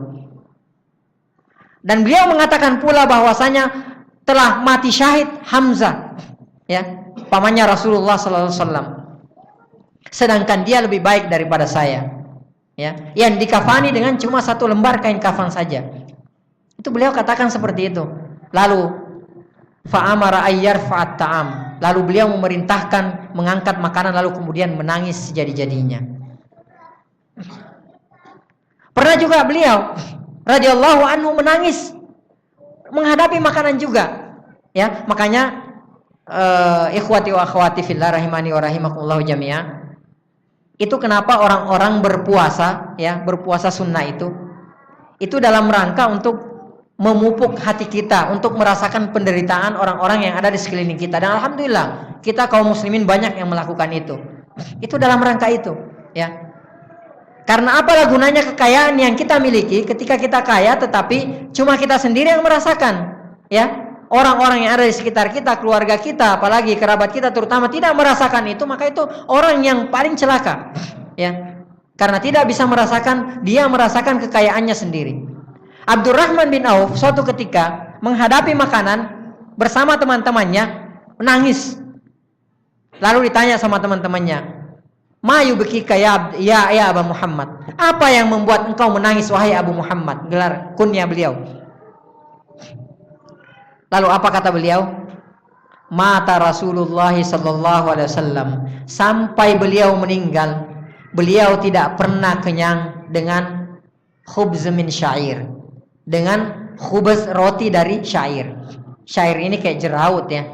Dan beliau mengatakan pula bahwasanya telah mati syahid Hamzah, ya, pamannya Rasulullah SAW. Sedangkan dia lebih baik daripada saya, ya, yang dikafani dengan cuma 1 lembar kain kafan saja. Itu beliau katakan seperti itu. Lalu fa'amara ayyarfa'at ta'am. Lalu beliau memerintahkan mengangkat makanan, lalu kemudian menangis sejadi-jadinya. Pernah juga beliau radhiyallahu anhu menangis menghadapi makanan juga, ya. Makanya ikhwati wa akhwati fillah rahimani wa rahimakumullah jami'ah, itu kenapa orang-orang berpuasa, ya, berpuasa sunnah itu dalam rangka untuk memupuk hati kita untuk merasakan penderitaan orang-orang yang ada di sekeliling kita. Dan alhamdulillah kita kaum muslimin banyak yang melakukan itu. Itu dalam rangka itu, ya. Karena apalah gunanya kekayaan yang kita miliki ketika kita kaya tetapi cuma kita sendiri yang merasakan, ya. Orang-orang yang ada di sekitar kita, keluarga kita, apalagi kerabat kita terutama tidak merasakan itu, maka itu orang yang paling celaka, ya. Karena tidak bisa merasakan, dia merasakan kekayaannya sendiri. Abdurrahman bin Auf suatu ketika menghadapi makanan bersama teman-temannya menangis. Lalu ditanya sama teman-temannya, "Ma yubkika ya Abu Muhammad?" Apa yang membuat engkau menangis wahai Abu Muhammad? Gelar kunya beliau. Lalu apa kata beliau? Mata Rasulullah sallallahu alaihi wasallam. Sampai beliau meninggal, beliau tidak pernah kenyang dengan khubz min syair, dengan khubz roti dari syair. Syair ini kayak jeraut, ya,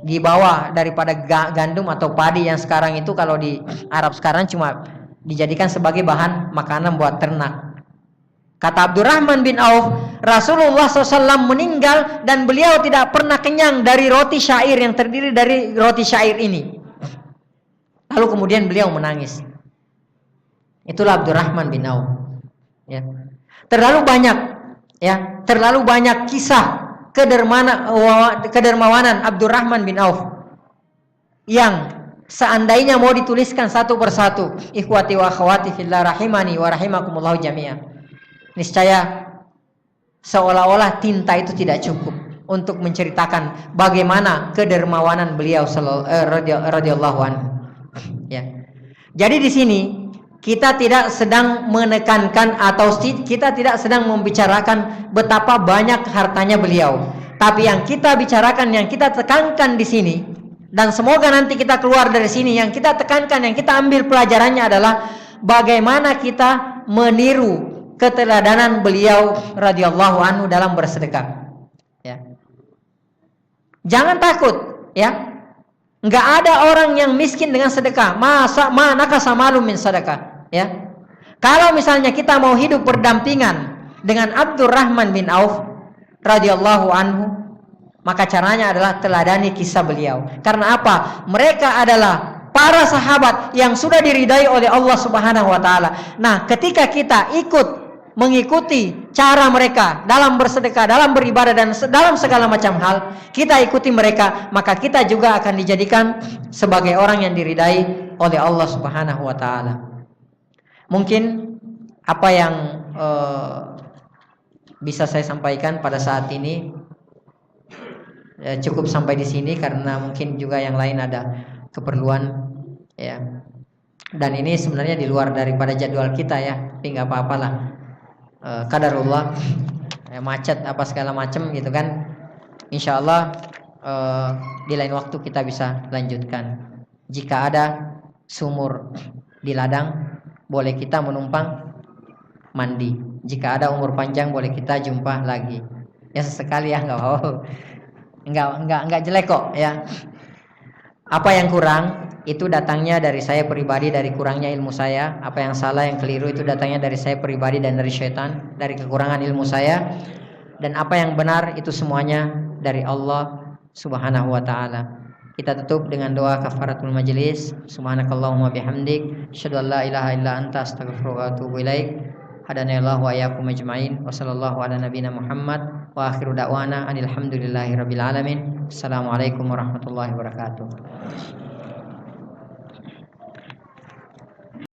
di bawah daripada gandum atau padi yang sekarang itu kalau di Arab sekarang cuma dijadikan sebagai bahan makanan buat ternak. Kata Abdurrahman bin Auf, Rasulullah SAW meninggal dan beliau tidak pernah kenyang dari roti syair yang terdiri dari roti syair ini. Lalu kemudian beliau menangis. Itulah Abdurrahman bin Auf, ya. Terlalu banyak, ya, terlalu banyak kisah kedermawanan Abdurrahman bin Auf yang seandainya mau dituliskan satu persatu, ikhwati wa akhwati fillah rahimani wa rahimakumullah jami'an, niscaya seolah-olah tinta itu tidak cukup untuk menceritakan bagaimana kedermawanan beliau radhiyallahu anhu, ya. Jadi di sini kita tidak sedang menekankan atau kita tidak sedang membicarakan betapa banyak hartanya beliau, tapi yang kita bicarakan, yang kita tekankan di sini, dan semoga nanti kita keluar dari sini yang kita tekankan, yang kita ambil pelajarannya adalah bagaimana kita meniru keteladanan beliau radhiyallahu anhu dalam bersedekah, ya. Jangan takut, ya. Enggak ada orang yang miskin dengan sedekah. Manakah samalum min sedekah, ya. Kalau misalnya kita mau hidup berdampingan dengan Abdurrahman bin Auf radhiyallahu anhu, maka caranya adalah teladani kisah beliau. Karena apa? Mereka adalah para sahabat yang sudah diridai oleh Allah Subhanahu wa taala. Nah, ketika kita ikut mengikuti cara mereka dalam bersedekah, dalam beribadah, dan dalam segala macam hal, kita ikuti mereka, maka kita juga akan dijadikan sebagai orang yang diridai oleh Allah Subhanahu wa taala. Mungkin apa yang bisa saya sampaikan pada saat ini cukup sampai di sini, karena mungkin juga yang lain ada keperluan, ya. Dan ini sebenarnya di luar daripada jadwal kita, ya, tapi nggak apa-apalah. Qadarullah, macet apa segala macam gitu kan. Insya Allah di lain waktu kita bisa lanjutkan. Jika ada sumur di ladang, boleh kita menumpang mandi. Jika ada umur panjang, boleh kita jumpa lagi. Ya sesekali, ya, nggak jelek kok, ya. Apa yang kurang itu datangnya dari saya pribadi, dari kurangnya ilmu saya. Apa yang salah, yang keliru itu datangnya dari saya pribadi dan dari syaitan, dari kekurangan ilmu saya. Dan apa yang benar itu semuanya dari Allah Subhanahu wa taala. Kita tutup dengan doa kafaratul majlis. Subhanakallahumma bihamdik, asyhadu an la ilaha illa anta, astaghfiruka wa atubu ilaik. Hadanallahu wa iyyakum ajmain. Wa sallallahu ala nabiyyina Muhammad wa akhiru da'wana anil hamdulillahi rabbil alamin. Assalamualaikum warahmatullahi wabarakatuh.